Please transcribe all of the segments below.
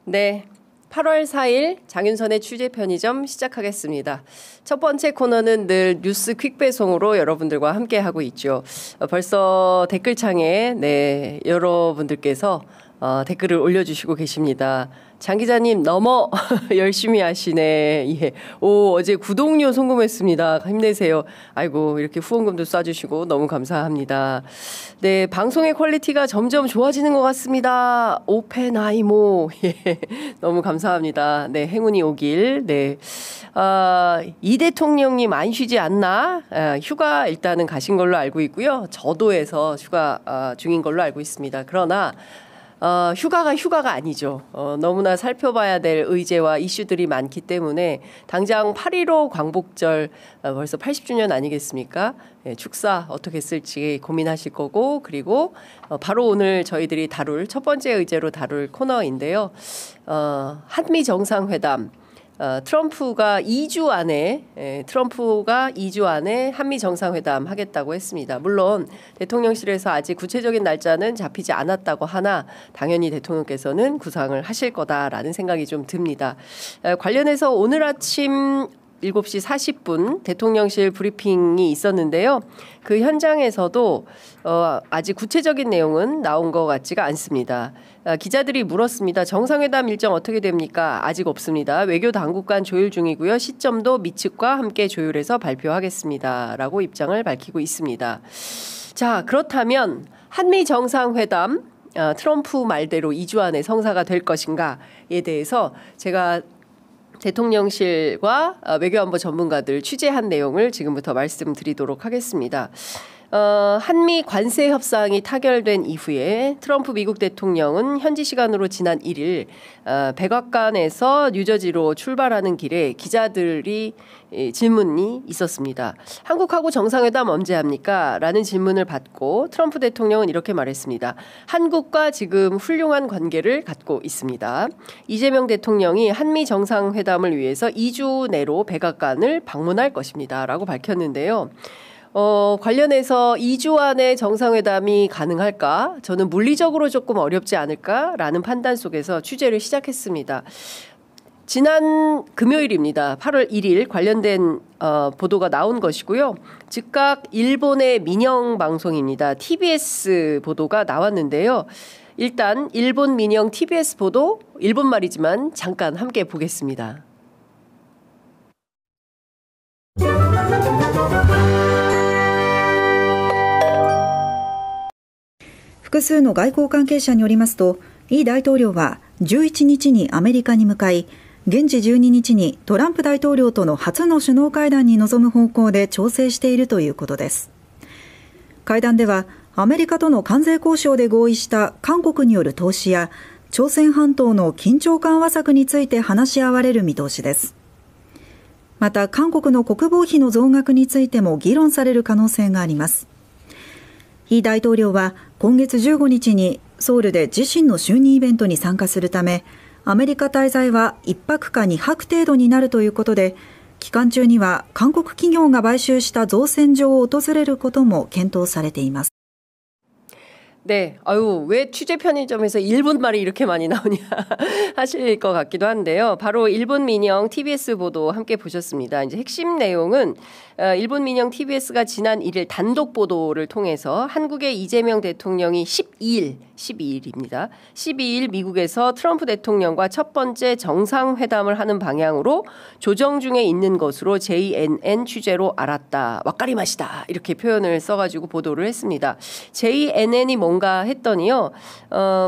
네, 8월 4일 장윤선의 취재 편의점 시작하겠습니다. 첫 번째 코너는 늘 뉴스 퀵배송으로 여러분들과 함께하고 있죠. 벌써 댓글창에 여러분들께서 댓글을 올려주시고 계십니다. 장 기자님 너무 열심히 하시네. 예. 어제 구독료 송금했습니다. 힘내세요. 아이고 이렇게 후원금도 쏴주시고 너무 감사합니다. 네, 방송의 퀄리티가 점점 좋아지는 것 같습니다. 오펜하이모. 예. 너무 감사합니다. 네, 행운이 오길. 네. 이 대통령님 안 쉬지 않나? 휴가 일단은 가신 걸로 알고 있고요. 저도에서 휴가 중인 걸로 알고 있습니다. 그러나 휴가가 아니죠. 너무나 살펴봐야 될 의제와 이슈들이 많기 때문에 당장 8.15 광복절 벌써 80주년 아니겠습니까? 축사 어떻게 쓸지 고민하실 거고, 그리고 바로 오늘 저희들이 다룰 첫 번째 의제로 다룰 코너인데요. 한미 정상회담. 트럼프가 2주 안에 한미 정상회담 하겠다고 했습니다. 물론 대통령실에서 아직 구체적인 날짜는 잡히지 않았다고 하나 당연히 대통령께서는 구상을 하실 거다라는 생각이 좀 듭니다. 관련해서 오늘 아침 7시 40분 대통령실 브리핑이 있었는데요. 그 현장에서도 아직 구체적인 내용은 나온 것 같지가 않습니다. 기자들이 물었습니다. 정상회담 일정 어떻게 됩니까? 아직 없습니다. 외교 당국 간 조율 중이고요. 시점도 미측과 함께 조율해서 발표하겠습니다. 라고 입장을 밝히고 있습니다. 자, 그렇다면 한미 정상회담 트럼프 말대로 2주 안에 성사가 될 것인가에 대해서 제가 대통령실과 외교안보 전문가들 취재한 내용을 지금부터 말씀드리도록 하겠습니다. 한미 관세 협상이 타결된 이후에 트럼프 미국 대통령은 현지 시간으로 지난 1일 백악관에서 뉴저지로 출발하는 길에 기자들이 질문이 있었습니다. 한국하고 정상회담 언제 합니까? 라는 질문을 받고 트럼프 대통령은 이렇게 말했습니다. 한국과 지금 훌륭한 관계를 갖고 있습니다. 이재명 대통령이 한미 정상회담을 위해서 2주 내로 백악관을 방문할 것입니다. 라고 밝혔는데요. 관련해서 2주 안에 정상회담이 가능할까? 저는 물리적으로 조금 어렵지 않을까라는 판단 속에서 취재를 시작했습니다. 지난 금요일입니다. 8월 1일 관련된 보도가 나온 것이고요. 즉각 일본의 민영 방송입니다. TBS 보도가 나왔는데요. 일단 일본 민영 TBS 보도, 일본말이지만 잠깐 함께 보겠습니다. 複数の外交関係者によりますと、イ大統領は11日にアメリカに向かい、現地12日にトランプ大統領との初の首脳会談に臨む方向で調整しているということです。会談ではアメリカとの関税交渉で合意した韓国による投資や朝鮮半島の緊張緩和策について話し合われる見通しです。また韓国の国防費の増額についても議論される可能性があります。イ大統領は今月15日にソウルで自身の就任イベントに参加するため、アメリカ滞在は1泊か2泊程度になるということで、期間中には韓国企業が買収した造船所を訪れることも検討されています。 네, 왜 취재 편의점에서 일본 말이 이렇게 많이 나오냐 하실 것 같기도 한데요. 바로 일본 민영 TBS 보도 함께 보셨습니다. 이제 핵심 내용은 일본 민영 TBS가 지난 1일 단독 보도를 통해서 한국의 이재명 대통령이 12일입니다. 12일 미국에서 트럼프 대통령과 첫 번째 정상회담을 하는 방향으로 조정 중에 있는 것으로 JNN 취재로 알았다. 왁가리마시다. 이렇게 표현을 써가지고 보도를 했습니다. JNN이 뭔가 했더니요.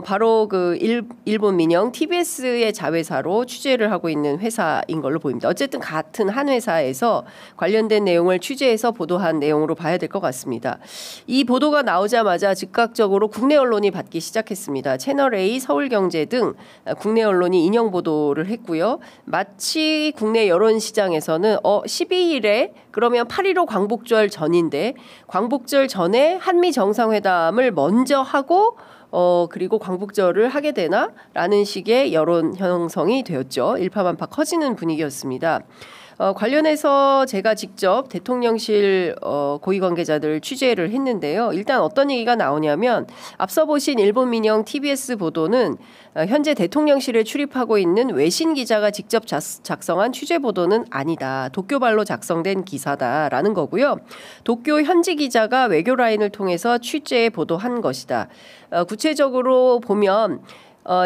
바로 그 일본 민영 TBS의 자회사로 취재를 하고 있는 회사인 걸로 보입니다. 어쨌든 같은 한 회사에서 관련된 내용을 취재해서 보도한 내용으로 봐야 될 것 같습니다. 이 보도가 나오자마자 즉각적으로 국내 언론이 받기 시작했습니다. 채널A, 서울경제 등 국내 언론이 인용 보도를 했고요. 마치 국내 여론시장에서는 12일에 그러면 8.15 광복절 전인데 광복절 전에 한미 정상회담을 먼저 하고 그리고 광복절을 하게 되나? 라는 식의 여론 형성이 되었죠. 일파만파 커지는 분위기였습니다. 관련해서 제가 직접 대통령실 고위 관계자들 취재를 했는데요. 일단 어떤 얘기가 나오냐면 앞서 보신 일본 민영 TBS 보도는 현재 대통령실에 출입하고 있는 외신 기자가 직접 작성한 취재 보도는 아니다. 도쿄발로 작성된 기사다라는 거고요. 도쿄 현지 기자가 외교 라인을 통해서 취재 보도한 것이다. 구체적으로 보면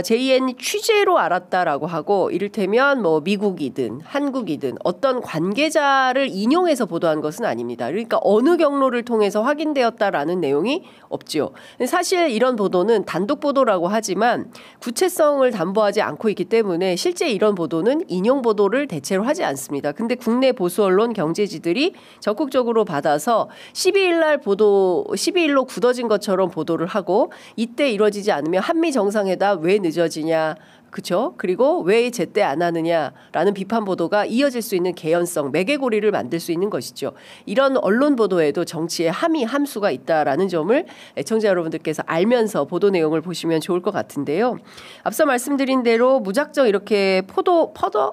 JN이 취재로 알았다라고 하고 이를테면 뭐 미국이든 한국이든 어떤 관계자를 인용해서 보도한 것은 아닙니다. 그러니까 어느 경로를 통해서 확인되었다라는 내용이 없지요. 사실 이런 보도는 단독 보도라고 하지만 구체성을 담보하지 않고 있기 때문에 실제 이런 보도는 인용 보도를 대체로 하지 않습니다. 근데 국내 보수 언론 경제지들이 적극적으로 받아서 12일로 굳어진 것처럼 보도를 하고 이때 이루어지지 않으면 한미 정상회담 왜 늦어지냐, 그렇죠? 그리고 왜 제때 안 하느냐라는 비판 보도가 이어질 수 있는 개연성, 매개고리를 만들 수 있는 것이죠. 이런 언론 보도에도 정치의 함수가 있다라는 점을 애청자 여러분들께서 알면서 보도 내용을 보시면 좋을 것 같은데요. 앞서 말씀드린 대로 무작정 이렇게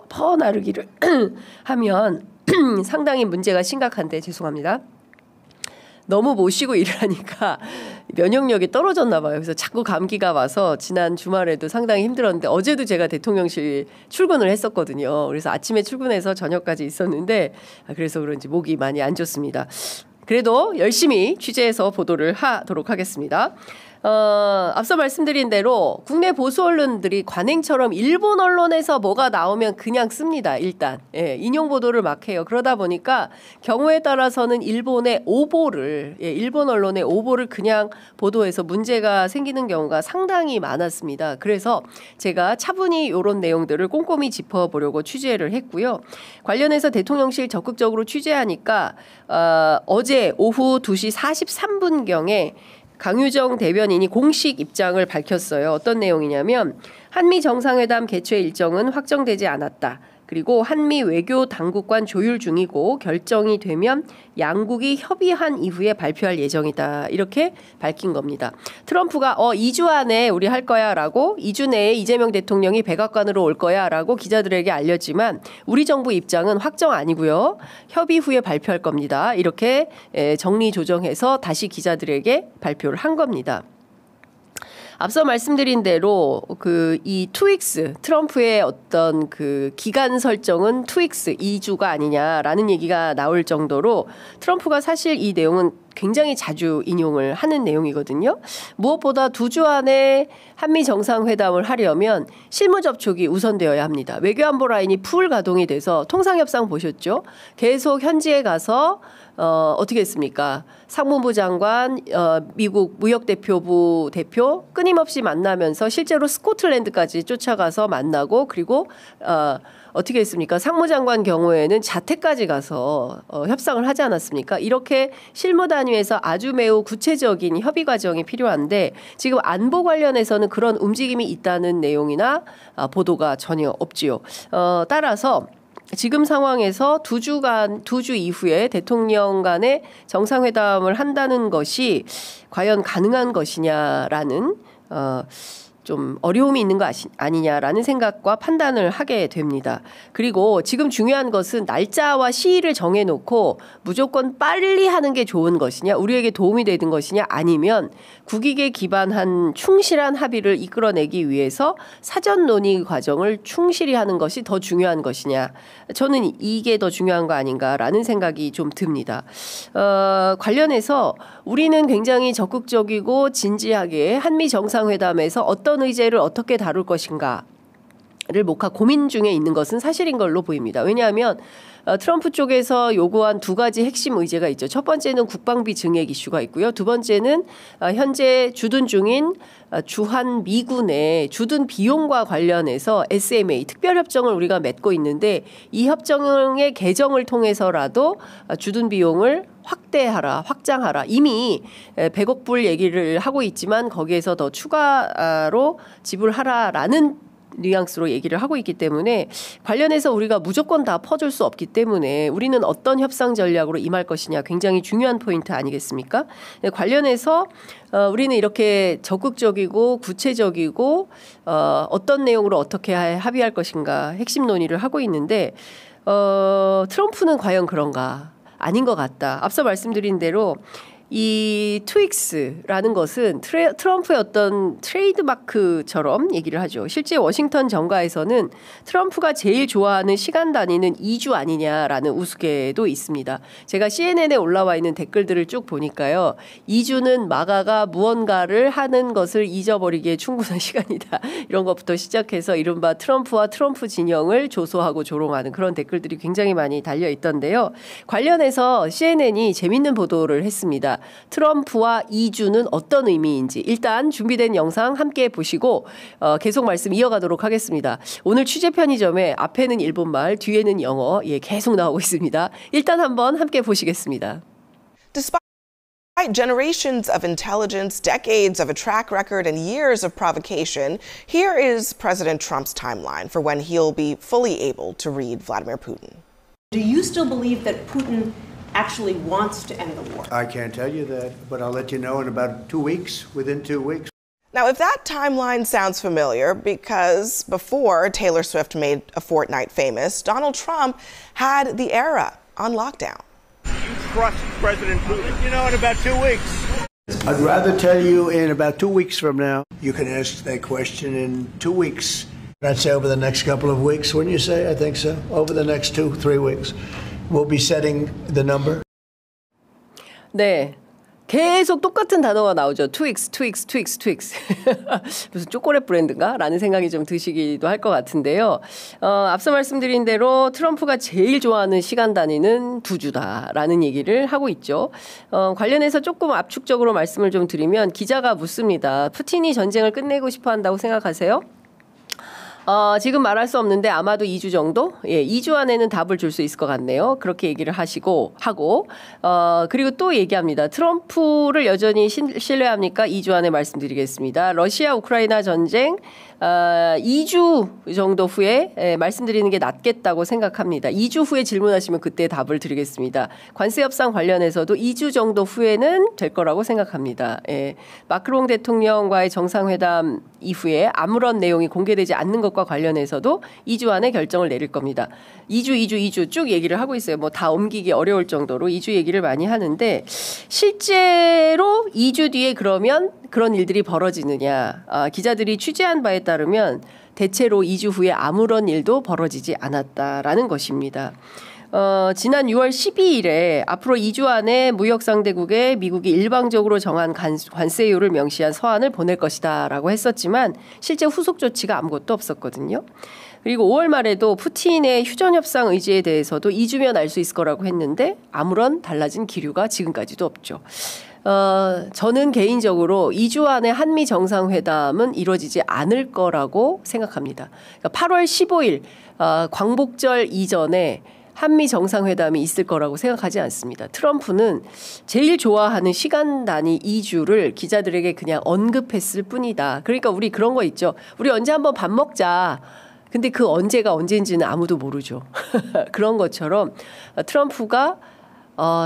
퍼나르기를 하면 상당히 문제가 심각한데 죄송합니다. 너무 모시고 일을 하니까 면역력이 떨어졌나 봐요. 그래서 자꾸 감기가 와서 지난 주말에도 상당히 힘들었는데 어제도 제가 대통령실 출근을 했었거든요. 그래서 아침에 출근해서 저녁까지 있었는데 그래서 그런지 목이 많이 안 좋습니다. 그래도 열심히 취재해서 보도를 하도록 하겠습니다. 앞서 말씀드린 대로 국내 보수 언론들이 관행처럼 일본 언론에서 뭐가 나오면 그냥 씁니다. 일단 인용 보도를 막 해요. 그러다 보니까 경우에 따라서는 일본 언론의 오보를 그냥 보도해서 문제가 생기는 경우가 상당히 많았습니다. 그래서 제가 차분히 이런 내용들을 꼼꼼히 짚어보려고 취재를 했고요. 관련해서 대통령실 적극적으로 취재하니까 어제 오후 2시 43분경에 강유정 대변인이 공식 입장을 밝혔어요. 어떤 내용이냐면 한미 정상회담 개최 일정은 확정되지 않았다. 그리고 한미 외교 당국간 조율 중이고 결정이 되면 양국이 협의한 이후에 발표할 예정이다. 이렇게 밝힌 겁니다. 트럼프가 2주 안에 우리 할 거야 라고 2주 내에 이재명 대통령이 백악관으로 올 거야 라고 기자들에게 알렸지만 우리 정부 입장은 확정 아니고요. 협의 후에 발표할 겁니다. 이렇게 정리조정해서 다시 기자들에게 발표를 한 겁니다. 앞서 말씀드린 대로 이 투익스 트럼프의 어떤 기간 설정은 투익스 2주가 아니냐라는 얘기가 나올 정도로 트럼프가 사실 이 내용은 굉장히 자주 인용을 하는 내용이거든요. 무엇보다 2주 안에 한미 정상회담을 하려면 실무 접촉이 우선되어야 합니다. 외교안보 라인이 풀 가동이 돼서 통상협상 보셨죠? 계속 현지에 가서 어떻게 했습니까? 상무부 장관, 미국 무역대표부 대표 끊임없이 만나면서 실제로 스코틀랜드까지 쫓아가서 만나고 그리고 어떻게 했습니까? 상무장관 경우에는 자택까지 가서 협상을 하지 않았습니까? 이렇게 실무 단위에서 아주 매우 구체적인 협의 과정이 필요한데 지금 안보 관련해서는 그런 움직임이 있다는 내용이나 보도가 전혀 없지요. 따라서 지금 상황에서 2주 이후에 대통령 간의 정상회담을 한다는 것이 과연 가능한 것이냐라는 좀 어려움이 있는 거 아니냐라는 생각과 판단을 하게 됩니다. 그리고 지금 중요한 것은 날짜와 시일을 정해놓고 무조건 빨리 하는 게 좋은 것이냐, 우리에게 도움이 되는 것이냐, 아니면 국익에 기반한 충실한 합의를 이끌어내기 위해서 사전 논의 과정을 충실히 하는 것이 더 중요한 것이냐. 저는 이게 더 중요한 거 아닌가라는 생각이 좀 듭니다. 관련해서 우리는 굉장히 적극적이고 진지하게 한미 정상회담에서 어떤 의제를 어떻게 다룰 것인가를 고민 중에 있는 것은 사실인 걸로 보입니다. 왜냐하면 트럼프 쪽에서 요구한 2가지 핵심 의제가 있죠. 첫 번째는 국방비 증액 이슈가 있고요. 두 번째는 현재 주둔 중인 주한 미군의 주둔 비용과 관련해서 SMA 특별협정을 우리가 맺고 있는데 이 협정의 개정을 통해서라도 주둔 비용을 확장하라. 이미 100억 불 얘기를 하고 있지만 거기에서 더 추가로 지불하라라는 뉘앙스로 얘기를 하고 있기 때문에 관련해서 우리가 무조건 다 퍼줄 수 없기 때문에 우리는 어떤 협상 전략으로 임할 것이냐 굉장히 중요한 포인트 아니겠습니까? 관련해서 우리는 이렇게 적극적이고 구체적이고 어떤 내용으로 어떻게 합의할 것인가 핵심 논의를 하고 있는데 트럼프는 과연 그런가? 아닌 것 같다. 앞서 말씀드린 대로 이 트윅스라는 것은 트럼프의 어떤 트레이드마크처럼 얘기를 하죠. 실제 워싱턴 정가에서는 트럼프가 제일 좋아하는 시간 단위는 2주 아니냐라는 우스개도 있습니다. 제가 CNN에 올라와 있는 댓글들을 쭉 보니까요. 2주는 마가가 무언가를 하는 것을 잊어버리기에 충분한 시간이다. 이런 것부터 시작해서 이른바 트럼프와 트럼프 진영을 조소하고 조롱하는 그런 댓글들이 굉장히 많이 달려 있던데요. 관련해서 CNN이 재밌는 보도를 했습니다. 트럼프와 2주는 어떤 의미인지 일단 준비된 영상 함께 보시고 계속 말씀 이어가도록 하겠습니다. 오늘 취재 편의점에 앞에는 일본말, 뒤에는 영어 계속 나오고 있습니다. 일단 한번 함께 보시겠습니다. Despite generations of intelligence, decades of a track record, and years of provocation, here is President Trump's timeline for when he'll be fully able to read Vladimir Putin. Do you still believe that Putin actually wants to end the war? I can't tell you that, but I'll let you know in about 2 weeks, within 2 weeks. Now, if that timeline sounds familiar, because before Taylor Swift made a fortnight famous, Donald Trump had the era on lockdown. You trust President Putin? I'll let you know in about 2 weeks. I'd rather tell you in about 2 weeks from now. You can ask that question in 2 weeks. I'd say over the next couple of weeks, wouldn't you say? I think so. Over the next 2-3 weeks. We'll be setting the number. 네. 계속 똑같은 단어가 나오죠. 트윅스. 무슨 초콜릿 브랜드인가? 라는 생각이 좀 드시기도 할 것 같은데요. 앞서 말씀드린 대로 트럼프가 제일 좋아하는 시간 단위는 2주다라는 얘기를 하고 있죠. 관련해서 조금 압축적으로 말씀을 좀 드리면 기자가 묻습니다. 푸틴이 전쟁을 끝내고 싶어 한다고 생각하세요? 지금 말할 수 없는데 아마도 2주 정도? 2주 안에는 답을 줄 수 있을 것 같네요. 그렇게 얘기를 하고, 그리고 또 얘기합니다. 트럼프를 여전히 신뢰합니까? 2주 안에 말씀드리겠습니다. 러시아 우크라이나 전쟁, 2주 정도 후에 말씀드리는 게 낫겠다고 생각합니다. 2주 후에 질문하시면 그때 답을 드리겠습니다. 관세 협상 관련해서도 2주 정도 후에는 될 거라고 생각합니다. 마크롱 대통령과의 정상회담 이후에 아무런 내용이 공개되지 않는 것과 관련해서도 2주 안에 결정을 내릴 겁니다. 2주 쭉 얘기를 하고 있어요. 뭐 다 옮기기 어려울 정도로 2주 얘기를 많이 하는데 실제로 2주 뒤에 그러면 그런 일들이 벌어지느냐. 기자들이 취재한 바에 따르면 대체로 2주 후에 아무런 일도 벌어지지 않았다라는 것입니다. 지난 6월 12일에 앞으로 2주 안에 무역상대국에 미국이 일방적으로 정한 관세율을 명시한 서한을 보낼 것이다라고 했었지만 실제 후속 조치가 아무것도 없었거든요. 그리고 5월 말에도 푸틴의 휴전협상 의지에 대해서도 2주면 알 수 있을 거라고 했는데 아무런 달라진 기류가 지금까지도 없죠. 저는 개인적으로 2주 안에 한미 정상회담은 이루어지지 않을 거라고 생각합니다. 그러니까 8월 15일 광복절 이전에 한미 정상회담이 있을 거라고 생각하지 않습니다. 트럼프는 제일 좋아하는 시간 단위 2주를 기자들에게 그냥 언급했을 뿐이다. 그러니까 우리 그런 거 있죠. 우리 언제 한번 밥 먹자. 근데 그 언제가 언제인지는 아무도 모르죠. 그런 것처럼 트럼프가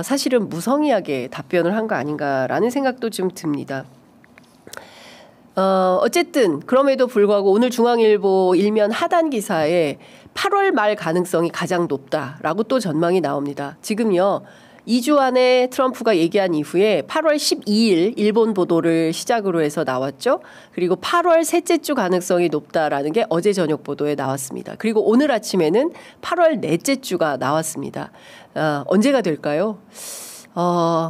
사실은 무성의하게 답변을 한 거 아닌가라는 생각도 좀 듭니다. 어쨌든 그럼에도 불구하고 오늘 중앙일보 일면 하단 기사에 8월 말 가능성이 가장 높다라고 또 전망이 나옵니다. 지금요. 2주 안에 트럼프가 얘기한 이후에 8월 12일 일본 보도를 시작으로 해서 나왔죠. 그리고 8월 셋째 주 가능성이 높다라는 게 어제 저녁 보도에 나왔습니다. 그리고 오늘 아침에는 8월 넷째 주가 나왔습니다. 언제가 될까요?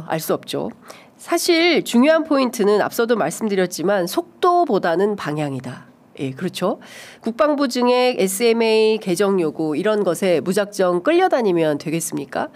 알 수 없죠. 사실 중요한 포인트는 앞서도 말씀드렸지만 속도보다는 방향이다. 예, 그렇죠. 국방부 증액, SMA 개정 요구 이런 것에 무작정 끌려다니면 되겠습니까?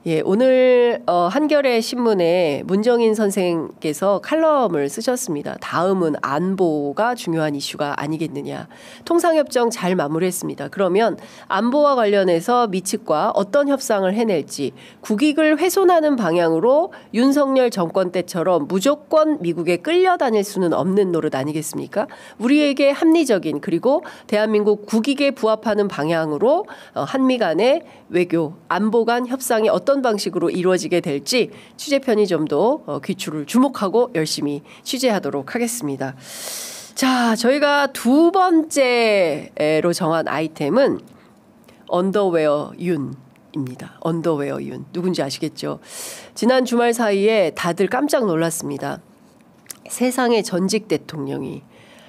예, 오늘 한겨레 신문에 문정인 선생께서 칼럼을 쓰셨습니다. 다음은 안보가 중요한 이슈가 아니겠느냐. 통상협정 잘 마무리했습니다. 그러면 안보와 관련해서 미측과 어떤 협상을 해낼지 국익을 훼손하는 방향으로 윤석열 정권 때처럼 무조건 미국에 끌려다닐 수는 없는 노릇 아니겠습니까? 우리에게 합리적인 그리고 대한민국 국익에 부합하는 방향으로 한미 간의 외교, 안보 간 협상이 어떤 방식으로 이루어지게 될지 취재 편의점도 귀추를 주목하고 열심히 취재하도록 하겠습니다. 자, 저희가 두 번째로 정한 아이템은 언더웨어 윤입니다. 언더웨어 윤. 누군지 아시겠죠? 지난 주말 사이에 다들 깜짝 놀랐습니다. 세상의 전직 대통령이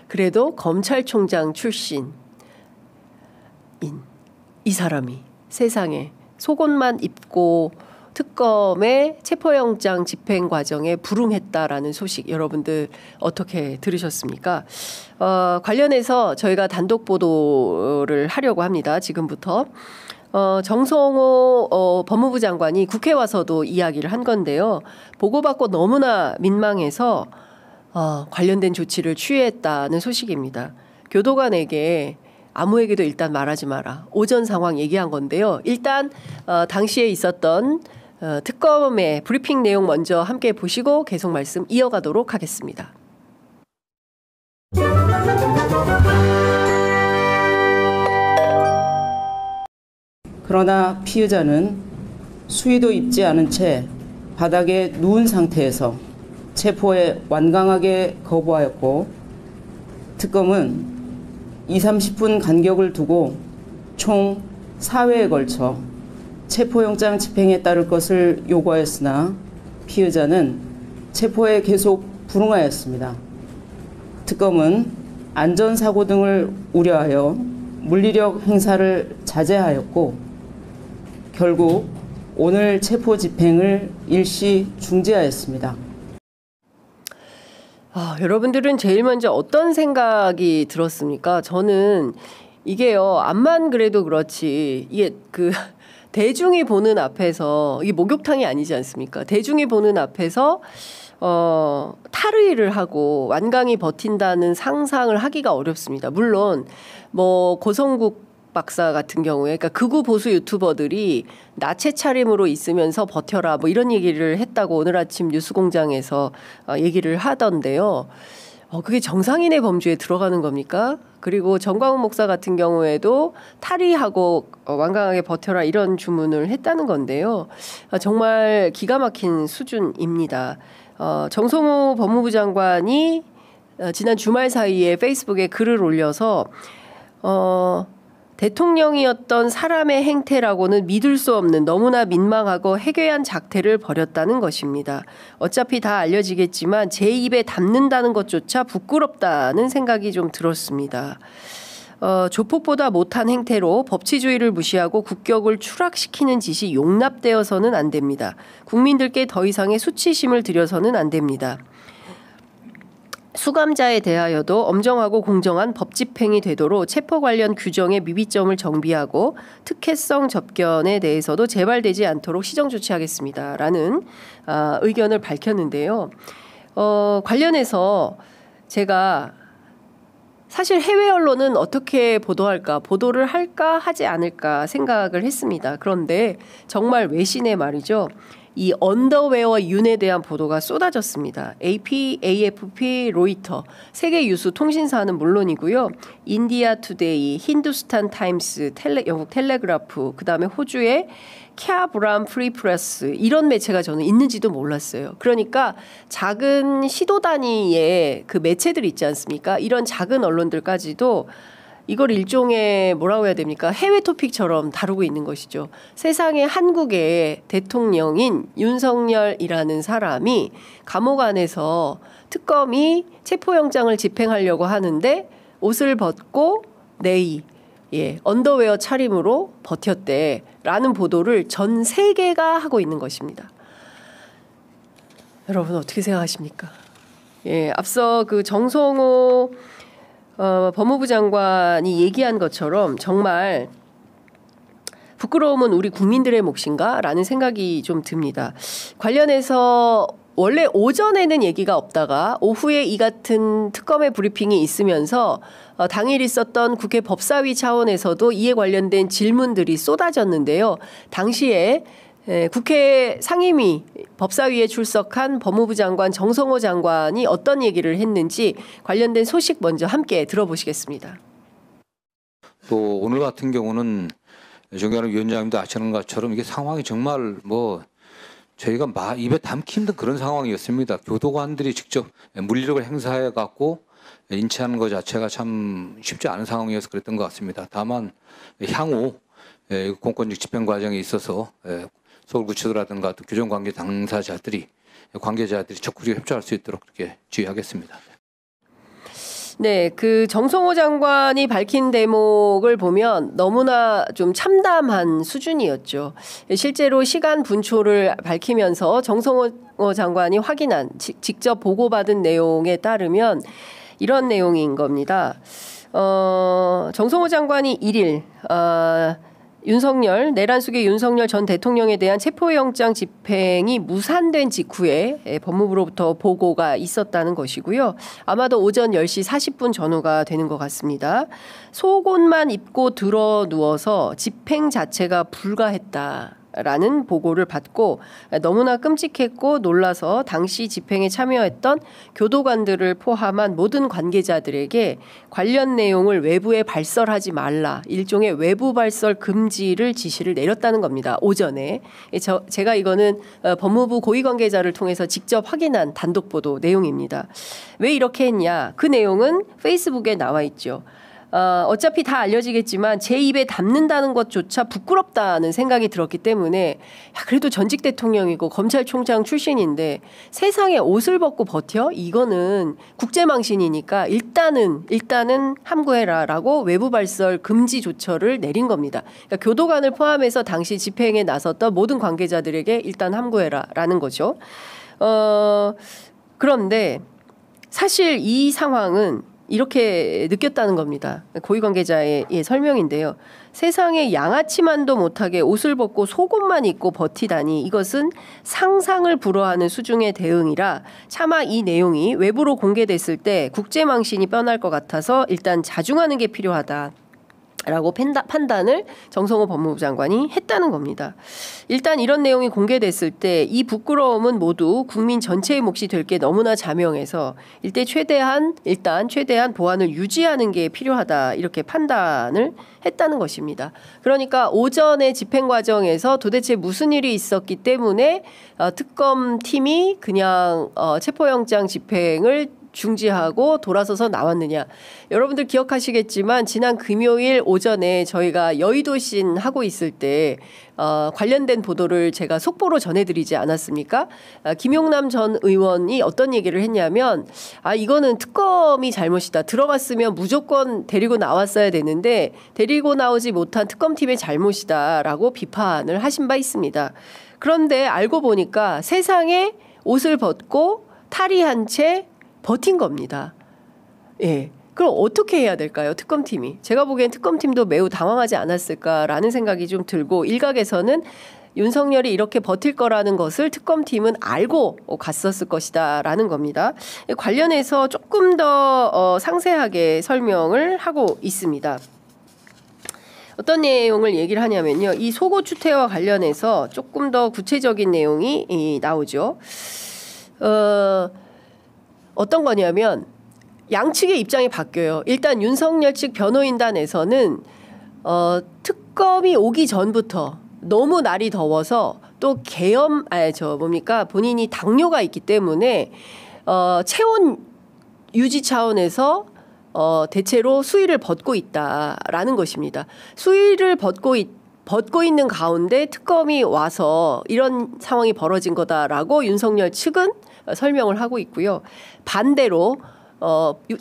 그래도 검찰총장 출신인 이 사람이 세상에 속옷만 입고 특검의 체포영장 집행 과정에 불응했다라는 소식 여러분들 어떻게 들으셨습니까? 관련해서 저희가 단독 보도를 하려고 합니다. 지금부터. 정성호 법무부 장관이 국회 와서도 이야기를 한 건데요. 보고받고 너무나 민망해서 관련된 조치를 취했다는 소식입니다. 교도관에게 아무에게도 일단 말하지 마라. 오전 상황 얘기한 건데요. 일단 당시에 있었던 특검의 브리핑 내용 먼저 함께 보시고 계속 말씀 이어가도록 하겠습니다. 그러나 피의자는 수의도 입지 않은 채 바닥에 누운 상태에서 체포에 완강하게 거부하였고 특검은 20-30분 간격을 두고 총 4회에 걸쳐 체포영장 집행에 따를 것을 요구하였으나 피의자는 체포에 계속 불응하였습니다. 특검은 안전사고 등을 우려하여 물리력 행사를 자제하였고 결국 오늘 체포 집행을 일시 중지하였습니다. 여러분들은 제일 먼저 어떤 생각이 들었습니까? 저는 이게요, 암만 그래도 그렇지, 이게 대중이 보는 앞에서, 이게 목욕탕이 아니지 않습니까? 대중이 보는 앞에서, 탈의를 하고 완강히 버틴다는 상상을 하기가 어렵습니다. 물론, 고성국 박사 같은 경우에, 그러니까 극우 보수 유튜버들이 나체 차림으로 있으면서 버텨라 이런 얘기를 했다고 오늘 아침 뉴스공장에서 얘기를 하던데요. 그게 정상인의 범주에 들어가는 겁니까? 그리고 정광훈 목사 같은 경우에도 탈의하고 완강하게 버텨라 이런 주문을 했다는 건데요. 정말 기가 막힌 수준입니다. 정성호 법무부 장관이 지난 주말 사이에 페이스북에 글을 올려서 대통령이었던 사람의 행태라고는 믿을 수 없는 너무나 민망하고 해괴한 작태를 벌였다는 것입니다. 어차피 다 알려지겠지만 제 입에 담는다는 것조차 부끄럽다는 생각이 좀 들었습니다. 조폭보다 못한 행태로 법치주의를 무시하고 국격을 추락시키는 짓이 용납되어서는 안 됩니다. 국민들께 더 이상의 수치심을 드려서는 안 됩니다. 수감자에 대하여도 엄정하고 공정한 법 집행이 되도록 체포 관련 규정의 미비점을 정비하고 특혜성 접견에 대해서도 재발되지 않도록 시정 조치하겠습니다. 라는 의견을 밝혔는데요. 관련해서 제가 사실 해외 언론은 어떻게 보도할까, 보도를 할까 하지 않을까 생각을 했습니다. 그런데 정말 외신의 말이죠. 이 언더웨어 윤에 대한 보도가 쏟아졌습니다. AP, AFP, 로이터, 세계 유수 통신사는 물론이고요. 인디아 투데이, 힌두스탄 타임스, 영국 텔레그라프, 그다음에 호주의 캬브람 프리프레스 이런 매체가 저는 있는지도 몰랐어요. 그러니까 작은 시도 단위의 그 매체들 있지 않습니까? 이런 작은 언론들까지도 이걸 일종의 뭐라고 해야 됩니까? 해외 토픽처럼 다루고 있는 것이죠. 세상에 한국의 대통령인 윤석열이라는 사람이 감옥 안에서 특검이 체포영장을 집행하려고 하는데 옷을 벗고 언더웨어 차림으로 버텼대라는 보도를 전 세계가 하고 있는 것입니다. 여러분 어떻게 생각하십니까? 앞서 그 정성호 법무부 장관이 얘기한 것처럼 정말 부끄러움은 우리 국민들의 몫인가? 라는 생각이 좀 듭니다. 관련해서 원래 오전에는 얘기가 없다가 오후에 이 같은 특검의 브리핑이 있으면서 당일 있었던 국회 법사위 차원에서도 이에 관련된 질문들이 쏟아졌는데요. 당시에 국회 상임위 법사위에 출석한 법무부 장관 정성호 장관이 어떤 얘기를 했는지 관련된 소식 먼저 함께 들어보시겠습니다. 또 오늘 같은 경우는 존경하는 위원장님도 아시는 것처럼 이게 상황이 정말 저희가 입에 담기 힘든 그런 상황이었습니다. 교도관들이 직접 물리력을 행사해 갖고 인치하는 것 자체가 참 쉽지 않은 상황이어서 그랬던 것 같습니다. 다만 향후 공권력 집행 과정에 있어서 서울구치소라든가 또 교정관계 당사자들이 관계자들이 적극적으로 협조할 수 있도록 그렇게 지휘하겠습니다. 네, 그 정성호 장관이 밝힌 대목을 보면 너무나 좀 참담한 수준이었죠. 실제로 시간 분초를 밝히면서 정성호 장관이 확인한 직접 보고받은 내용에 따르면 이런 내용인 겁니다. 정성호 장관이 1일 내란 속의 윤석열 전 대통령에 대한 체포영장 집행이 무산된 직후에 법무부로부터 보고가 있었다는 것이고요. 아마도 오전 10시 40분 전후가 되는 것 같습니다. 속옷만 입고 들어 누워서 집행 자체가 불가했다라는 보고를 받고 너무나 끔찍했고 놀라서 당시 집행에 참여했던 교도관들을 포함한 모든 관계자들에게 관련 내용을 외부에 발설하지 말라, 일종의 외부 발설 금지를 지시를 내렸다는 겁니다. 오전에. 제가 이거는 법무부 고위 관계자를 통해서 직접 확인한 단독 보도 내용입니다. 왜 이렇게 했냐? 그 내용은 페이스북에 나와 있죠. 어차피 다 알려지겠지만 제 입에 담는다는 것조차 부끄럽다는 생각이 들었기 때문에 그래도 전직 대통령이고 검찰총장 출신인데 세상에 옷을 벗고 버텨? 이거는 국제망신이니까 일단은 함구해라라고 외부 발설 금지 조처를 내린 겁니다. 그러니까 교도관을 포함해서 당시 집행에 나섰던 모든 관계자들에게 일단 함구해라라는 거죠. 그런데 사실 이 상황은 이렇게 느꼈다는 겁니다. 고위 관계자의 설명인데요. 세상에 양아치만도 못하게 옷을 벗고 속옷만 입고 버티다니 이것은 상상을 불허하는 수준의 대응이라 차마 이 내용이 외부로 공개됐을 때 국제망신이 뻔할 것 같아서 일단 자중하는 게 필요하다. 라고 판단을 정성호 법무부 장관이 했다는 겁니다. 일단 이런 내용이 공개됐을 때 이 부끄러움은 모두 국민 전체의 몫이 될 게 너무나 자명해서 일단 최대한 보안을 유지하는 게 필요하다 이렇게 판단을 했다는 것입니다. 그러니까 오전에 집행 과정에서 도대체 무슨 일이 있었기 때문에 특검팀이 그냥 체포영장 집행을 중지하고 돌아서서 나왔느냐. 여러분들 기억하시겠지만 지난 금요일 오전에 저희가 여의도신 하고 있을 때 관련된 보도를 제가 속보로 전해드리지 않았습니까? 김용남 전 의원이 어떤 얘기를 했냐면 이거는 특검이 잘못이다. 들어갔으면 무조건 데리고 나왔어야 되는데 데리고 나오지 못한 특검팀의 잘못이다라고 비판을 하신 바 있습니다. 그런데 알고 보니까 세상에 옷을 벗고 탈의한 채 버틴 겁니다. 예. 그럼 어떻게 해야 될까요? 특검팀이. 제가 보기엔 특검팀도 매우 당황하지 않았을까라는 생각이 좀 들고 일각에서는 윤석열이 이렇게 버틸 거라는 것을 특검팀은 알고 갔었을 것이다라는 겁니다. 관련해서 조금 더 상세하게 설명을 하고 있습니다. 어떤 내용을 얘기를 하냐면요. 이 속옷 추태와 관련해서 조금 더 구체적인 내용이 나오죠. 어떤 거냐면 양측의 입장이 바뀌어요. 일단 윤석열 측 변호인단에서는 특검이 오기 전부터 너무 날이 더워서 또 본인이 당뇨가 있기 때문에 체온 유지 차원에서 대체로 수의를 벗고 있다라는 것입니다. 수의를 벗고 있는 가운데 특검이 와서 이런 상황이 벌어진 거다라고 윤석열 측은 설명을 하고 있고요. 반대로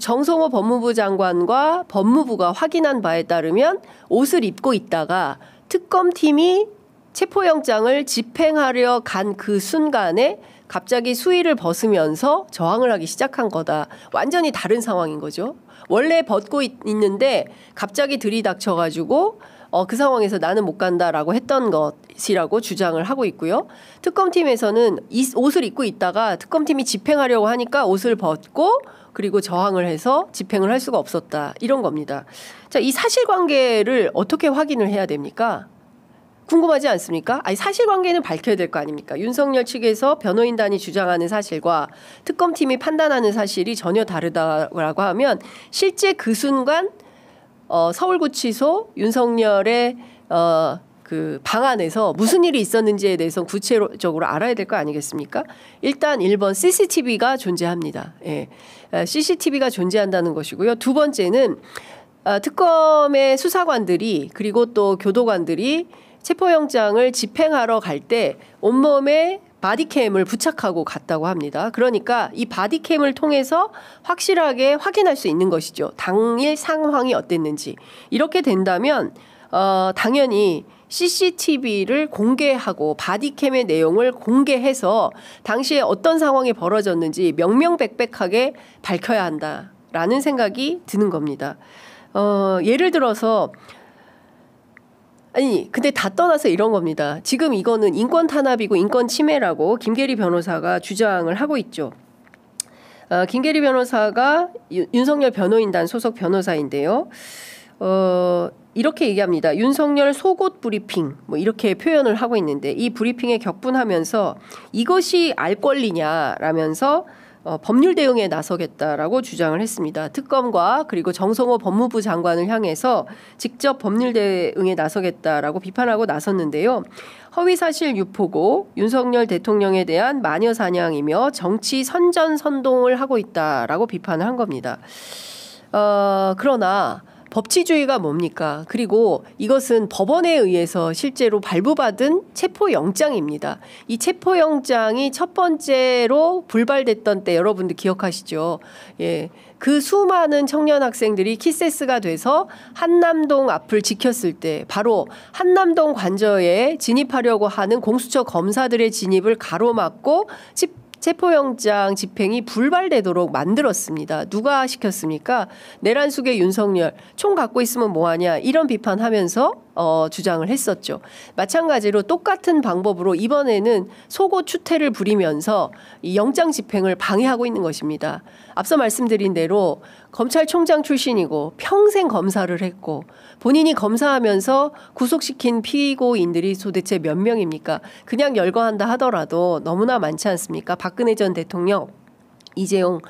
정성호 법무부 장관과 법무부가 확인한 바에 따르면 옷을 입고 있다가 특검팀이 체포영장을 집행하려 간 그 순간에 갑자기 수의를 벗으면서 저항을 하기 시작한 거다. 완전히 다른 상황인 거죠. 원래 벗고 있는데 갑자기 들이닥쳐가지고 그 상황에서 나는 못 간다라고 했던 것이라고 주장을 하고 있고요. 특검팀에서는 이 옷을 입고 있다가 특검팀이 집행하려고 하니까 옷을 벗고 그리고 저항을 해서 집행을 할 수가 없었다. 이런 겁니다. 자, 이 사실관계를 어떻게 확인을 해야 됩니까? 궁금하지 않습니까? 아니 사실관계는 밝혀야 될 거 아닙니까? 윤석열 측에서 변호인단이 주장하는 사실과 특검팀이 판단하는 사실이 전혀 다르다고 하면 실제 그 순간 서울구치소 윤석열의 그 방안에서 무슨 일이 있었는지에 대해서 구체적으로 알아야 될 거 아니겠습니까? 일단 1번 CCTV가 존재합니다. 예. CCTV가 존재한다는 것이고요. 두 번째는 특검의 수사관들이 그리고 또 교도관들이 체포영장을 집행하러 갈 때 온몸에 바디캠을 부착하고 갔다고 합니다. 그러니까 이 바디캠을 통해서 확실하게 확인할 수 있는 것이죠. 당일 상황이 어땠는지. 이렇게 된다면 당연히 CCTV를 공개하고 바디캠의 내용을 공개해서 당시에 어떤 상황이 벌어졌는지 명명백백하게 밝혀야 한다라는 생각이 드는 겁니다. 예를 들어서 아니 근데 다 떠나서 이런 겁니다. 지금 이거는 인권 탄압이고 인권 침해라고 김계리 변호사가 주장을 하고 있죠. 김계리 변호사가 윤석열 변호인단 소속 변호사인데요. 이렇게 얘기합니다. 윤석열 속옷 브리핑 뭐 이렇게 표현을 하고 있는데 이 브리핑에 격분하면서 이것이 알 권리냐라면서 법률 대응에 나서겠다라고 주장을 했습니다. 특검과 그리고 정성호 법무부 장관을 향해서 직접 법률 대응에 나서겠다라고 비판하고 나섰는데요. 허위사실 유포고 윤석열 대통령에 대한 마녀 사냥이며 정치 선전선동을 하고 있다라고 비판을 한 겁니다. 그러나 법치주의가 뭡니까? 그리고 이것은 법원에 의해서 실제로 발부받은 체포영장입니다. 이 체포영장이 첫 번째로 불발됐던 때 여러분들 기억하시죠? 예. 그 수많은 청년 학생들이 키세스가 돼서 한남동 앞을 지켰을 때 바로 한남동 관저에 진입하려고 하는 공수처 검사들의 진입을 가로막고 체포영장 집행이 불발되도록 만들었습니다. 누가 시켰습니까? 내란 속의 윤석열 총 갖고 있으면 뭐하냐 이런 비판하면서 주장을 했었죠. 마찬가지로 똑같은 방법으로 이번에는 속옷 추태를 부리면서 이 영장 집행을 방해하고 있는 것입니다. 앞서 말씀드린 대로 검찰총장 출신이고 평생 검사를 했고 본인이 검사하면서 구속시킨 피고인들이 도대체 몇 명입니까? 그냥 열거한다 하더라도 너무나 많지 않습니까? 박근혜 전 대통령, 이재용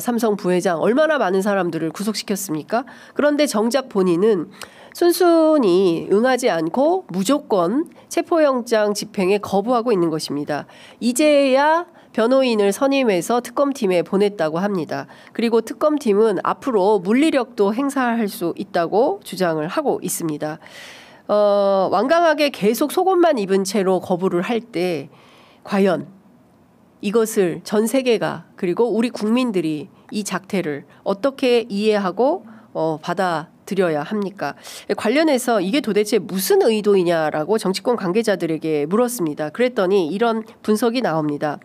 삼성 부회장 얼마나 많은 사람들을 구속시켰습니까? 그런데 정작 본인은 순순히 응하지 않고 무조건 체포영장 집행에 거부하고 있는 것입니다. 이제야 변호인을 선임해서 특검팀에 보냈다고 합니다. 그리고 특검팀은 앞으로 물리력도 행사할 수 있다고 주장을 하고 있습니다. 완강하게 계속 속옷만 입은 채로 거부를 할 때 과연 이것을 전 세계가 그리고 우리 국민들이 이 작태를 어떻게 이해하고 받아들여야 합니까? 관련해서 이게 도대체 무슨 의도이냐라고 정치권 관계자들에게 물었습니다. 그랬더니 이런 분석이 나옵니다.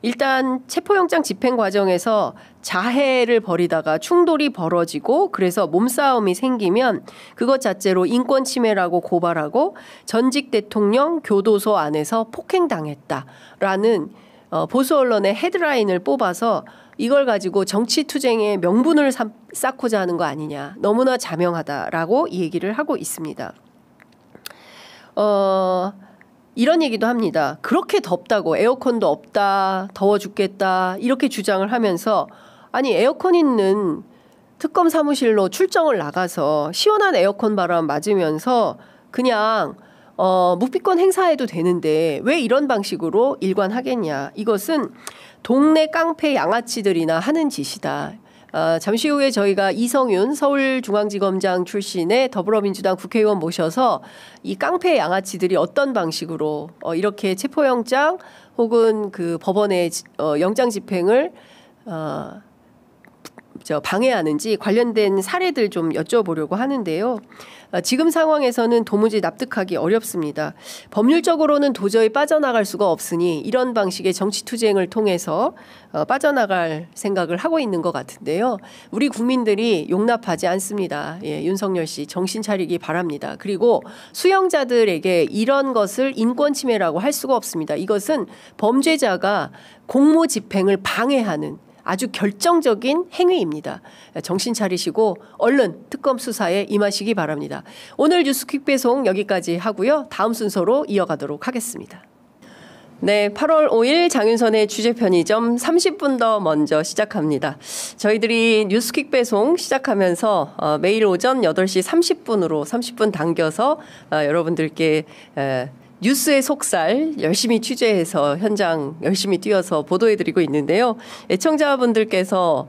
일단 체포영장 집행 과정에서 자해를 벌이다가 충돌이 벌어지고 그래서 몸싸움이 생기면 그것 자체로 인권 침해라고 고발하고 전직 대통령 교도소 안에서 폭행당했다라는 보수 언론의 헤드라인을 뽑아서 이걸 가지고 정치투쟁의 명분을 쌓고자 하는 거 아니냐. 너무나 자명하다라고 이 얘기를 하고 있습니다. 이런 얘기도 합니다. 그렇게 덥다고 에어컨도 없다, 더워 죽겠다 이렇게 주장을 하면서 아니 에어컨 있는 특검 사무실로 출정을 나가서 시원한 에어컨 바람 맞으면서 그냥 묵비권 행사해도 되는데 왜 이런 방식으로 일관하겠냐. 이것은 동네 깡패 양아치들이나 하는 짓이다. 잠시 후에 저희가 이성윤 서울중앙지검장 출신의 더불어민주당 국회의원 모셔서 이 깡패 양아치들이 어떤 방식으로 이렇게 체포영장 혹은 그 법원의 영장 집행을 방해하는지 관련된 사례들 좀 여쭤보려고 하는데요. 지금 상황에서는 도무지 납득하기 어렵습니다. 법률적으로는 도저히 빠져나갈 수가 없으니 이런 방식의 정치투쟁을 통해서 빠져나갈 생각을 하고 있는 것 같은데요. 우리 국민들이 용납하지 않습니다. 예, 윤석열 씨 정신 차리기 바랍니다. 그리고 수용자들에게 이런 것을 인권 침해라고 할 수가 없습니다. 이것은 범죄자가 공모 집행을 방해하는 아주 결정적인 행위입니다. 정신 차리시고 얼른 특검 수사에 임하시기 바랍니다. 오늘 뉴스 퀵 배송 여기까지 하고요. 다음 순서로 이어가도록 하겠습니다. 네, 8월 5일 장윤선의 취재 편의점 30분 더 먼저 시작합니다. 저희들이 뉴스 퀵 배송 시작하면서 매일 오전 8시 30분으로 30분 당겨서 여러분들께 뉴스의 속살 열심히 취재해서 현장 열심히 뛰어서 보도해드리고 있는데요. 애청자분들께서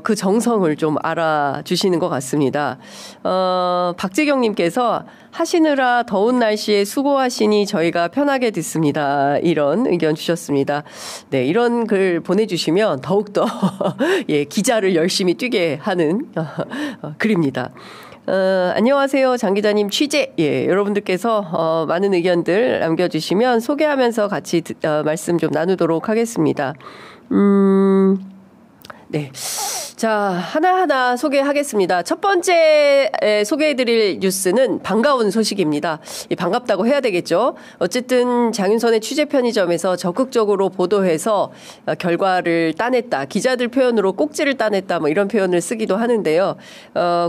그 정성을 좀 알아주시는 것 같습니다. 박재경님께서 하시느라 더운 날씨에 수고하시니 저희가 편하게 듣습니다. 이런 의견 주셨습니다. 네, 이런 글 보내주시면 더욱더 예, 기자를 열심히 뛰게 하는 글입니다. 안녕하세요. 장 기자님 취재. 예, 여러분들께서 많은 의견들 남겨주시면 소개하면서 같이 말씀 좀 나누도록 하겠습니다. 네. 자, 하나하나 소개하겠습니다. 첫 번째 소개해드릴 뉴스는 반가운 소식입니다. 반갑다고 해야 되겠죠. 어쨌든 장윤선의 취재 편의점에서 적극적으로 보도해서 결과를 따냈다. 기자들 표현으로 꼭지를 따냈다. 뭐 이런 표현을 쓰기도 하는데요.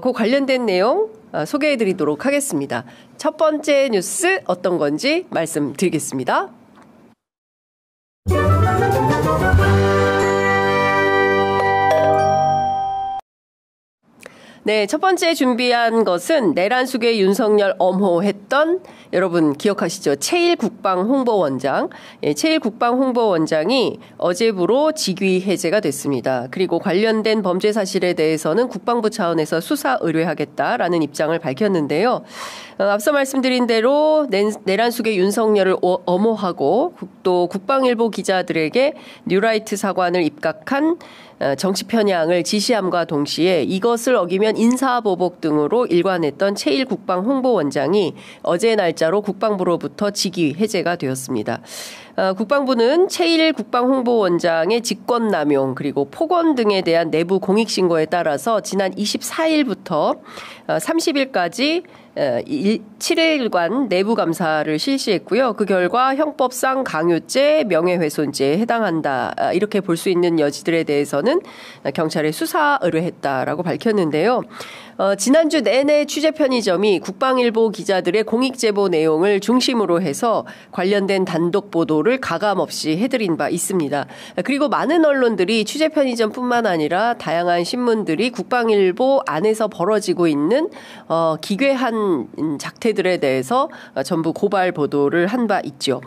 그 관련된 내용 소개해드리도록 하겠습니다. 첫 번째 뉴스 어떤 건지 말씀드리겠습니다. 네, 첫 번째 준비한 것은 내란숙의 윤석열 엄호했던 여러분 기억하시죠? 최일 국방홍보원장. 예, 최일 국방홍보원장이 어제부로 직위 해제가 됐습니다. 그리고 관련된 범죄 사실에 대해서는 국방부 차원에서 수사 의뢰하겠다라는 입장을 밝혔는데요. 앞서 말씀드린 대로 내란숙의 윤석열을 엄호하고 또 국방일보 기자들에게 뉴라이트 사관을 입각한 정치 편향을 지시함과 동시에 이것을 어기면 인사보복 등으로 일관했던 최일 국방홍보원장이 어제 날짜로 국방부로부터 직위 해제가 되었습니다. 국방부는 최일 국방홍보원장의 직권남용 그리고 폭언 등에 대한 내부 공익신고에 따라서 지난 24일부터 30일까지 7일간 내부 감사를 실시했고요. 그 결과 형법상 강요죄, 명예훼손죄에 해당한다. 이렇게 볼 수 있는 여지들에 대해서는 경찰에 수사 의뢰했다라고 밝혔는데요. 지난주 내내 취재 편의점이 국방일보 기자들의 공익제보 내용을 중심으로 해서 관련된 단독 보도를 가감없이 해드린 바 있습니다. 그리고 많은 언론들이 취재 편의점뿐만 아니라 다양한 신문들이 국방일보 안에서 벌어지고 있는 기괴한 작태들에 대해서 전부 고발 보도를 한 바 있죠.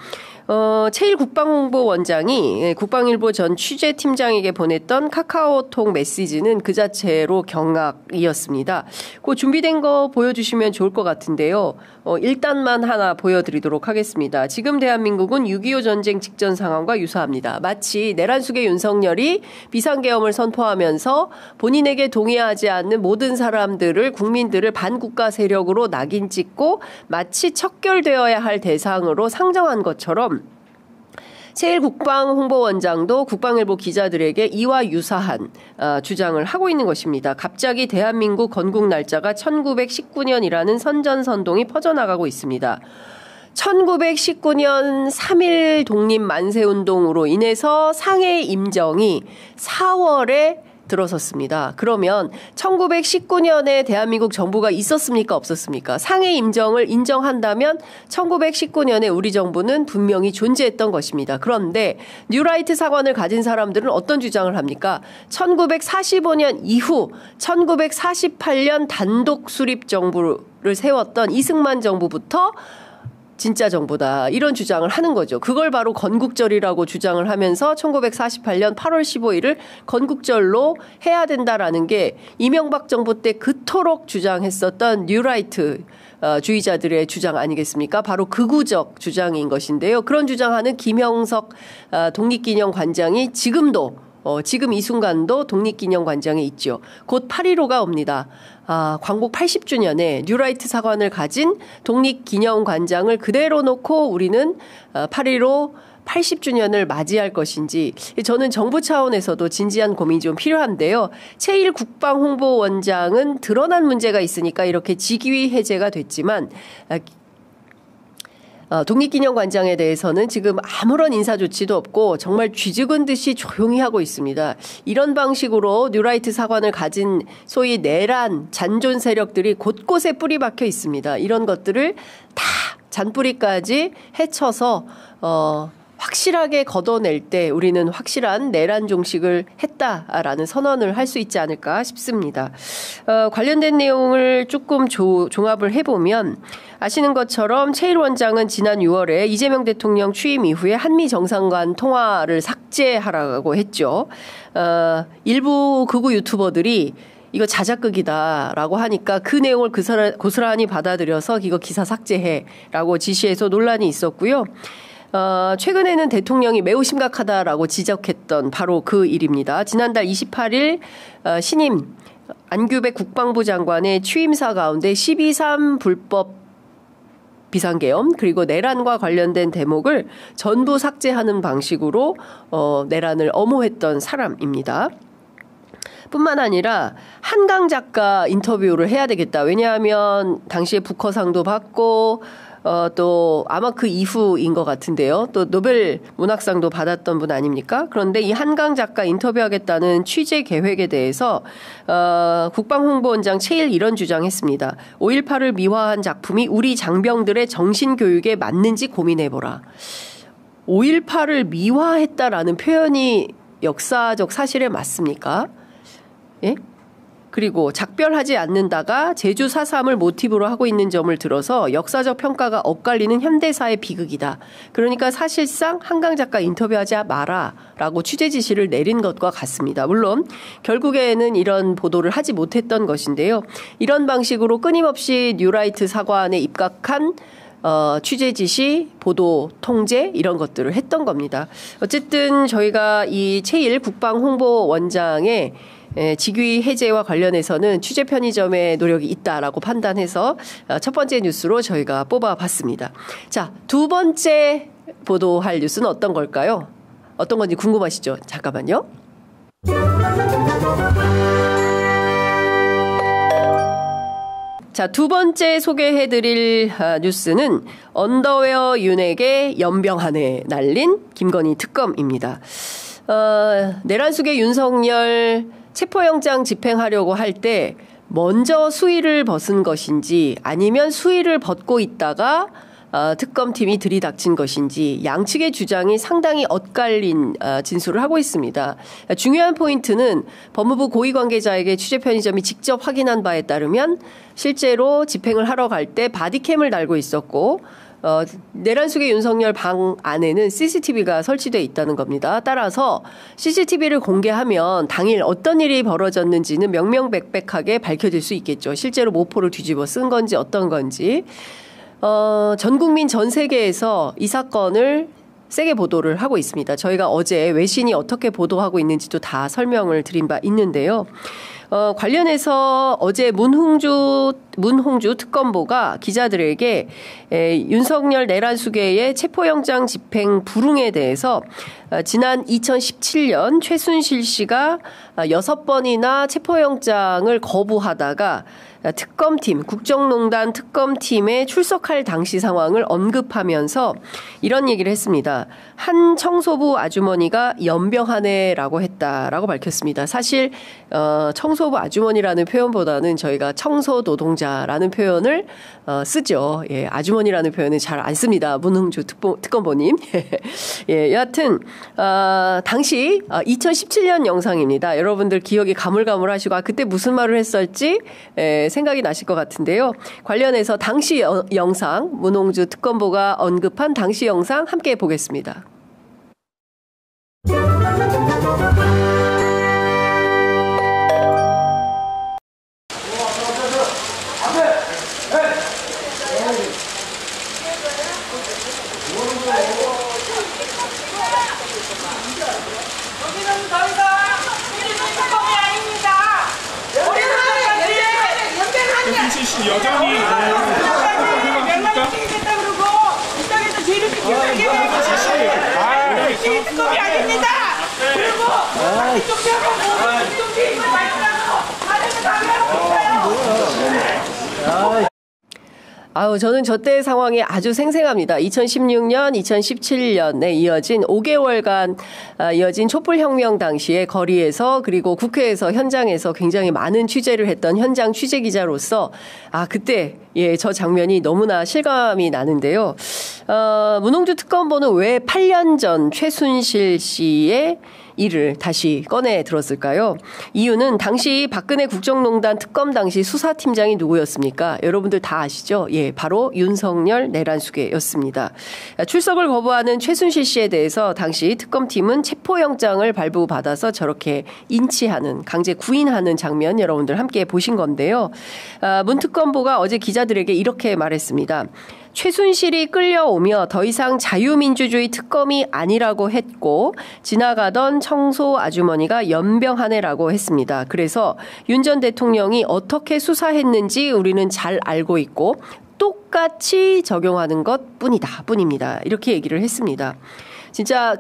최일 국방홍보원장이 국방일보 전 취재팀장에게 보냈던 카카오톡 메시지는 그 자체로 경악이었습니다. 그 준비된 거 보여주시면 좋을 것 같은데요. 일단만 하나 보여드리도록 하겠습니다. 지금 대한민국은 6.25 전쟁 직전 상황과 유사합니다. 마치 내란숙의 윤석열이 비상계엄을 선포하면서 본인에게 동의하지 않는 모든 사람들을 국민들을 반국가 세력으로 낙인 찍고 마치 척결되어야 할 대상으로 상정한 것처럼 최일 국방홍보원장도 국방일보 기자들에게 이와 유사한 주장을 하고 있는 것입니다. 갑자기 대한민국 건국 날짜가 1919년이라는 선전선동이 퍼져나가고 있습니다. 1919년 3.1 독립 만세운동으로 인해서 상해 임정이 4월에 들어섰습니다. 그러면 1919년에 대한민국 정부가 있었습니까? 없었습니까? 상해 임정을 인정한다면 1919년에 우리 정부는 분명히 존재했던 것입니다. 그런데 뉴라이트 사관을 가진 사람들은 어떤 주장을 합니까? 1945년 이후 1948년 단독 수립 정부를 세웠던 이승만 정부부터 진짜 정부다. 이런 주장을 하는 거죠. 그걸 바로 건국절이라고 주장을 하면서 1948년 8월 15일을 건국절로 해야 된다라는 게 이명박 정부 때 그토록 주장했었던 뉴라이트 주의자들의 주장 아니겠습니까? 바로 극우적 주장인 것인데요. 그런 주장하는 김형석 독립기념관장이 지금도 지금 이 순간도 독립기념관장에 있죠. 곧 8.15가 옵니다. 광복 80주년에 뉴라이트 사관을 가진 독립기념관장을 그대로 놓고 우리는 8.15 80주년을 맞이할 것인지 저는 정부 차원에서도 진지한 고민이 좀 필요한데요. 최일 국방홍보원장은 드러난 문제가 있으니까 이렇게 직위 해제가 됐지만 독립기념관장에 대해서는 지금 아무런 인사 조치도 없고 정말 쥐죽은 듯이 조용히 하고 있습니다. 이런 방식으로 뉴라이트 사관을 가진 소위 내란 잔존 세력들이 곳곳에 뿌리 박혀 있습니다. 이런 것들을 다 잔뿌리까지 헤쳐서 확실하게 걷어낼 때 우리는 확실한 내란 종식을 했다라는 선언을 할 수 있지 않을까 싶습니다. 관련된 내용을 조금 종합을 해보면 아시는 것처럼 최일 원장은 지난 6월에 이재명 대통령 취임 이후에 한미 정상간 통화를 삭제하라고 했죠. 일부 극우 유튜버들이 이거 자작극이다라고 하니까 그 내용을 고스란히 받아들여서 이거 기사 삭제해라고 지시해서 논란이 있었고요. 최근에는 대통령이 매우 심각하다라고 지적했던 바로 그 일입니다. 지난달 28일 신임 안규백 국방부 장관의 취임사 가운데 12.3 불법 비상계엄 그리고 내란과 관련된 대목을 전부 삭제하는 방식으로 내란을 엄호했던 사람입니다. 뿐만 아니라 한강 작가 인터뷰를 해야 되겠다. 왜냐하면 당시에 부커상도 받고 또 아마 그 이후인 것 같은데요. 또 노벨 문학상도 받았던 분 아닙니까? 그런데 이 한강 작가 인터뷰하겠다는 취재 계획에 대해서 국방홍보원장 최일 이런 주장했습니다. 5.18을 미화한 작품이 우리 장병들의 정신교육에 맞는지 고민해보라. 5.18을 미화했다라는 표현이 역사적 사실에 맞습니까? 예? 그리고 작별하지 않는다가 제주 4.3을 모티브로 하고 있는 점을 들어서 역사적 평가가 엇갈리는 현대사의 비극이다. 그러니까 사실상 한강 작가 인터뷰하지 마라라고 취재 지시를 내린 것과 같습니다. 물론 결국에는 이런 보도를 하지 못했던 것인데요. 이런 방식으로 끊임없이 뉴라이트 사관에 입각한 취재 지시, 보도, 통제 이런 것들을 했던 겁니다. 어쨌든 저희가 이 최일 국방홍보원장의 직위 해제와 관련해서는 취재 편의점의 노력이 있다라고 판단해서 첫 번째 뉴스로 저희가 뽑아봤습니다. 자, 두 번째 보도할 뉴스는 어떤 걸까요? 어떤 건지 궁금하시죠? 잠깐만요. 자, 두 번째 소개해드릴 뉴스는 언더웨어 윤핵에 연병한해 날린 김건희 특검입니다. 내란 속의 윤석열 체포영장 집행하려고 할 때 먼저 수위를 벗은 것인지 아니면 수위를 벗고 있다가 특검팀이 들이닥친 것인지 양측의 주장이 상당히 엇갈린 진술을 하고 있습니다. 중요한 포인트는 법무부 고위 관계자에게 취재 편의점이 직접 확인한 바에 따르면 실제로 집행을 하러 갈 때 바디캠을 달고 있었고 내란 속의 윤석열 방 안에는 CCTV가 설치되어 있다는 겁니다. 따라서 CCTV를 공개하면 당일 어떤 일이 벌어졌는지는 명명백백하게 밝혀질 수 있겠죠. 실제로 모포를 뒤집어 쓴 건지 어떤 건지. 전 국민 전 세계에서 이 사건을 세게 보도를 하고 있습니다. 저희가 어제 외신이 어떻게 보도하고 있는지도 다 설명을 드린 바 있는데요. 관련해서 어제 문홍주 특검보가 기자들에게 윤석열 내란 수계의 체포영장 집행 불응에 대해서 지난 2017년 최순실 씨가 6번이나 체포영장을 거부하다가 특검팀, 국정농단 특검팀에 출석할 당시 상황을 언급하면서 이런 얘기를 했습니다. 한 청소부 아주머니가 연병하네라고 했다라고 밝혔습니다. 사실 청소부 아주머니라는 표현보다는 저희가 청소노동자라는 표현을 쓰죠. 예, 아주머니라는 표현은 잘 안 씁니다. 문흥주 특검보님. 예, 여하튼 당시 2017년 영상입니다. 여러분들 기억이 가물가물하시고 그때 무슨 말을 했었지? 생각이 나실 것 같은데요. 관련해서 당시 영상, 문홍주 특검보가 언급한 당시 영상 함께 보겠습니다. 여전히 명망시키겠다 그러고 이 땅에서 죄를 지키게 특검이 아닙니다. 그리고 이쪽하고 이쪽 말씀하고 다른 거 당연히 없어요. 저는 저 때의 상황이 아주 생생합니다. 2016년, 2017년에 이어진 5개월간 이어진 촛불혁명 당시에 거리에서 그리고 국회에서 현장에서 굉장히 많은 취재를 했던 현장 취재 기자로서 그때 저 장면이 너무나 실감이 나는데요. 문홍주 특검보는 왜 8년 전 최순실 씨의 일을 다시 꺼내 들었을까요? 이유는 당시 박근혜 국정농단 특검 당시 수사팀장이 누구였습니까? 여러분들 다 아시죠? 바로 윤석열 내란수계였습니다. 출석을 거부하는 최순실 씨에 대해서 당시 특검팀은 체포영장을 발부받아서 저렇게 인치하는, 강제 구인하는 장면 여러분들 함께 보신 건데요. 문 특검보가 어제 기자들에게 이렇게 말했습니다. 최순실이 끌려오며 더 이상 자유민주주의 특검이 아니라고 했고 지나가던 청소 아주머니가 연병하네라고 했습니다. 그래서 윤 전 대통령이 어떻게 수사했는지 우리는 잘 알고 있고 똑같이 적용하는 뿐입니다. 이렇게 얘기를 했습니다. 진짜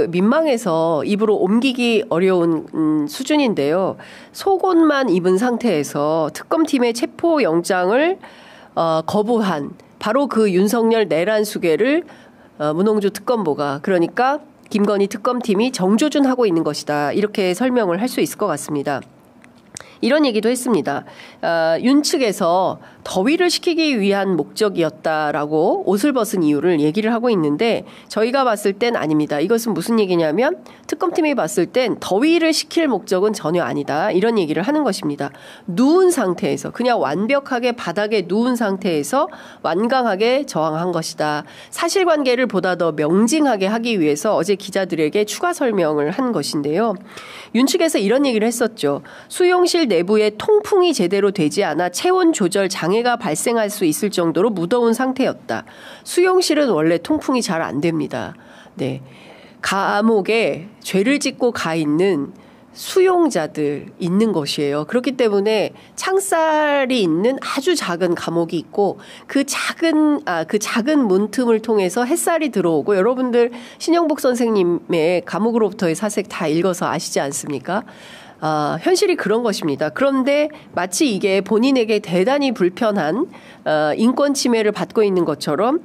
민망해서 입으로 옮기기 어려운 수준인데요. 속옷만 입은 상태에서 특검팀의 체포영장을 거부한 바로 그 윤석열 내란 수계를 문홍주 특검보가, 그러니까 김건희 특검팀이 정조준하고 있는 것이다. 이렇게 설명을 할 수 있을 것 같습니다. 이런 얘기도 했습니다. 윤 측에서 더위를 식히기 위한 목적이었다라고 옷을 벗은 이유를 얘기를 하고 있는데 저희가 봤을 땐 아닙니다. 이것은 무슨 얘기냐면 특검팀이 봤을 땐 더위를 식힐 목적은 전혀 아니다. 이런 얘기를 하는 것입니다. 누운 상태에서, 그냥 완벽하게 바닥에 누운 상태에서 완강하게 저항한 것이다. 사실관계를 보다 더 명징하게 하기 위해서 어제 기자들에게 추가 설명을 한 것인데요. 윤 측에서 이런 얘기를 했었죠. 수용실 내부에 통풍이 제대로 되지 않아 체온 조절 장애가 발생할 수 있을 정도로 무더운 상태였다. 수용실은 원래 통풍이 잘 안 됩니다. 네. 감옥에 죄를 짓고 가 있는 수용자들 있는 것이에요. 그렇기 때문에 창살이 있는 아주 작은 감옥이 있고 그 작은 문틈을 통해서 햇살이 들어오고, 여러분들 신영복 선생님의 감옥으로부터의 사색 다 읽어서 아시지 않습니까? 현실이 그런 것입니다. 그런데 마치 이게 본인에게 대단히 불편한 인권 침해를 받고 있는 것처럼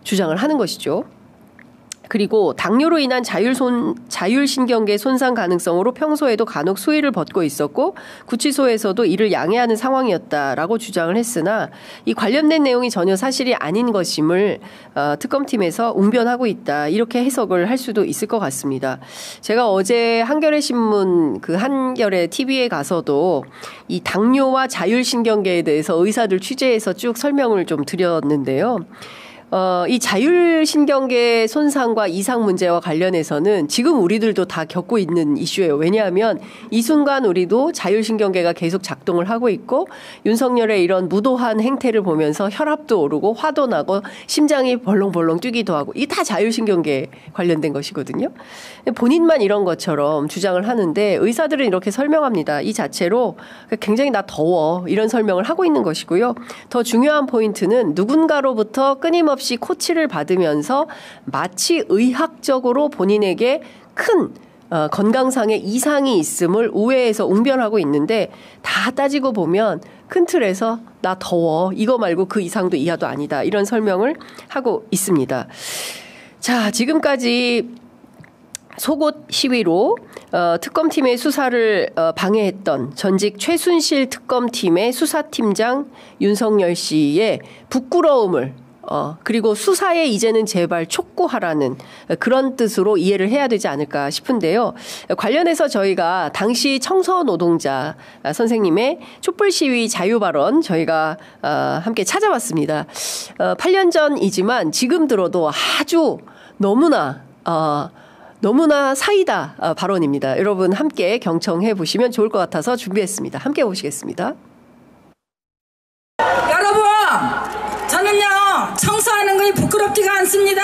주장을 하는 것이죠. 그리고 당뇨로 인한 자율신경계 손상 가능성으로 평소에도 간혹 수의를 벗고 있었고 구치소에서도 이를 양해하는 상황이었다라고 주장을 했으나 이 관련된 내용이 전혀 사실이 아닌 것임을 특검팀에서 웅변하고 있다. 이렇게 해석을 할 수도 있을 것 같습니다. 제가 어제 한겨레 신문 한겨레 TV에 가서도 이 당뇨와 자율신경계에 대해서 의사들 취재해서 쭉 설명을 좀 드렸는데요. 이 자율신경계 손상과 이상 문제와 관련해서는 지금 우리들도 다 겪고 있는 이슈예요. 왜냐하면 이 순간 우리도 자율신경계가 계속 작동을 하고 있고 윤석열의 이런 무도한 행태를 보면서 혈압도 오르고 화도 나고 심장이 벌렁벌렁 뛰기도 하고 이게 다 자율신경계 관련된 것이거든요. 본인만 이런 것처럼 주장을 하는데 의사들은 이렇게 설명합니다. 이 자체로 굉장히 나 더워 이런 설명을 하고 있는 것이고요. 더 중요한 포인트는 누군가로부터 끊임없이 코치를 받으면서 마치 의학적으로 본인에게 큰 건강상의 이상이 있음을 우회해서 웅변하고 있는데 다 따지고 보면 큰 틀에서 나 더워 이거 말고 그 이상도 이하도 아니다 이런 설명을 하고 있습니다. 자, 지금까지 속옷 시위로 특검팀의 수사를 방해했던 전직 최순실 특검팀의 수사팀장 윤석열 씨의 부끄러움을 그리고 수사에 이제는 제발 촉구하라는 그런 뜻으로 이해를 해야 되지 않을까 싶은데요. 관련해서 저희가 당시 청소노동자 선생님의 촛불 시위 자유 발언 저희가 함께 찾아봤습니다. 8년 전이지만 지금 들어도 아주 너무나 사이다 발언입니다. 여러분 함께 경청해 보시면 좋을 것 같아서 준비했습니다. 함께 보시겠습니다. 여러분, 저는요 청소하는 것이 부끄럽지가 않습니다.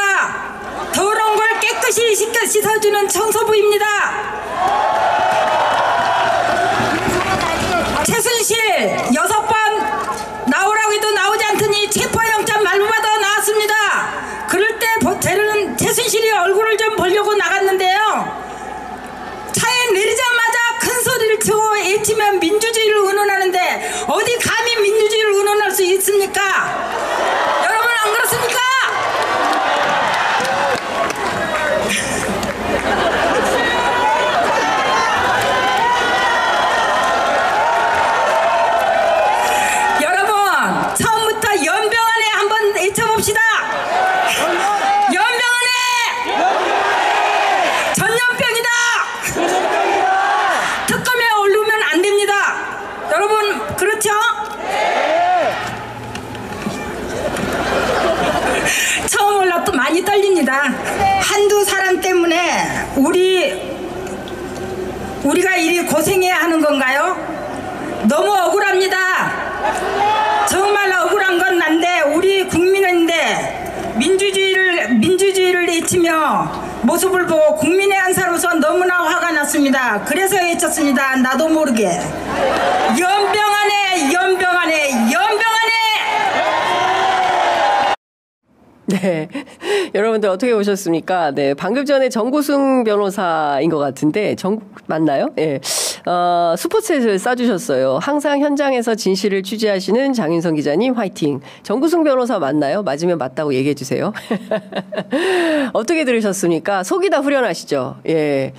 더러운 걸 깨끗이 씻어주는 청소부입니다. 최순실 6번 나오라고 해도 나오지 않더니 체포영장 발부받아 나왔습니다. 그럴 때 저는 최순실이 얼굴을 좀 보려고 나갔는데요. 차에 내리자마자 큰 소리를 치고 외치면 민주주의를 운운하는데 어디 감히 민주주의를 운운할 수 외치며 모습을 보고 국민의 한 사람으로서 너무나 화가 났습니다. 그래서 외쳤습니다. 나도 모르게 연병하네 연병하네 연병하네. 네. 여러분들 어떻게 보셨습니까? 네. 방금 전에 정구승 변호사인 것 같은데, 맞나요? 예. 스포츠를 싸주셨어요. 항상 현장에서 진실을 취재하시는 장윤선 기자님 화이팅. 정구승 변호사 맞나요? 맞으면 맞다고 얘기해 주세요. 어떻게 들으셨습니까? 속이 다 후련하시죠? 예.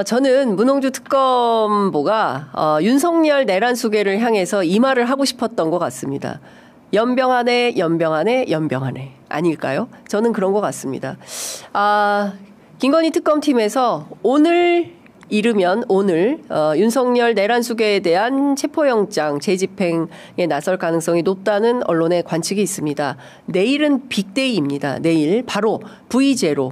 저는 문홍주 특검보가, 윤석열 내란 수계를 향해서 이 말을 하고 싶었던 것 같습니다. 연병하네, 연병하네, 연병하네. 아닐까요? 저는 그런 것 같습니다. 김건희 특검팀에서 오늘 윤석열 내란 수계에 대한 체포영장 재집행에 나설 가능성이 높다는 언론의 관측이 있습니다. 내일은 빅데이입니다. 내일 바로 V0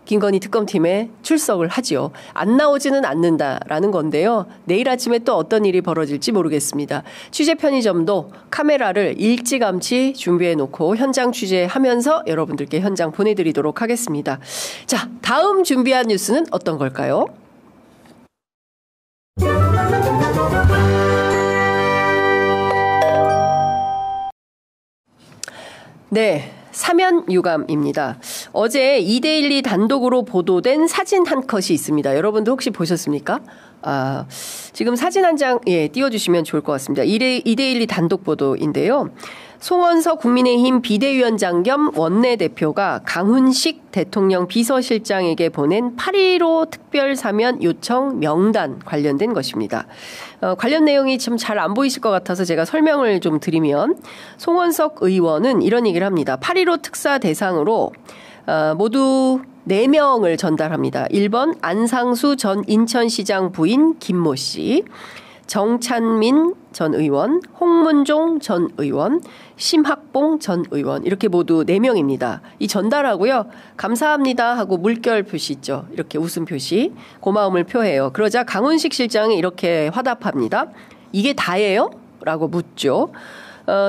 김건희 특검팀에 출석을 하지요. 안 나오지는 않는다라는 건데요. 내일 아침에 또 어떤 일이 벌어질지 모르겠습니다. 취재 편의점도 카메라를 일찌감치 준비해놓고 현장 취재하면서 여러분들께 현장 보내드리도록 하겠습니다. 자, 다음 준비한 뉴스는 어떤 걸까요? 네. 사면 유감입니다. 어제 2대1이 단독으로 보도된 사진 한 컷이 있습니다. 여러분도 혹시 보셨습니까? 지금 사진 한 장, 띄워주시면 좋을 것 같습니다. 2대1이 단독 보도인데요. 송원석 국민의힘 비대위원장 겸 원내대표가 강훈식 대통령 비서실장에게 보낸 8.15 특별사면 요청 명단 관련된 것입니다. 관련 내용이 좀 잘 안 보이실 것 같아서 제가 설명을 좀 드리면 송원석 의원은 이런 얘기를 합니다. 8.15 특사 대상으로 모두 4명을 전달합니다. 1번 안상수 전 인천시장 부인 김모 씨, 정찬민 전 의원, 홍문종 전 의원, 심학봉 전 의원 이렇게 모두 4명입니다. 이 전달하고요. 감사합니다 하고 물결 표시 있죠. 이렇게 웃음 표시 고마움을 표해요. 그러자 강훈식 실장이 이렇게 화답합니다. 이게 다예요? 라고 묻죠.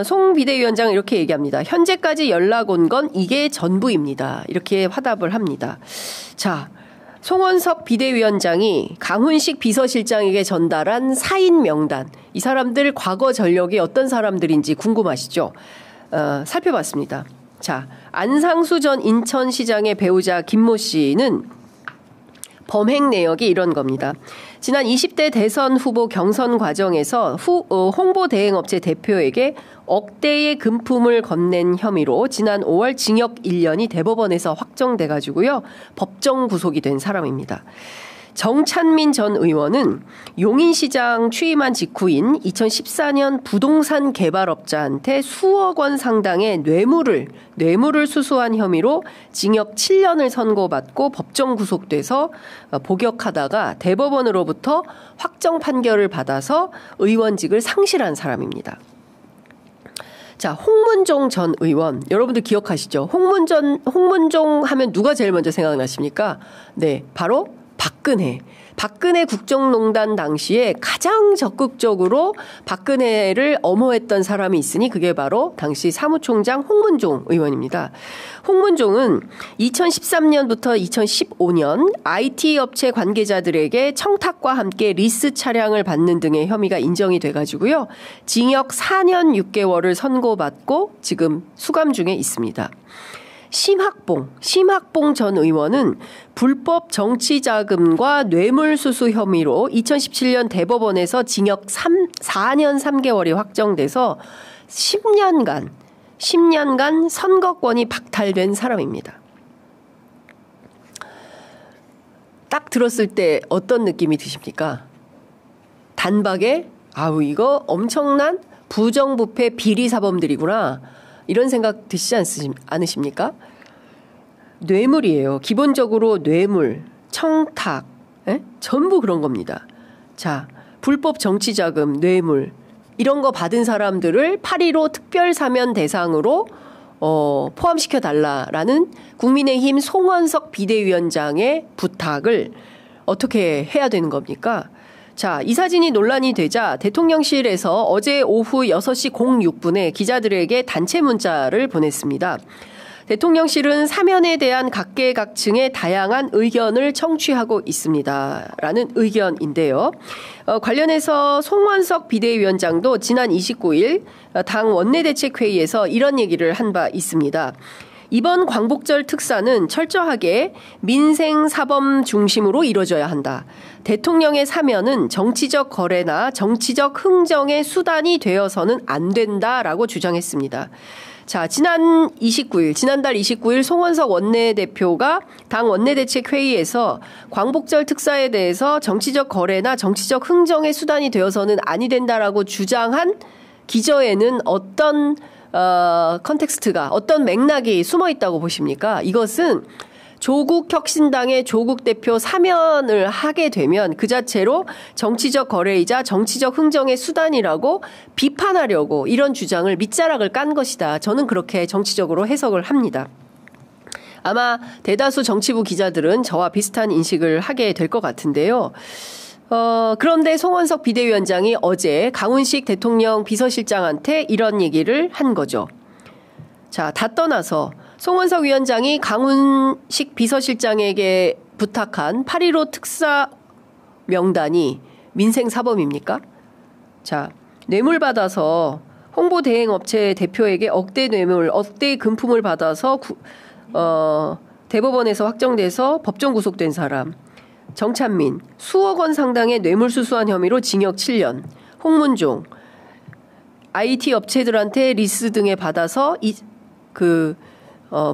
송 비대위원장은 이렇게 얘기합니다. 현재까지 연락 온 건 이게 전부입니다. 이렇게 화답을 합니다. 자, 송원석 비대위원장이 강훈식 비서실장에게 전달한 사인 명단, 이 사람들 과거 전력이 어떤 사람들인지 궁금하시죠? 살펴봤습니다. 자, 안상수 전 인천시장의 배우자 김모 씨는 범행 내역이 이런 겁니다. 지난 20대 대선 후보 경선 과정에서 홍보대행업체 대표에게 억대의 금품을 건넨 혐의로 지난 5월 징역 1년이 대법원에서 확정돼가지고요. 법정 구속이 된 사람입니다. 정찬민 전 의원은 용인시장 취임한 직후인 2014년 부동산 개발업자한테 수억 원 상당의 뇌물을 수수한 혐의로 징역 7년을 선고받고 법정 구속돼서 복역하다가 대법원으로부터 확정 판결을 받아서 의원직을 상실한 사람입니다. 자, 홍문종 전 의원, 여러분들 기억하시죠? 홍문종 하면 누가 제일 먼저 생각나십니까? 네, 바로 박근혜 국정농단 당시에 가장 적극적으로 박근혜를 엄호했던 사람이 있으니 그게 바로 당시 사무총장 홍문종 의원입니다. 홍문종은 2013년부터 2015년 IT 업체 관계자들에게 청탁과 함께 리스 차량을 받는 등의 혐의가 인정이 돼가지고요. 징역 4년 6개월을 선고받고 지금 수감 중에 있습니다. 심학봉 전 의원은 불법 정치자금과 뇌물수수 혐의로 2017년 대법원에서 징역 4년 3개월이 확정돼서 10년간 선거권이 박탈된 사람입니다. 딱 들었을 때 어떤 느낌이 드십니까? 단박에 이거 엄청난 부정부패 비리사범들이구나. 이런 생각 드시지 않으십니까? 뇌물이에요. 기본적으로 뇌물, 청탁, 전부 그런 겁니다. 자, 불법 정치자금, 뇌물 이런 거 받은 사람들을 8.15 특별사면 대상으로 포함시켜달라라는 국민의힘 송원석 비대위원장의 부탁을 어떻게 해야 되는 겁니까? 자, 이 사진이 논란이 되자 대통령실에서 어제 오후 6시 06분에 기자들에게 단체 문자를 보냈습니다. 대통령실은 사면에 대한 각계각층의 다양한 의견을 청취하고 있습니다. 라는 의견인데요. 관련해서 송원석 비대위원장도 지난 29일 당 원내대책회의에서 이런 얘기를 한 바 있습니다. 이번 광복절 특사는 철저하게 민생사범 중심으로 이루어져야 한다. 대통령의 사면은 정치적 거래나 정치적 흥정의 수단이 되어서는 안 된다라고 주장했습니다. 자, 지난달 29일 송원석 원내대표가 당 원내대책회의에서 광복절 특사에 대해서 정치적 거래나 정치적 흥정의 수단이 되어서는 아니 된다라고 주장한 기저에는 어떤 컨텍스트가, 어떤 맥락이 숨어 있다고 보십니까? 이것은 조국혁신당의 조국 대표 사면을 하게 되면 그 자체로 정치적 거래이자 정치적 흥정의 수단이라고 비판하려고 이런 주장을 밑자락을 깐 것이다. 저는 그렇게 정치적으로 해석을 합니다. 아마 대다수 정치부 기자들은 저와 비슷한 인식을 하게 될 것 같은데요. 그런데 송원석 비대위원장이 어제 강훈식 대통령 비서실장한테 이런 얘기를 한 거죠. 자, 다 떠나서 송원석 위원장이 강훈식 비서실장에게 부탁한 8.15 특사 명단이 민생사범입니까? 자, 뇌물 받아서 홍보대행업체 대표에게 억대 뇌물, 억대 금품을 받아서 대법원에서 확정돼서 법정 구속된 사람. 정찬민, 수억 원 상당의 뇌물수수한 혐의로 징역 7년. 홍문종, IT 업체들한테 리스 등에 받아서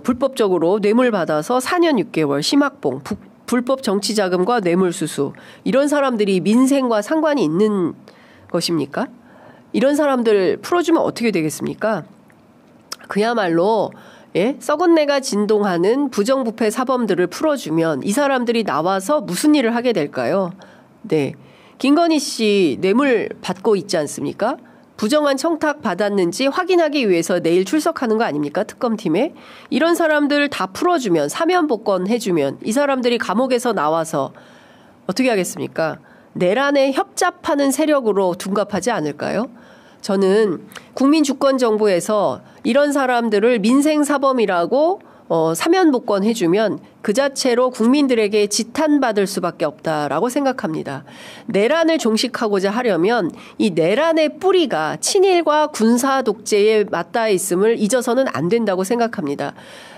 불법적으로 뇌물 받아서 4년 6개월. 심학봉, 불법 정치자금과 뇌물수수. 이런 사람들이 민생과 상관이 있는 것입니까? 이런 사람들 풀어주면 어떻게 되겠습니까? 그야말로 썩은 내가 진동하는 부정부패 사범들을 풀어주면 이 사람들이 나와서 무슨 일을 하게 될까요? 네, 김건희 씨 뇌물 받고 있지 않습니까? 부정한 청탁 받았는지 확인하기 위해서 내일 출석하는 거 아닙니까? 특검팀에. 이런 사람들 다 풀어주면, 사면 복권해주면 이 사람들이 감옥에서 나와서 어떻게 하겠습니까? 내란에 협잡하는 세력으로 둔갑하지 않을까요? 저는 국민주권정부에서 이런 사람들을 민생사범이라고 사면 복권해주면 그 자체로 국민들에게 지탄받을 수밖에 없다라고 생각합니다. 내란을 종식하고자 하려면 이 내란의 뿌리가 친일과 군사 독재에 맞닿아 있음을 잊어서는 안 된다고 생각합니다.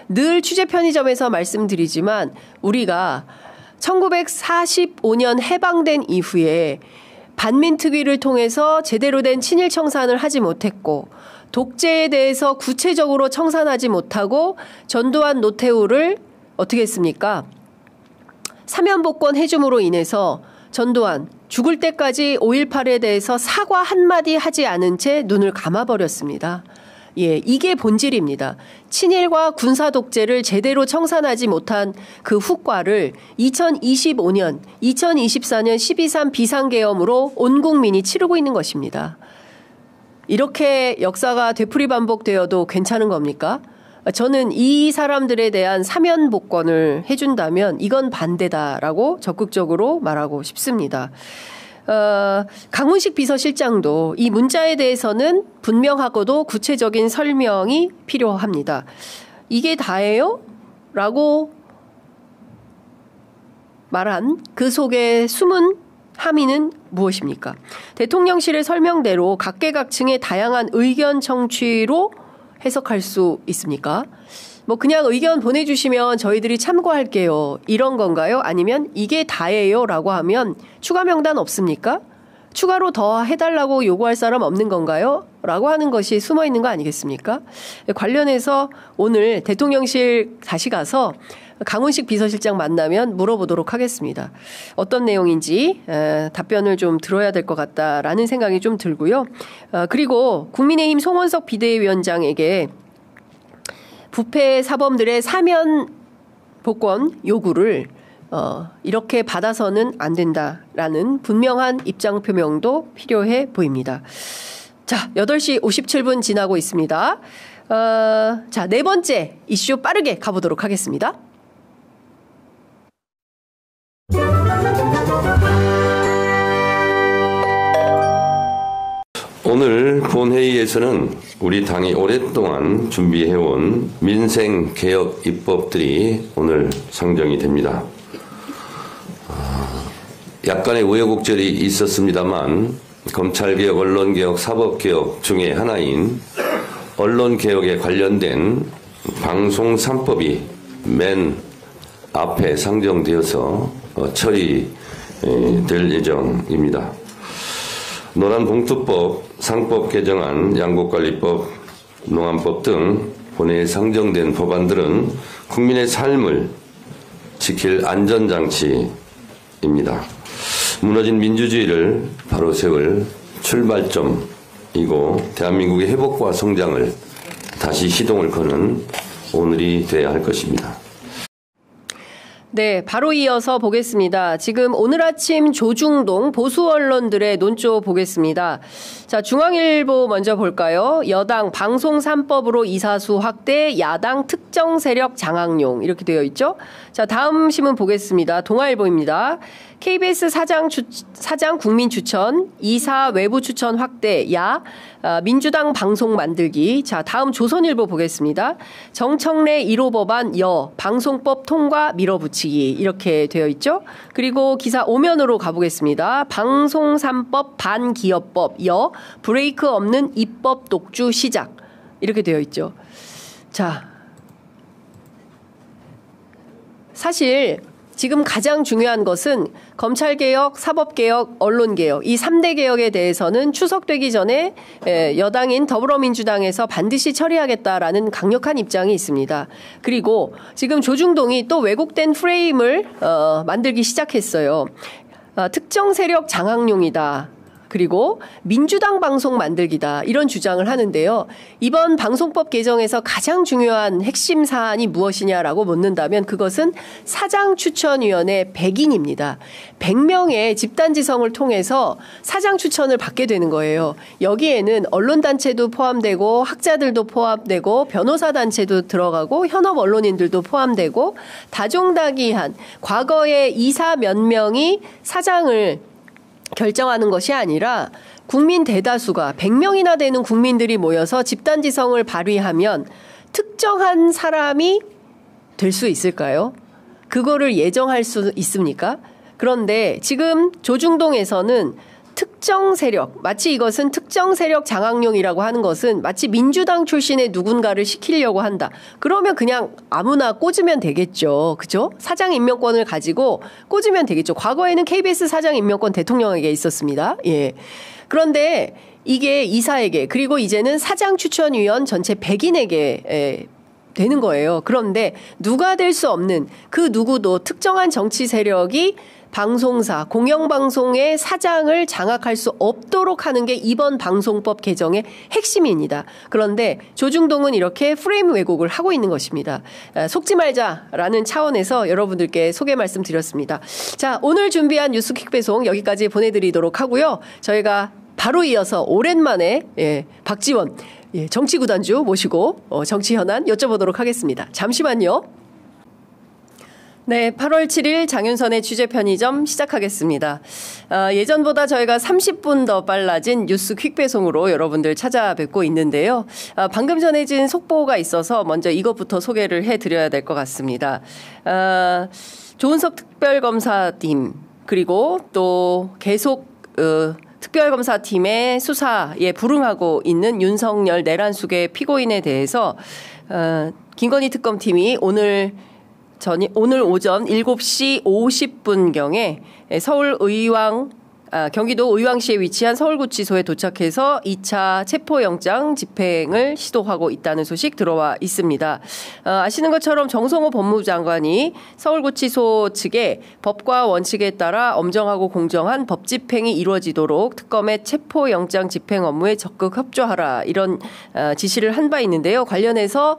늘 취재 편의점에서 말씀드리지만 우리가 1945년 해방된 이후에 반민특위를 통해서 제대로 된 친일 청산을 하지 못했고 독재에 대해서 구체적으로 청산하지 못하고 전두환 노태우를 어떻게 했습니까? 사면복권 해줌으로 인해서 전두환 죽을 때까지 5.18에 대해서 사과 한마디 하지 않은 채 눈을 감아버렸습니다. 예, 이게 본질입니다. 친일과 군사 독재를 제대로 청산하지 못한 그 후과를 2025년, 2024년 12.3 비상계엄으로 온 국민이 치르고 있는 것입니다. 이렇게 역사가 되풀이 반복되어도 괜찮은 겁니까? 저는 이 사람들에 대한 사면 복권을 해준다면 이건 반대다라고 적극적으로 말하고 싶습니다. 강훈식 비서실장도 이 문자에 대해서는 분명하고도 구체적인 설명이 필요합니다. 이게 다예요? 라고 말한 그 속에 숨은 함의는 무엇입니까? 대통령실의 설명대로 각계각층의 다양한 의견 청취로 해석할 수 있습니까? 뭐 그냥 의견 보내주시면 저희들이 참고할게요. 이런 건가요? 아니면 이게 다예요? 라고 하면 추가 명단 없습니까? 추가로 더 해달라고 요구할 사람 없는 건가요? 라고 하는 것이 숨어 있는 거 아니겠습니까? 관련해서 오늘 대통령실 다시 가서 강훈식 비서실장 만나면 물어보도록 하겠습니다. 어떤 내용인지 답변을 좀 들어야 될 것 같다라는 생각이 좀 들고요. 그리고 국민의힘 송원석 비대위원장에게 부패 사범들의 사면 복권 요구를 이렇게 받아서는 안 된다라는 분명한 입장 표명도 필요해 보입니다. 자, 8시 57분 지나고 있습니다. 자, 네 번째 이슈 빠르게 가보도록 하겠습니다. 오늘 본회의에서는 우리 당이 오랫동안 준비해온 민생개혁 입법들이 오늘 상정이 됩니다. 약간의 우여곡절이 있었습니다만 검찰개혁, 언론개혁, 사법개혁 중에 하나인 언론개혁에 관련된 방송 3법이 맨 앞에 상정되어서 처리될 예정입니다. 노란봉투법, 상법 개정안, 양곡관리법, 농안법 등 본회의에 상정된 법안들은 국민의 삶을 지킬 안전장치입니다. 무너진 민주주의를 바로 세울 출발점이고 대한민국의 회복과 성장을 다시 시동을 거는 오늘이 돼야 할 것입니다. 네, 바로 이어서 보겠습니다. 지금 오늘 아침 조중동 보수 언론들의 논조 보겠습니다. 자, 중앙일보 먼저 볼까요? 여당 방송 3법으로 이사수 확대, 야당 특정 세력 장악용 이렇게 되어 있죠. 자, 다음 신문 보겠습니다. 동아일보입니다. KBS 사장 국민 추천, 이사 외부 추천 확대, 민주당 방송 만들기. 자, 다음 조선일보 보겠습니다. 정청래 1호 법안 방송법 통과 밀어붙이기 이렇게 되어 있죠. 그리고 기사 5면으로 가보겠습니다. 방송 3법 반기업법 브레이크 없는 입법 독주 시작 이렇게 되어 있죠. 자, 사실 지금 가장 중요한 것은 검찰개혁, 사법개혁, 언론개혁 이 3대 개혁에 대해서는 추석되기 전에 여당인 더불어민주당에서 반드시 처리하겠다라는 강력한 입장이 있습니다. 그리고 지금 조중동이 또 왜곡된 프레임을 만들기 시작했어요. 특정 세력 장악용이다. 그리고 민주당 방송 만들기다 이런 주장을 하는데요. 이번 방송법 개정에서 가장 중요한 핵심 사안이 무엇이냐라고 묻는다면 그것은 사장추천위원회 100인입니다. 100명의 집단지성을 통해서 사장 추천을 받게 되는 거예요. 여기에는 언론단체도 포함되고 학자들도 포함되고 변호사단체도 들어가고 현업 언론인들도 포함되고 다종다기한 과거의 이사 몇 명이 사장을 결정하는 것이 아니라 국민 대다수가 100명이나 되는 국민들이 모여서 집단지성을 발휘하면 특정한 사람이 될 수 있을까요? 그거를 예정할 수 있습니까? 그런데 지금 조중동에서는 특정 세력, 마치 이것은 특정 세력 장악용이라고 하는 것은 마치 민주당 출신의 누군가를 시키려고 한다. 그러면 그냥 아무나 꽂으면 되겠죠. 그죠? 사장 임명권을 가지고 꽂으면 되겠죠. 과거에는 KBS 사장 임명권 대통령에게 있었습니다. 예. 그런데 이게 이사에게 그리고 이제는 사장 추천위원 전체 100인에게 되는 거예요. 그런데 누가 될 수 없는 그 누구도 특정한 정치 세력이 방송사, 공영방송의 사장을 장악할 수 없도록 하는 게 이번 방송법 개정의 핵심입니다. 그런데 조중동은 이렇게 프레임 왜곡을 하고 있는 것입니다. 속지 말자라는 차원에서 여러분들께 소개 말씀드렸습니다. 자, 오늘 준비한 뉴스 퀵배송 여기까지 보내드리도록 하고요. 저희가 바로 이어서 오랜만에 박지원 정치구단주 모시고 정치 현안 여쭤보도록 하겠습니다. 잠시만요. 네, 8월 7일 장윤선의 취재 편의점 시작하겠습니다. 예전보다 저희가 30분 더 빨라진 뉴스 퀵배송으로 여러분들 찾아뵙고 있는데요. 방금 전해진 속보가 있어서 먼저 이것부터 소개를 해드려야 될 것 같습니다. 조은석 특별검사팀 그리고 또 계속 특별검사팀의 수사에 불응하고 있는 윤석열 내란숙의 피고인에 대해서 김건희 특검팀이 오늘 오전 7시 50분경에 경기도 의왕시에 위치한 서울구치소에 도착해서 2차 체포영장 집행을 시도하고 있다는 소식 들어와 있습니다. 아시는 것처럼 정성호 법무장관이 서울구치소 측에 법과 원칙에 따라 엄정하고 공정한 법 집행이 이루어지도록 특검의 체포영장 집행 업무에 적극 협조하라 이런 지시를 한 바 있는데요. 관련해서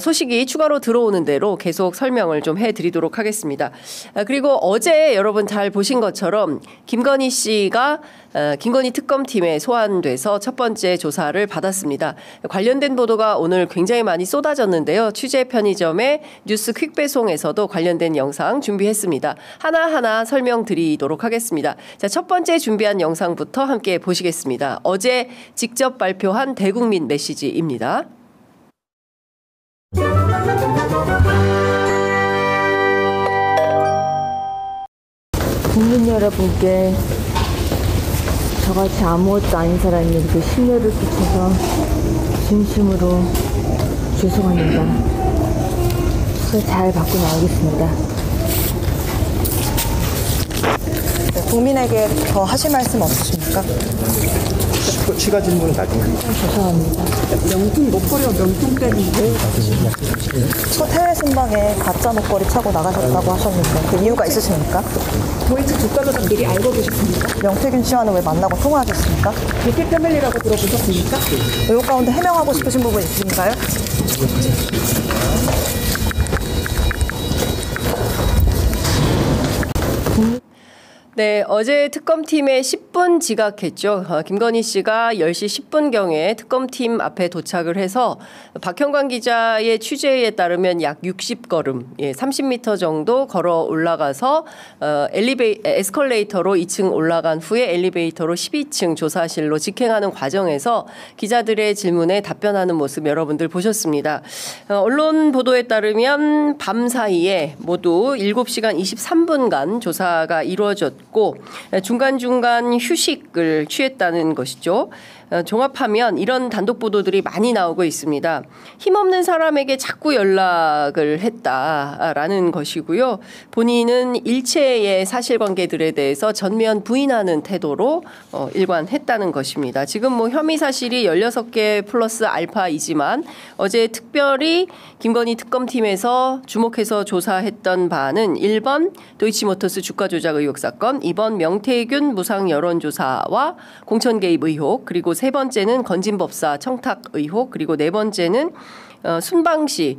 소식이 추가로 들어오는 대로 계속 설명을 좀 해드리도록 하겠습니다. 그리고 어제 여러분 잘 보신 것처럼 김건희 씨 씨가 김건희 특검팀에 소환돼서 첫 번째 조사를 받았습니다. 관련된 보도가 오늘 굉장히 많이 쏟아졌는데요. 취재 편의점의 뉴스 퀵배송에서도 관련된 영상 준비했습니다. 하나하나 설명드리도록 하겠습니다. 자, 첫 번째 준비한 영상부터 함께 보시겠습니다. 어제 직접 발표한 대국민 메시지입니다. 국민 여러분께 저같이 아무것도 아닌 사람이 이렇게 심려를 끼쳐서 진심으로 죄송합니다. 수사 잘 받고 나오겠습니다. 네, 국민에게 더 하실 말씀 없으십니까? 추가 질문은 나중에. 죄송합니다. 명품 목걸이와 명품백인데 해외 순방에 가짜 목걸이 차고 나가셨다고 하셨는데 그 이유가 있으십니까? 도이치 주가조사 미리 알고 계셨습니까? 명태균 씨와는 왜 만나고 통화하셨습니까? BK 패밀리라고 들어보셨습니까? 의혹 가운데 해명하고 싶으신 부분 있으신가요? 네, 어제 특검팀에 10분 지각했죠. 김건희 씨가 10시 10분경에 특검팀 앞에 도착을 해서 박형관 기자의 취재에 따르면 약 60걸음, 30m 정도 걸어 올라가서 에스컬레이터로 2층 올라간 후에 엘리베이터로 12층 조사실로 직행하는 과정에서 기자들의 질문에 답변하는 모습 여러분들 보셨습니다. 언론 보도에 따르면 밤 사이에 모두 7시간 23분간 조사가 이루어졌고 중간중간 휴식을 취했다는 것이죠. 종합하면 이런 단독 보도들이 많이 나오고 있습니다. 힘없는 사람에게 자꾸 연락을 했다라는 것이고요. 본인은 일체의 사실관계들에 대해서 전면 부인하는 태도로 일관했다는 것입니다. 지금 뭐 혐의 사실이 16개 플러스 알파이지만 어제 특별히 김건희 특검팀에서 주목해서 조사했던 바는 1번 도이치모터스 주가 조작 의혹 사건, 2번 명태균 무상 여론조사와 공천 개입 의혹, 그리고 세 번째는 건진법사 청탁 의혹, 그리고 네 번째는 순방 시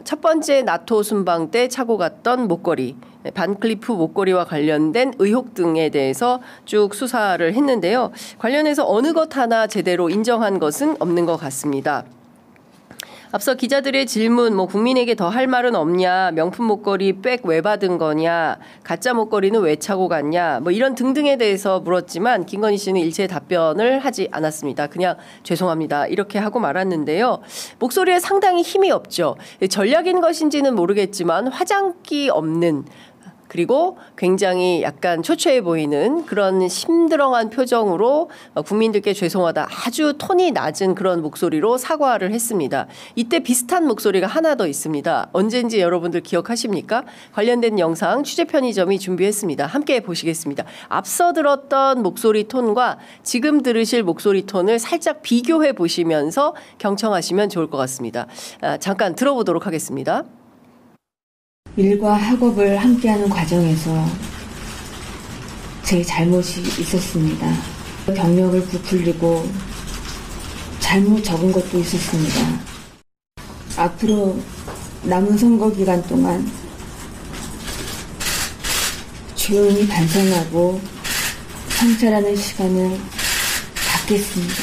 첫 번째 나토 순방 때 차고 갔던 목걸이, 반클리프 목걸이와 관련된 의혹 등에 대해서 쭉 수사를 했는데요. 관련해서 어느 것 하나 제대로 인정한 것은 없는 것 같습니다. 앞서 기자들의 질문, 국민에게 더 할 말은 없냐, 명품 목걸이 백 왜 받은 거냐, 가짜 목걸이는 왜 차고 갔냐, 이런 등등에 대해서 물었지만 김건희 씨는 일체 답변을 하지 않았습니다. 그냥 죄송합니다 이렇게 하고 말았는데요. 목소리에 상당히 힘이 없죠. 전략인 것인지는 모르겠지만 화장기 없는, 그리고 굉장히 약간 초췌해 보이는 그런 심드렁한 표정으로 국민들께 죄송하다, 아주 톤이 낮은 그런 목소리로 사과를 했습니다. 이때 비슷한 목소리가 하나 더 있습니다. 언젠지 여러분들 기억하십니까? 관련된 영상 취재 편의점이 준비했습니다. 함께 보시겠습니다. 앞서 들었던 목소리 톤과 지금 들으실 목소리 톤을 살짝 비교해 보시면서 경청하시면 좋을 것 같습니다. 잠깐 들어보도록 하겠습니다. 일과 학업을 함께하는 과정에서 제 잘못이 있었습니다. 경력을 부풀리고 잘못 적은 것도 있었습니다. 앞으로 남은 선거 기간 동안 조용히 반성하고 성찰하는 시간을 갖겠습니다.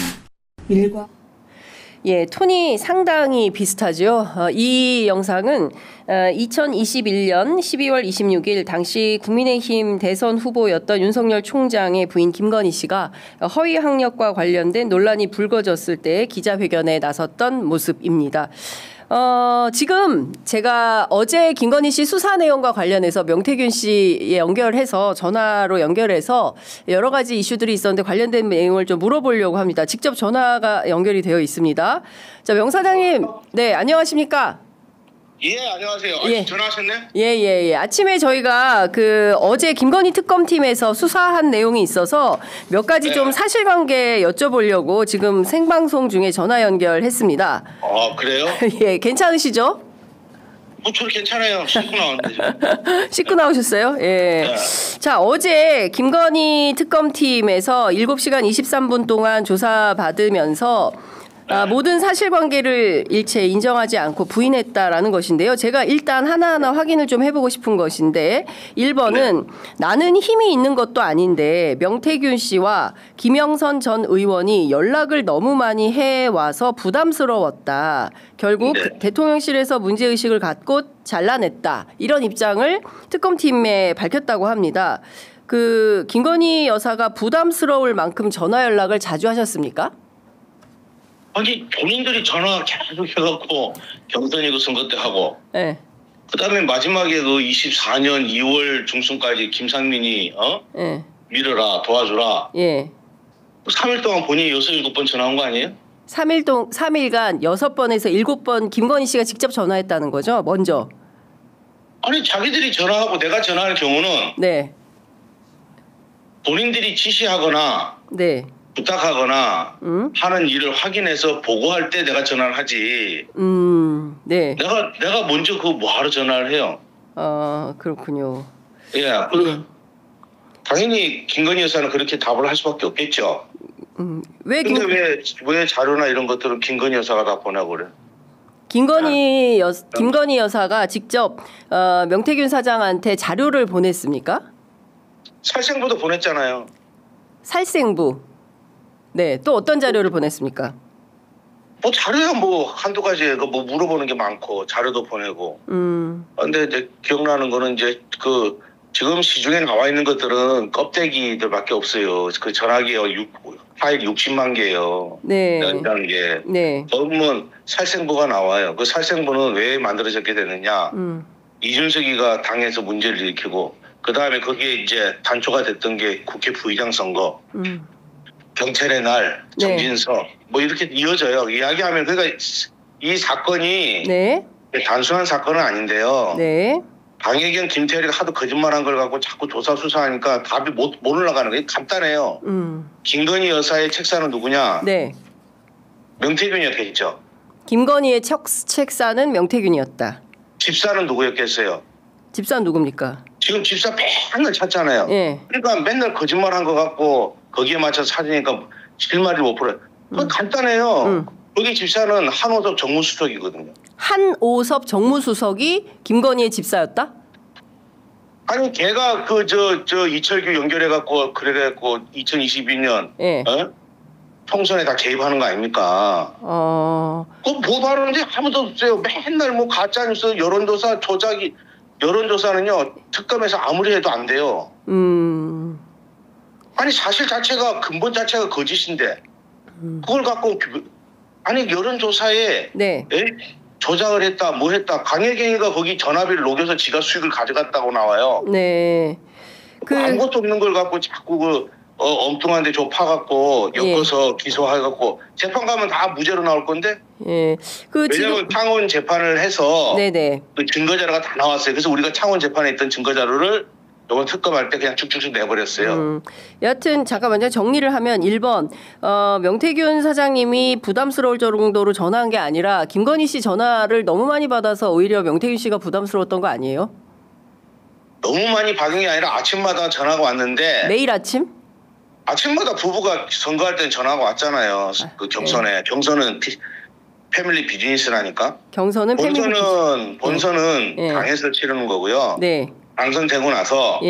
일과 톤이 상당히 비슷하죠. 이 영상은 2021년 12월 26일 당시 국민의힘 대선 후보였던 윤석열 총장의 부인 김건희 씨가 허위 학력과 관련된 논란이 불거졌을 때 기자회견에 나섰던 모습입니다. 지금 제가 어제 김건희 씨 수사 내용과 관련해서 명태균 씨에 연결해서 전화로 연결해서 여러 가지 이슈들이 있었는데 관련된 내용을 좀 물어보려고 합니다. 직접 전화가 연결이 되어 있습니다. 자, 명 사장님, 네, 안녕하십니까? 예, 안녕하세요. 전화하셨네? 예. 아침에 저희가 어제 김건희 특검팀에서 수사한 내용이 있어서 몇 가지 좀 사실관계 여쭤보려고 지금 생방송 중에 전화 연결했습니다. 그래요? 예, 괜찮으시죠? 저는 괜찮아요. 씻고 나왔는데. 씻고 나오셨어요? 예. 네. 자, 어제 김건희 특검팀에서 7시간 23분 동안 조사받으면서 모든 사실관계를 일체 인정하지 않고 부인했다라는 것인데요. 제가 일단 하나하나 확인을 좀 해보고 싶은 것인데 1번은 나는 힘이 있는 것도 아닌데 명태균 씨와 김영선 전 의원이 연락을 너무 많이 해와서 부담스러웠다. 결국 대통령실에서 문제의식을 갖고 잘라냈다. 이런 입장을 특검팀에 밝혔다고 합니다. 그 김건희 여사가 부담스러울 만큼 전화 연락을 자주 하셨습니까? 아니 본인들이 전화 계속 해갖고 경선이고 선거 때 하고 네. 그다음에 마지막에 그 24년 2월 중순까지 김상민이 네. 밀어라 도와줘라. 예. 3일 동안 본인이 6, 7번 전화한 거 아니에요? 3일간 6번에서 7번 김건희 씨가 직접 전화했다는 거죠? 먼저. 아니 자기들이 전화하고 내가 전화하는 경우는 네. 본인들이 지시하거나 네. 부탁하거나 하는 일을 확인해서 보고할 때 내가 전화를 하지. 네. 내가 먼저 그거 뭐하러 전화를 해요? 그렇군요. 예. 당연히 김건희 여사는 그렇게 답을 할 수밖에 없겠죠. 근데 왜 자료나 이런 것들은 김건희 여사가 다 보내고 그래? 김건희 여사가 직접 명태균 사장한테 자료를 보냈습니까? 살생부도 보냈잖아요. 살생부. 네. 또 어떤 자료를 보냈습니까? 뭐 자료야 뭐 한두 가지 뭐 물어보는 게 많고 자료도 보내고. 근데 이제 기억나는 거는 이제 그 지금 시중에 나와 있는 것들은 껍데기들밖에 없어요. 그 전화기요 파일 60만 개예요. 네. 연장 게. 네. 그러면 살생부가 나와요. 그 살생부는 왜 만들어졌게 되느냐? 이준석이가 당에서 문제를 일으키고 그 다음에 거기에 이제 단초가 됐던 게 국회 부의장 선거, 경찰의 날, 정진석 뭐 이렇게 이어져요. 이야기하면 그러니까 이 사건이 단순한 사건은 아닌데요. 네. 강혜경, 김태리가 하도 거짓말한 걸 갖고 자꾸 조사 수사하니까 답이 못 올라가는 거예요. 간단해요. 김건희 여사의 책사는 누구냐? 네. 명태균이었겠죠. 김건희의 책사는 명태균이었다. 집사는 누구였겠어요? 집사는 누굽니까? 지금 집사 맨날 찾잖아요. 예. 그러니까 맨날 거짓말한 거 갖고 거기에 맞춰서 찾으니까 실마리를 못 풀어요. 그거 간단해요. 거기 집사는 한오섭 정무수석이거든요. 한오섭 정무수석이 김건희의 집사였다? 아니 걔가 그 저 이철규 연결해갖고 그래갖고 2022년 총선에 다 개입하는 거 아닙니까? 그거 보도하는데 아무도 없어요. 맨날 뭐 가짜뉴스 여론조사 조작이 여론조사는요 특검에서 아무리 해도 안 돼요. 아니 사실 자체가 근본 자체가 거짓인데 그걸 갖고 아니 여론조사에 조작을 했다 뭐 했다 강혜경이가 거기 전화비를 녹여서 지가 수익을 가져갔다고 나와요. 네. 아무것도 없는 걸 갖고 자꾸 엉뚱한 데 파갖고 엮어서 기소해갖고 재판 가면 다 무죄로 나올 건데. 예. 왜냐하면 창원 재판을 해서 그 증거자료가 다 나왔어요. 그래서 우리가 창원 재판에 있던 증거자료를 이번 특검할 때 그냥 쭉쭉쭉 내버렸어요. 여하튼 잠깐만요. 정리를 하면 1번 명태균 사장님이 부담스러울 정도로 전화한 게 아니라 김건희 씨 전화를 너무 많이 받아서 오히려 명태균 씨가 부담스러웠던 거 아니에요? 너무 많이 받은 게 아니라 아침마다 전화가 왔는데. 매일 아침? 아침마다 부부가 선거할 때는 전화가 왔잖아요. 그 경선에. 경선은 패밀리 비즈니스라니까. 경선은 본선은 당에서 치르는 거고요. 네. 당선되고 나서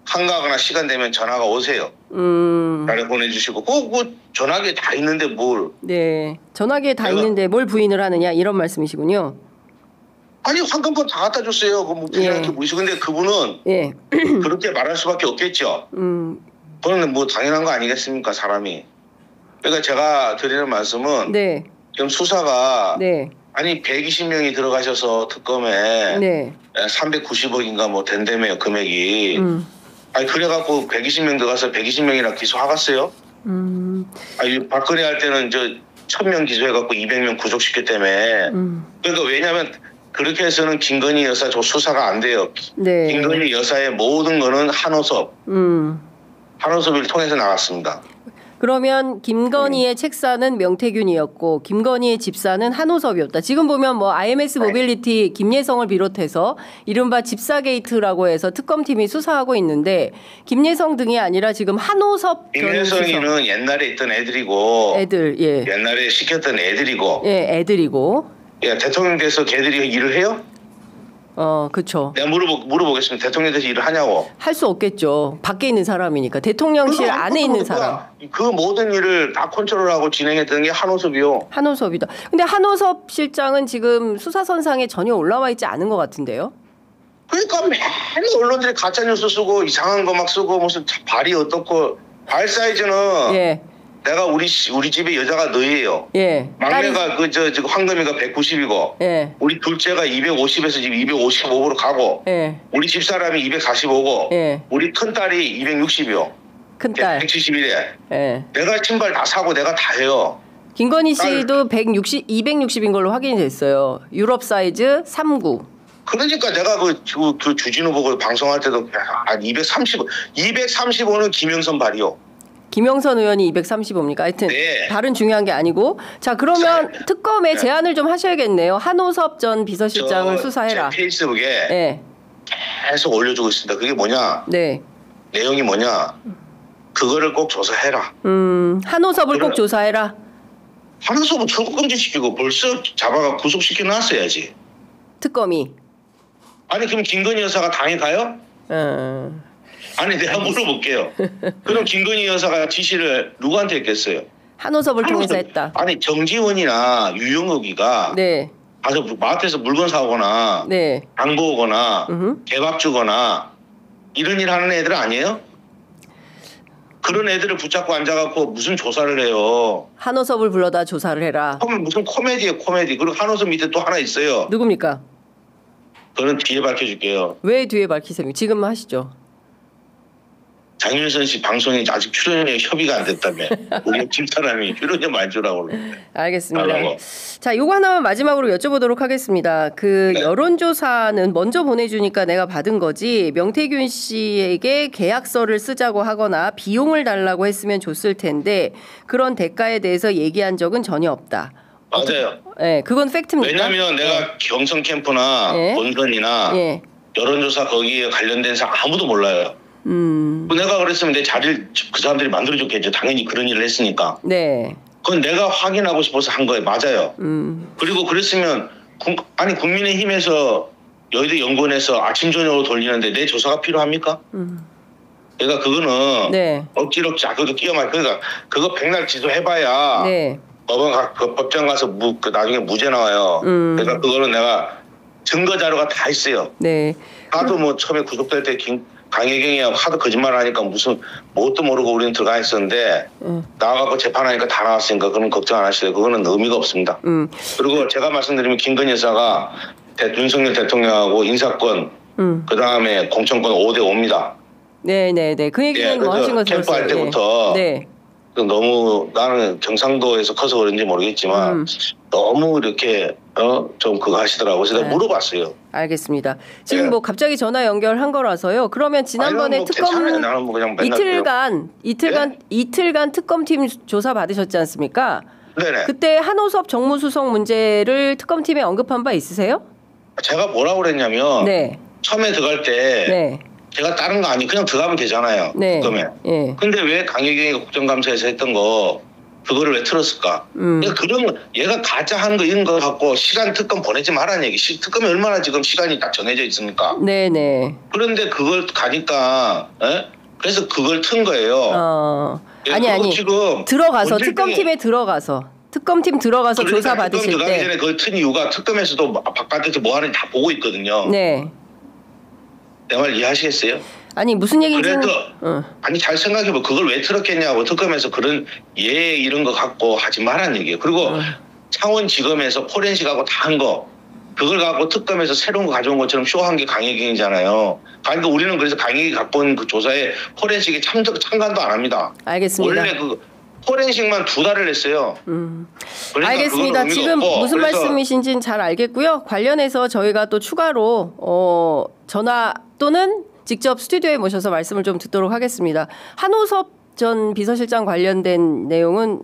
한가하거나 시간 되면 전화가 오세요. 전화 보내주시고 그 전화기에 다 있는데 뭘. 네. 전화기에 다 있는데 뭘 부인을 하느냐 이런 말씀이시군요. 아니 황금폰 다 갖다 줬어요. 그 뭐 부인할 게 뭐 있어. 근데 그분은 그렇게 말할 수밖에 없겠죠. 그거는 뭐 당연한 거 아니겠습니까 사람이. 그러니까 제가 드리는 말씀은 지금 수사가 아니 120명이 들어가셔서 특검에 390억인가 뭐 된다며요 금액이. 아니 그래갖고 120명 들어가서 120명이나 기소하갔어요. 아니 박근혜 할 때는 1000명 기소해갖고 200명 구속시켰다며. 그러니까 왜냐하면 그렇게 해서는 김건희 여사 수사가 안 돼요. 김건희 여사의 모든 거는 한오섭을 통해서 나왔습니다. 그러면 김건희의 책사는 명태균이었고 김건희의 집사는 한호섭이었다. 지금 보면 뭐 IMS 모빌리티 김예성을 비롯해서 이른바 집사 게이트라고 해서 특검팀이 수사하고 있는데 김예성 등이 아니라 지금 한호섭 김예성이는 옛날에 있던 애들이고 예. 옛날에 시켰던 애들이고 예, 애들이고 예, 대통령 돼서 걔들이 일을 해요? 그렇죠. 내가 물어보겠습니다. 대통령 돼서 일을 하냐고. 할 수 없겠죠. 밖에 있는 사람이니까. 대통령실 안에 있는 사람. 그 모든 일을 다 컨트롤하고 진행했던 게 한호섭이요. 한호섭이다. 근데 한호섭 실장은 지금 수사선상에 전혀 올라와 있지 않은 것 같은데요. 그러니까 맨날 언론들이 가짜뉴스 쓰고 이상한 거 막 쓰고 무슨 발이 어떻고 발 사이즈는 예. 내가 우리 집에 여자가 너희예요. 예. 막내가 지금 황금이가 190이고, 예. 우리 둘째가 250에서 지금 255로 가고, 예. 우리 집사람이 245고, 예. 우리 큰 딸이 260이요. 큰 딸. 171에. 예. 내가 신발 다 사고 내가 다 해요. 김건희 씨도 260인 걸로 확인이 됐어요. 유럽 사이즈 39. 그러니까 내가 그 주진우 보고 방송할 때도 한 235는 김영선 발이요. 김영선 의원이 235입니까? 하여튼 네. 발은 중요한 게 아니고. 자, 그러면 특검에 제안을 좀 하셔야겠네요. 한호섭 전 비서실장을 수사해라. 제 페이스북에 네. 계속 올려주고 있습니다. 그게 뭐냐? 네. 내용이 뭐냐? 그거를 꼭 조사해라. 한호섭을 꼭 조사해라. 한호섭은 출국금지시키고 벌써 잡아가 구속시켜 놨어야지. 특검이. 아니 그럼 김건희 여사가 당에 가요? 아니 내가 물어볼게요. 그럼 김건희 여사가 지시를 누구한테 했겠어요? 한호섭을 통해서 했다. 아니 정지원이나 유영옥이가 네. 가서 마트에서 물건 사오거나 네. 장보 오거나 개밥 주거나 이런 일 하는 애들 아니에요? 그런 애들을 붙잡고 앉아갖고 무슨 조사를 해요. 한호섭을 불러다 조사를 해라. 무슨 코미디예요 코미디. 그리고 한호섭 밑에 또 하나 있어요. 누굽니까? 그건 뒤에 밝혀줄게요. 왜 뒤에 밝히세요? 지금 하시죠. 장윤선 씨 방송에 아직 출연료 협의가 안 됐다며. 우리 집사람이 출연료 많이 주라고 그러는데. 알겠습니다. 달라고. 자, 요거 하나만 마지막으로 여쭤보도록 하겠습니다. 그 여론조사는 먼저 보내주니까 내가 받은 거지 명태균 씨에게 계약서를 쓰자고 하거나 비용을 달라고 했으면 줬을 텐데 그런 대가에 대해서 얘기한 적은 전혀 없다. 맞아요. 네, 그건 팩트입니다. 왜냐하면 내가 경선 캠프나 본선이나 여론조사 거기에 관련된 사람 아무도 몰라요. 내가 그랬으면 내 자리를 그 사람들이 만들어줬겠죠. 당연히 그런 일을 했으니까. 네. 그건 내가 확인하고 싶어서 한 거예요. 맞아요. 그리고 그랬으면 아니 국민의힘에서 여의도 연구원에서 아침 저녁으로 돌리는데 내 조사가 필요합니까? 그러니까 그거는 억지로 자꾸 끼어만 그러니까 그거 백날 지도해봐야 법정 가서 나중에 무죄 나와요. 그러니까 그거는 내가 증거 자료가 다 있어요. 네. 하도 뭐 처음에 구속될 때 강혜경이 하도 거짓말 하니까 무슨 뭡도 모르고 우리는 들어가 있었는데 나와갖고 재판하니까 다 나왔으니까 그건 걱정 안 하시래요. 그거는 의미가 없습니다. 그리고 제가 말씀드리면 김건희 여사가 윤석열 대통령하고 인사권 그다음에 공천권 5대5입니다. 네네네. 그 얘기는 뭐 하신 거 들었어요. 캠프 할 때부터 너무 나는 경상도에서 커서 그런지 모르겠지만 너무 이렇게 좀 그거 하시더라고요. 그래서 내가 물어봤어요. 알겠습니다. 지금 뭐 갑자기 전화 연결한 거라서요. 그러면 지난번에 뭐 특검 나는 뭐 그냥 이틀간 특검팀 조사 받으셨지 않습니까? 네네. 그때 한호섭 정무수석 문제를 특검팀에 언급한 바 있으세요? 제가 뭐라고 그랬냐면 처음에 들어갈 때 제가 다른 거 아니 그냥 들어가면 되잖아요. 특검에. 근데 왜 강혜경이 국정감사에서 했던 거 그거를 왜 틀었을까? 그러니까 그런 얘가 가짜 한 거 이런 거 갖고 시간 특검 보내지 말라는 얘기. 특검이 얼마나 지금 시간이 딱 정해져 있습니까? 네네. 그런데 그걸 가니까 그래서 그걸 튼 거예요. 아니 지금 들어가서 특검팀에 들어가서 특검팀 들어가서 그러니까 조사 받으실 특검 때 들어가기 전에 그걸 튼 이유가 특검에서도 바깥에서 뭐 하는지 다 보고 있거든요. 네. 내 말 이해하시겠어요? 아니 무슨 얘기인지 그래도 아니 잘 생각해봐. 그걸 왜 틀었겠냐고. 특검에서 그런 이런 거 갖고 하지 말란 얘기예요. 그리고 창원지검에서 포렌식하고 다 한 거 그걸 갖고 특검에서 새로운 거 가져온 것처럼 쇼한 게 강혜경이잖아요. 그러니까 우리는 그래서 강혜경이 갖고 온 그 조사에 포렌식에 참관도 안 합니다. 알겠습니다. 원래 그 포렌식만 2달을 했어요. 그러니까 알겠습니다. 지금 무슨 말씀이신지는 잘 알겠고요. 관련해서 저희가 또 추가로 전화 또는 직접 스튜디오에 모셔서 말씀을 좀 듣도록 하겠습니다. 한호섭 전 비서실장 관련된 내용은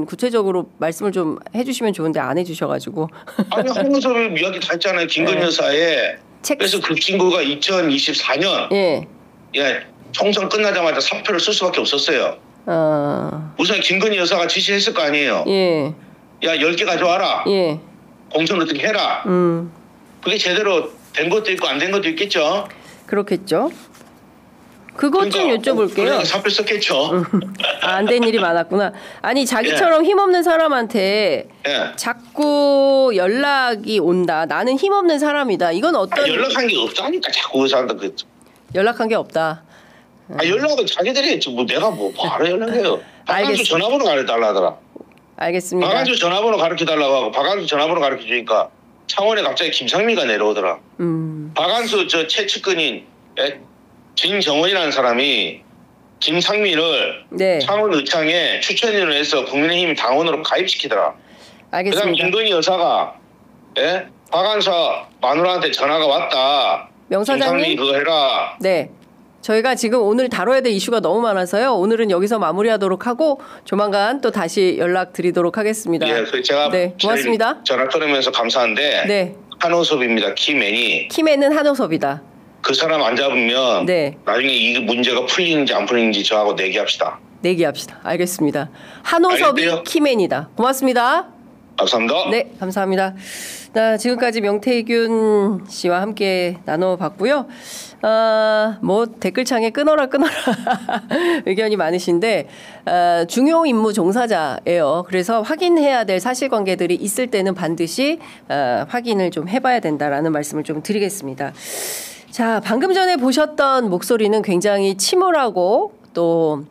구체적으로 말씀을 좀 해주시면 좋은데 안 해주셔가지고. 아니 한우섭이 이야기 다 했잖아요. 김건희 여사에. 그래서 그 친구가 2024년 예, 총선 끝나자마자 사표를 쓸 수밖에 없었어요. 우선 김건희 여사가 지시했을 거 아니에요. 예. 야 10개 가져와라. 예. 공천 어떻게 해라. 그게 제대로 된 것도 있고 안 된 것도 있겠죠. 그렇겠죠. 그것 좀 여쭤볼게요. 그러니까 사표 썼겠죠. 안 된 일이 많았구나. 아니 자기처럼 힘없는 사람한테 자꾸 연락이 온다. 나는 힘없는 사람이다. 이건 어떤 연락한 게 없다니까 자꾸 그 사람들 그 연락한 게 없다. 연락은 자기들이 했지 뭐 내가 뭐 바로 연락해요. 박한수 전화번호 가르쳐달라더라. 알겠습니다. 박한수 전화번호 가르쳐달라고 하고 박한수 전화번호 가르쳐주니까 창원에 갑자기 김상미가 내려오더라. 박한수 저 최측근인 진정원이라는 사람이 김상미를 창원 의창에 추천인을 해서 국민의힘 당원으로 가입시키더라. 알겠습니다. 그다음 김건희 여사가 박한수 마누라한테 전화가 왔다. 명사장님 김상미 그거 해라. 네. 저희가 지금 오늘 다뤄야 될 이슈가 너무 많아서요. 오늘은 여기서 마무리하도록 하고 조만간 또 다시 연락드리도록 하겠습니다. 예, 제가 고맙습니다. 전화 끊으면서 감사한데 한호섭입니다. 키맨은 한호섭이다. 그 사람 안 잡으면 나중에 이 문제가 풀리는지 안 풀리는지 저하고 내기합시다. 내기합시다. 알겠습니다. 한호섭이 키맨이다. 고맙습니다. 감사합니다. 네, 감사합니다. 자, 지금까지 명태균 씨와 함께 나눠봤고요. 뭐 댓글창에 끊어라 의견이 많으신데 중요 임무 종사자예요. 그래서 확인해야 될 사실관계들이 있을 때는 반드시 확인을 좀 해봐야 된다라는 말씀을 좀 드리겠습니다. 자, 방금 전에 보셨던 목소리는 굉장히 침울하고 또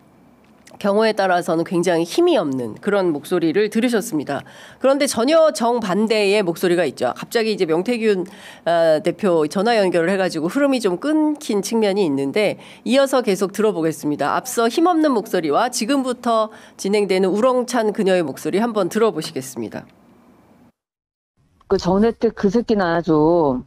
경우에 따라서는 굉장히 힘이 없는 그런 목소리를 들으셨습니다. 그런데 전혀 정반대의 목소리가 있죠. 갑자기 이제 명태균 대표 전화 연결을 해가지고 흐름이 좀 끊긴 측면이 있는데 이어서 계속 들어보겠습니다. 앞서 힘없는 목소리와 지금부터 진행되는 우렁찬 그녀의 목소리 한번 들어보시겠습니다. 그 전혜택 그 새끼는 아주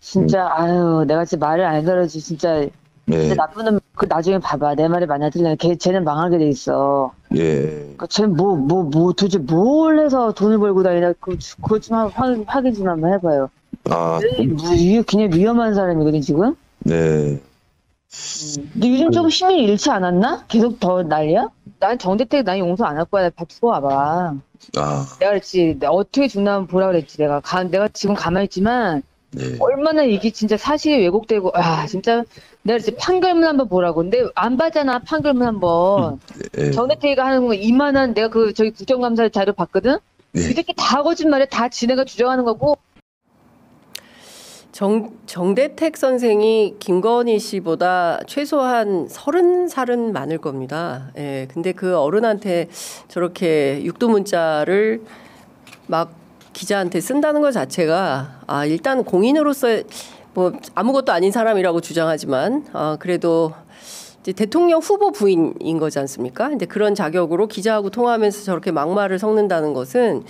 진짜 아유 내가 진짜 말을 안 들어지 진짜 진짜 나쁜 놈 그 나중에 봐봐 내 말이 만약 들리면 쟤는 망하게 돼 있어. 그 쟤는 뭐 도대체 뭘 해서 돈을 벌고 다니나 그거 좀 확인 좀 한번 해봐요. 이게 그냥 위험한 사람이거든 지금. 네. 너 요즘 좀 힘이 잃지 않았나? 계속 더 난리야? 난 정대택 난 용서 안 할 거야. 밥 주고 와봐. 내가 그랬지. 어떻게 죽나 보라 그랬지. 내가 지금 가만히 있지만 얼마나 이게 진짜 사실이 왜곡되고 진짜 내가 이제 판결문 한번 보라고. 근데 안 봐잖아 판결문 한번. 정대택이가 하는 거 이만한 내가 저기 국정감사 자료 봤거든. 이 새끼 다 거짓말해. 다 지네가 주장하는 거고. 정대택 선생이 김건희 씨보다 최소한 30살은 많을 겁니다. 예, 근데 그 어른한테 저렇게 육두문자를 막 기자한테 쓴다는 것 자체가 일단 공인으로서 뭐 아무것도 아닌 사람이라고 주장하지만 그래도 이제 대통령 후보 부인인 거지 않습니까? 이제 그런 자격으로 기자하고 통화하면서 저렇게 막말을 섞는다는 것은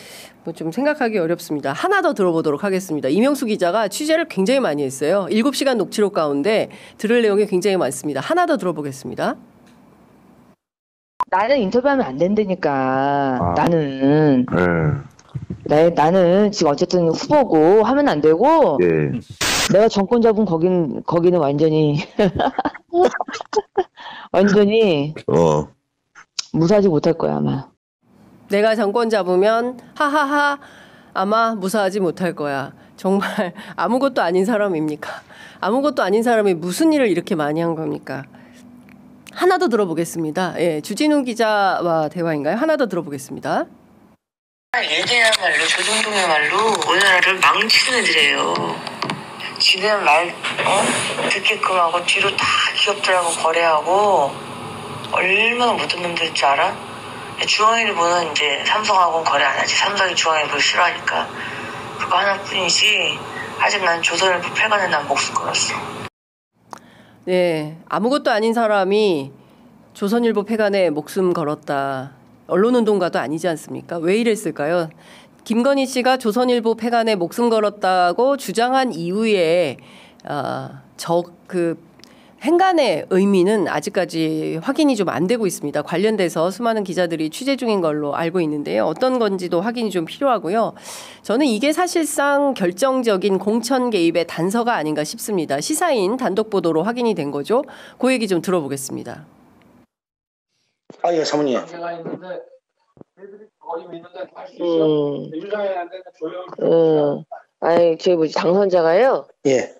뭐 좀 생각하기 어렵습니다. 하나 더 들어보도록 하겠습니다. 이명수 기자가 취재를 굉장히 많이 했어요. 7시간 녹취록 가운데 들을 내용이 굉장히 많습니다. 하나 더 들어보겠습니다. 나는 인터뷰하면 안 된다니까. 나는 지금 어쨌든 후보고 하면 안 되고 내가 정권 잡은 거기는 완전히 무사하지 못할 거야 아마. 내가 정권 잡으면 하하하 아마 무사하지 못할 거야. 정말 아무것도 아닌 사람입니까? 아무것도 아닌 사람이 무슨 일을 이렇게 많이 한 겁니까? 하나 더 들어보겠습니다. 예, 주진우 기자와 대화인가요? 하나 더 들어보겠습니다. 얘네야말로 조정동의 말로 우리나라를 망치는 애들이에요. 지는 말 듣게끔 하고 뒤로 다 기업들하고 거래하고 얼마나 못된 놈들인 줄 알아? 중앙일보는 이제 삼성하고는 거래 안 하지. 삼성이 중앙일보를 싫어하니까. 그거 하나뿐이지. 아직 난 조선일보 폐간에 난 목숨 걸었어. 네, 아무것도 아닌 사람이 조선일보 폐간에 목숨 걸었다. 언론운동가도 아니지 않습니까? 왜 이랬을까요? 김건희 씨가 조선일보 폐간에 목숨 걸었다고 주장한 이후에 행간의 의미는 아직까지 확인이 좀 안 되고 있습니다. 관련돼서 수많은 기자들이 취재 중인 걸로 알고 있는데요. 어떤 건지도 확인이 좀 필요하고요. 저는 이게 사실상 결정적인 공천 개입의 단서가 아닌가 싶습니다. 시사인 단독 보도로 확인이 된 거죠. 그 얘기 좀 들어보겠습니다. 예, 사모님. 아니, 저희 뭐지, 당선자가요? 예.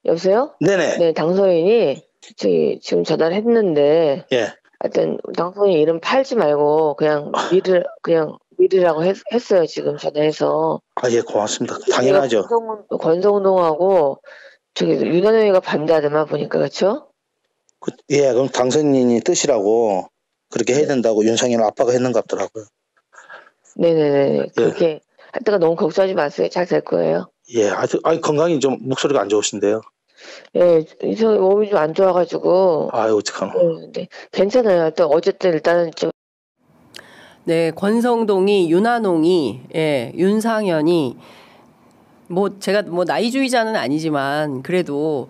여보세요? 네네. 네, 당선인이 저희 지금 전화를 했는데, 예. 하여튼 당선인 이름 팔지 말고 그냥 미르라고 했어요, 지금 전화해서. 예, 고맙습니다. 당연하죠. 권성동하고 저기 윤한영이가 반대하더만 보니까, 그렇죠? 예, 그럼 당선인이 뜻이라고 그렇게 해야 된다고 윤상현 아빠가 했는 것 같더라고요. 네네네. 그렇게 할 때가 너무 걱정하지 마세요. 잘 될 거예요. 예, 건강이 좀 목소리가 안 좋으신데요. 예, 이성 몸이 좀 안 좋아가지고. 어떡하노. 네, 괜찮아요. 또 어쨌든 일단은 좀. 네, 권성동이, 윤한홍이, 예, 윤상현이 제가 나이주의자는 아니지만 그래도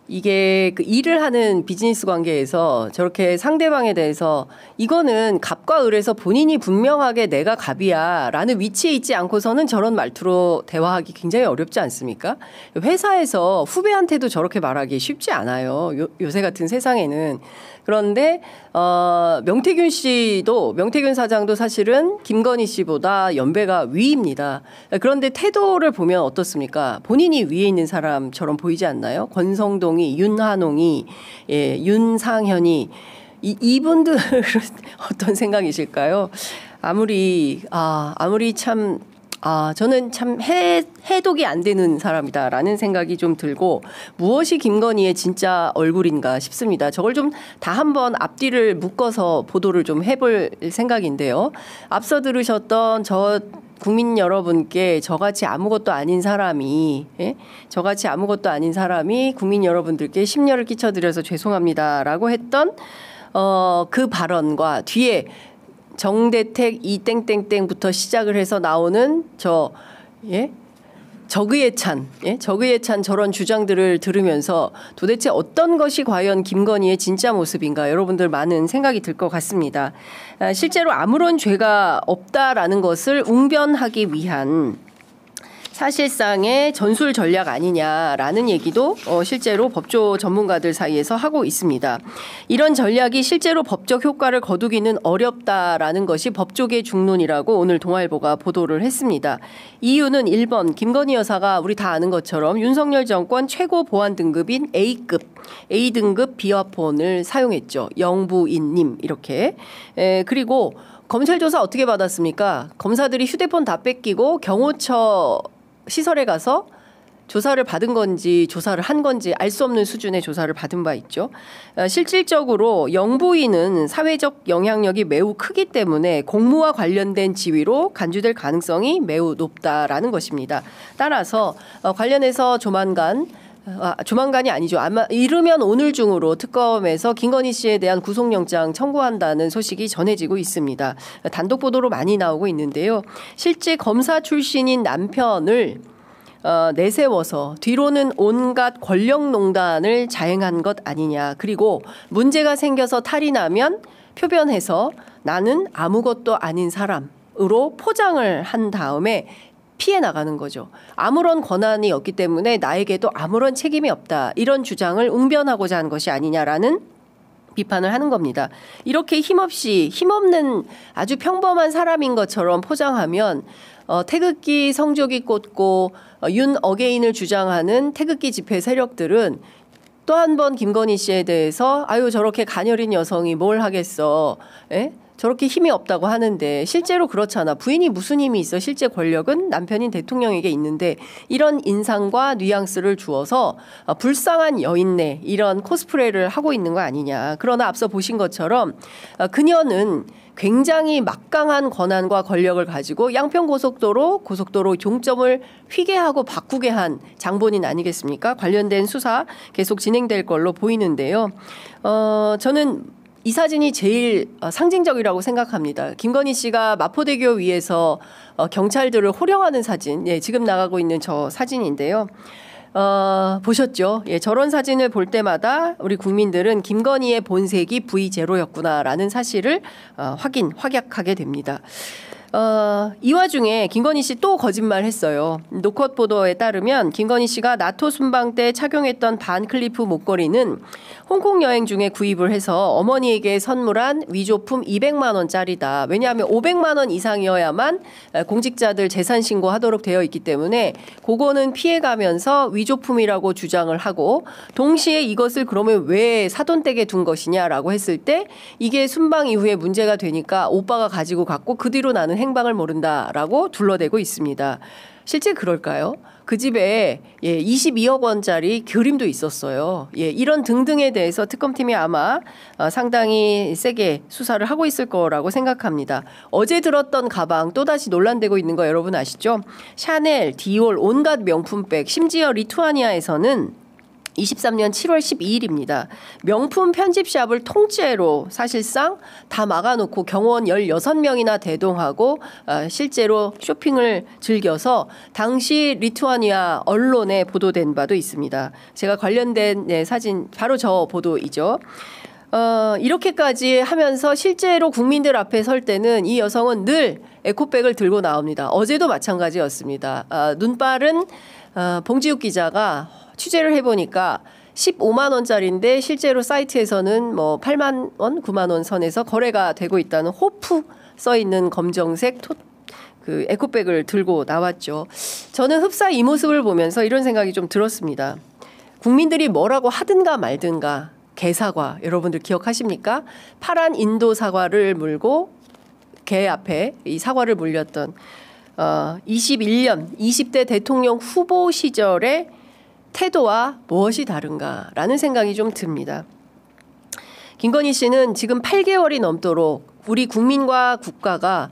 이게 그 일을 하는 비즈니스 관계에서 저렇게 상대방에 대해서 이거는 갑과 을에서 본인이 분명하게 내가 갑이야 라는 위치에 있지 않고서는 저런 말투로 대화하기 굉장히 어렵지 않습니까? 회사에서 후배한테도 저렇게 말하기 쉽지 않아요. 요새 같은 세상에는. 그런데 명태균 사장도 사실은 김건희 씨보다 연배가 위입니다. 그런데 태도를 보면 어떻습니까? 본인이 위에 있는 사람처럼 보이지 않나요? 권성동이, 윤한홍이, 예, 윤상현이 이분들은 어떤 생각이실까요? 아무리 참 저는 참 해독이 안 되는 사람이다라는 생각이 좀 들고 무엇이 김건희의 진짜 얼굴인가 싶습니다. 저걸 좀 다 한번 앞뒤를 묶어서 보도를 좀 해볼 생각인데요. 앞서 들으셨던 저 국민 여러분께 저같이 아무것도 아닌 사람이 국민 여러분들께 심려를 끼쳐드려서 죄송합니다라고 했던 그 발언과 뒤에 정대택 이땡땡땡부터 시작을 해서 나오는 적의예찬 저런 주장들을 들으면서 도대체 어떤 것이 과연 김건희의 진짜 모습인가 여러분들 많은 생각이 들 것 같습니다. 실제로 아무런 죄가 없다라는 것을 웅변하기 위한 사실상의 전술 전략 아니냐라는 얘기도 실제로 법조 전문가들 사이에서 하고 있습니다. 이런 전략이 실제로 법적 효과를 거두기는 어렵다라는 것이 법조계 중론이라고 오늘 동아일보가 보도를 했습니다. 이유는 1번 김건희 여사가 우리 다 아는 것처럼 윤석열 정권 최고 보안 등급인 A등급 비화폰을 사용했죠. 영부인님 이렇게. 그리고 검찰 조사 어떻게 받았습니까? 검사들이 휴대폰 다 뺏기고 경호처 시설에 가서 조사를 받은 건지 조사를 한 건지 알 수 없는 수준의 조사를 받은 바 있죠. 실질적으로 영부인은 사회적 영향력이 매우 크기 때문에 공무와 관련된 지위로 간주될 가능성이 매우 높다라는 것입니다. 따라서 관련해서 조만간이 아니죠. 아마 이르면 오늘 중으로 특검에서 김건희 씨에 대한 구속영장 청구한다는 소식이 전해지고 있습니다. 단독 보도로 많이 나오고 있는데요. 실제 검사 출신인 남편을 내세워서 뒤로는 온갖 권력농단을 자행한 것 아니냐. 그리고 문제가 생겨서 탈이 나면 표변해서 나는 아무것도 아닌 사람으로 포장을 한 다음에 피해 나가는 거죠. 아무런 권한이 없기 때문에 나에게도 아무런 책임이 없다. 이런 주장을 웅변하고자 한 것이 아니냐라는 비판을 하는 겁니다. 이렇게 힘없는 아주 평범한 사람인 것처럼 포장하면 태극기 성조기 꽂고 윤 어게인을 주장하는 태극기 집회 세력들은 또 한 번 김건희 씨에 대해서 저렇게 가녀린 여성이 뭘 하겠어. 저렇게 힘이 없다고 하는데 실제로 그렇잖아. 부인이 무슨 힘이 있어. 실제 권력은 남편인 대통령에게 있는데 이런 인상과 뉘앙스를 주어서 불쌍한 여인네 이런 코스프레를 하고 있는 거 아니냐. 그러나 앞서 보신 것처럼 그녀는 굉장히 막강한 권한과 권력을 가지고 양평고속도로 종점을 휘게 하고 바꾸게 한 장본인 아니겠습니까? 관련된 수사 계속 진행될 걸로 보이는데요. 저는 이 사진이 제일 상징적이라고 생각합니다. 김건희 씨가 마포대교 위에서 경찰들을 호령하는 사진, 지금 나가고 있는 저 사진인데요. 보셨죠? 예, 저런 사진을 볼 때마다 우리 국민들은 김건희의 본색이 V0였구나라는 사실을 확약하게 됩니다. 이 와중에 김건희 씨 또 거짓말 했어요. 노컷 보도에 따르면 김건희 씨가 나토 순방 때 착용했던 반클리프 목걸이는 홍콩 여행 중에 구입을 해서 어머니에게 선물한 위조품 200만 원짜리다. 왜냐하면 500만 원 이상이어야만 공직자들 재산 신고하도록 되어 있기 때문에 그거는 피해가면서 위조품이라고 주장을 하고 동시에 이것을 그러면 왜 사돈댁에 둔 것이냐라고 했을 때 이게 순방 이후에 문제가 되니까 오빠가 가지고 갔고 그 뒤로 나는 행방을 모른다라고 둘러대고 있습니다. 실제 그럴까요? 그 집에 22억 원짜리 그림도 있었어요. 이런 등등에 대해서 특검팀이 아마 상당히 세게 수사를 하고 있을 거라고 생각합니다. 어제 들었던 가방 또다시 논란되고 있는 거 여러분 아시죠? 샤넬, 디올, 온갖 명품백, 심지어 리투아니아에서는 23년 7월 12일입니다. 명품 편집샵을 통째로 사실상 다 막아놓고 경호원 16명이나 대동하고 실제로 쇼핑을 즐겨서 당시 리투아니아 언론에 보도된 바도 있습니다. 제가 관련된 사진 바로 저 보도이죠. 이렇게까지 하면서 실제로 국민들 앞에 설 때는 이 여성은 늘 에코백을 들고 나옵니다. 어제도 마찬가지였습니다. 눈빠른 봉지욱 기자가 취재를 해보니까 15만 원짜리인데 실제로 사이트에서는 뭐 8만 원, 9만 원 선에서 거래가 되고 있다는 호프 써 있는 검정색 그 에코백을 들고 나왔죠. 저는 흡사 이 모습을 보면서 이런 생각이 좀 들었습니다. 국민들이 뭐라고 하든가 말든가 개사과 여러분들 기억하십니까? 파란 인도 사과를 물고 개 앞에 이 사과를 물렸던 21년 20대 대통령 후보 시절의 태도와 무엇이 다른가라는 생각이 좀 듭니다. 김건희 씨는 지금 8개월이 넘도록 우리 국민과 국가가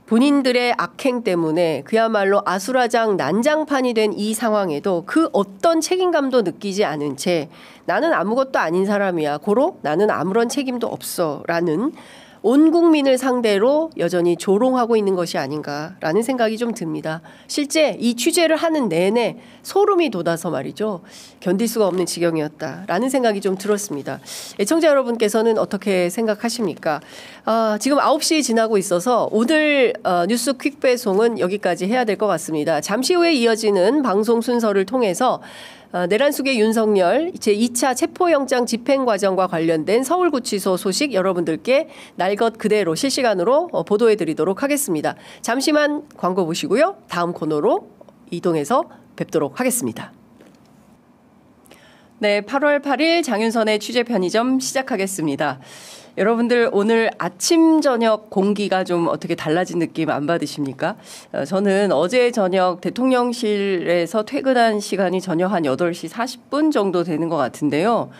본인들의 악행 때문에 그야말로 아수라장 난장판이 된 이 상황에도 그 어떤 책임감도 느끼지 않은 채 나는 아무것도 아닌 사람이야. 고로 나는 아무런 책임도 없어. 라는 온 국민을 상대로 여전히 조롱하고 있는 것이 아닌가라는 생각이 좀 듭니다. 실제 이 취재를 하는 내내 소름이 돋아서 말이죠. 견딜 수가 없는 지경이었다라는 생각이 좀 들었습니다. 애청자 여러분께서는 어떻게 생각하십니까? 지금 9시 지나고 있어서 오늘 뉴스 퀵 배송은 여기까지 해야 될 것 같습니다. 잠시 후에 이어지는 방송 순서를 통해서 내란숙의 윤석열 제2차 체포영장 집행 과정과 관련된 서울구치소 소식 여러분들께 날 것 그대로 실시간으로 보도해드리도록 하겠습니다. 잠시만 광고 보시고요. 다음 코너로 이동해서 뵙도록 하겠습니다. 네, 8월 8일 장윤선의 취재 편의점 시작하겠습니다. 여러분들 오늘 아침 저녁 공기가 좀 어떻게 달라진 느낌 안 받으십니까? 저는 어제 저녁 대통령실에서 퇴근한 시간이 저녁 한 8시 40분 정도 되는 것 같은데요.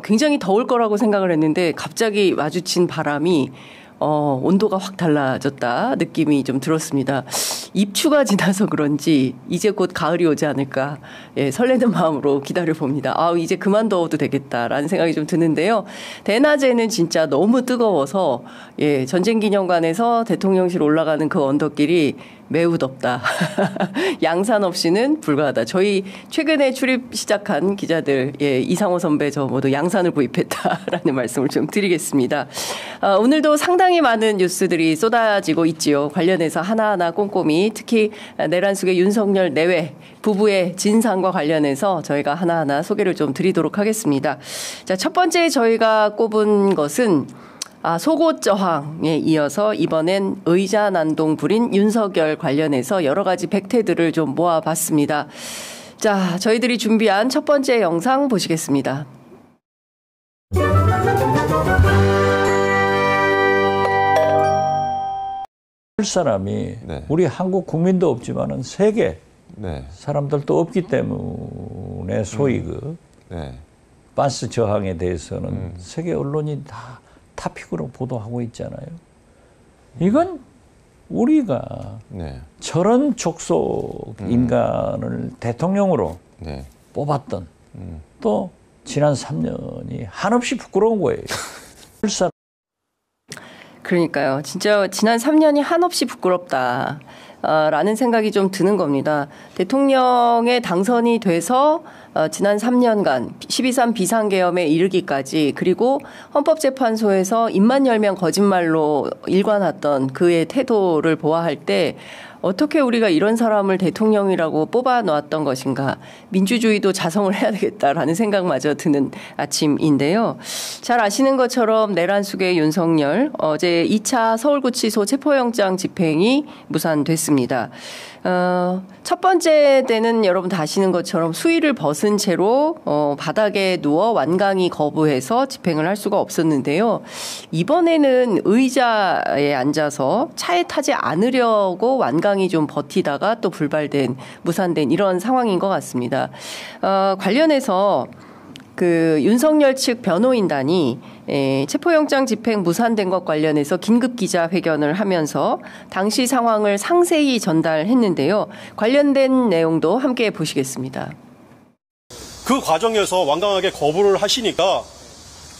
굉장히 더울 거라고 생각을 했는데 갑자기 마주친 바람이 온도가 확 달라졌다 느낌이 좀 들었습니다. 입추가 지나서 그런지 이제 곧 가을이 오지 않을까 설레는 마음으로 기다려봅니다. 이제 그만 더워도 되겠다라는 생각이 좀 드는데요. 대낮에는 진짜 너무 뜨거워서 전쟁기념관에서 대통령실 올라가는 그 언덕길이 매우 덥다. 양산 없이는 불가하다. 저희 최근에 출입 시작한 기자들 이상호 선배 저 모두 양산을 구입했다라는 말씀을 좀 드리겠습니다. 오늘도 상당히 많은 뉴스들이 쏟아지고 있지요. 관련해서 하나하나 꼼꼼히 특히 내란숙의 윤석열 내외 부부의 진상과 관련해서 저희가 하나하나 소개를 좀 드리도록 하겠습니다. 자, 첫 번째 저희가 꼽은 것은 속옷 저항에 이어서 이번엔 의자 난동 부린 윤석열 관련해서 여러 가지 백태들을 좀 모아봤습니다. 자, 저희들이 준비한 첫 번째 영상 보시겠습니다. 사람이 우리 한국 국민도 없지만은 세계 사람들도 없기 때문에 소위 반스 저항에 대해서는 세계 언론이 다 타픽으로 보도하고 있잖아요. 이건 우리가 저런 족속 인간을 대통령으로 뽑았던 또 지난 3년이 한없이 부끄러운 거예요. 그러니까요. 진짜 지난 3년이 한없이 부끄럽다. 라는 생각이 좀 드는 겁니다. 대통령에 당선이 돼서 지난 3년간 12.3 비상계엄에 이르기까지 그리고 헌법재판소에서 입만 열면 거짓말로 일관했던 그의 태도를 보아할 때 어떻게 우리가 이런 사람을 대통령이라고 뽑아놓았던 것인가. 민주주의도 자성을 해야 되겠다라는 생각마저 드는 아침인데요. 잘 아시는 것처럼 내란 속의 윤석열 어제 2차 서울구치소 체포영장 집행이 무산됐습니다. 첫 번째 때는 여러분 다 아시는 것처럼 수의를 벗은 채로 바닥에 누워 완강히 거부해서 집행을 할 수가 없었는데요. 이번에는 의자에 앉아서 차에 타지 않으려고 완강히 좀 버티다가 또 무산된 이런 상황인 것 같습니다. 관련해서 그 윤석열 측 변호인단이 체포영장 집행 무산된 것 관련해서 긴급 기자회견을 하면서 당시 상황을 상세히 전달했는데요. 관련된 내용도 함께 보시겠습니다. 그 과정에서 완강하게 거부를 하시니까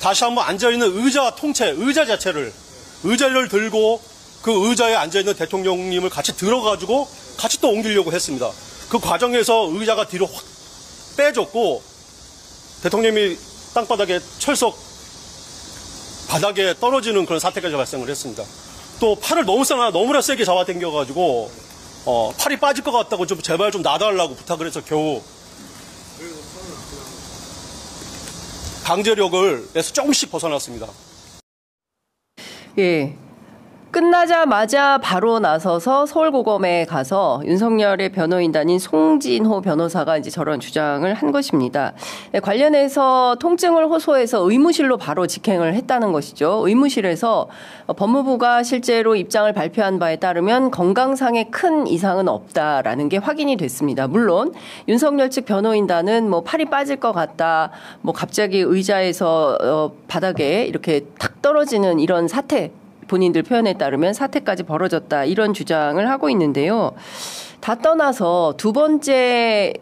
다시 한번 앉아있는 의자 통째, 의자를 들고 그 의자에 앉아있는 대통령님을 같이 들어가지고 같이 또 옮기려고 했습니다. 그 과정에서 의자가 뒤로 확 빼졌고 대통령이 땅바닥에 철석 바닥에 떨어지는 그런 사태까지 발생을 했습니다. 또 팔을 너무나 세게 잡아당겨가지고 팔이 빠질 것 같다고 좀 제발 좀 놔달라고 부탁을 해서 겨우 강제력에서 조금씩 벗어났습니다. 예. 끝나자마자 바로 나서서 서울고검에 가서 윤석열의 변호인단인 송진호 변호사가 이제 저런 주장을 한 것입니다. 관련해서 통증을 호소해서 의무실로 바로 직행을 했다는 것이죠. 의무실에서 법무부가 실제로 입장을 발표한 바에 따르면 건강상의 큰 이상은 없다라는 게 확인이 됐습니다. 물론 윤석열 측 변호인단은 뭐 팔이 빠질 것 같다, 뭐 갑자기 의자에서 바닥에 이렇게 탁 떨어지는 이런 사태, 본인들 표현에 따르면 사태까지 벌어졌다 이런 주장을 하고 있는데요. 다 떠나서 두 번째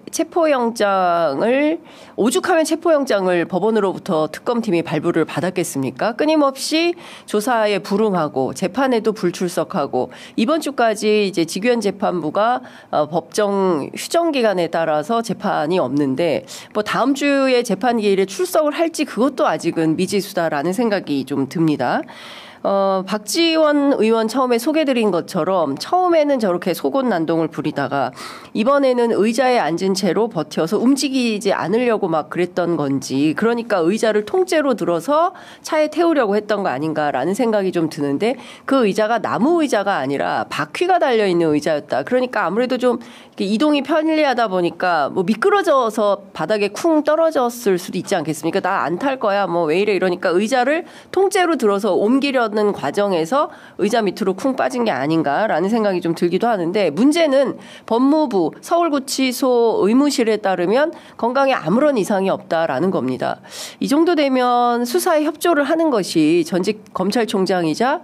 오죽하면 체포영장을 법원으로부터 특검팀이 발부를 받았겠습니까? 끊임없이 조사에 불응하고 재판에도 불출석하고 이번 주까지 이제 직위원 재판부가 법정 휴정 기간에 따라서 재판이 없는데 뭐 다음 주에 재판 기일에 출석을 할지 그것도 아직은 미지수다라는 생각이 좀 듭니다. 박지원 의원 처음에 소개드린 것처럼 처음에는 저렇게 속옷난동을 부리다가 이번에는 의자에 앉은 채로 버텨서 움직이지 않으려고 막 그랬던 건지 그러니까 의자를 통째로 들어서 차에 태우려고 했던 거 아닌가라는 생각이 좀 드는데 그 의자가 나무 의자가 아니라 바퀴가 달려있는 의자였다. 그러니까 아무래도 좀 이동이 편리하다 보니까 뭐 미끄러져서 바닥에 쿵 떨어졌을 수도 있지 않겠습니까? 나 안 탈 거야. 뭐 왜 이래 이러니까 의자를 통째로 들어서 옮기려는 과정에서 의자 밑으로 쿵 빠진 게 아닌가라는 생각이 좀 들기도 하는데 문제는 법무부 서울구치소 의무실에 따르면 건강에 아무런 이상이 없다라는 겁니다. 이 정도 되면 수사에 협조를 하는 것이 전직 검찰총장이자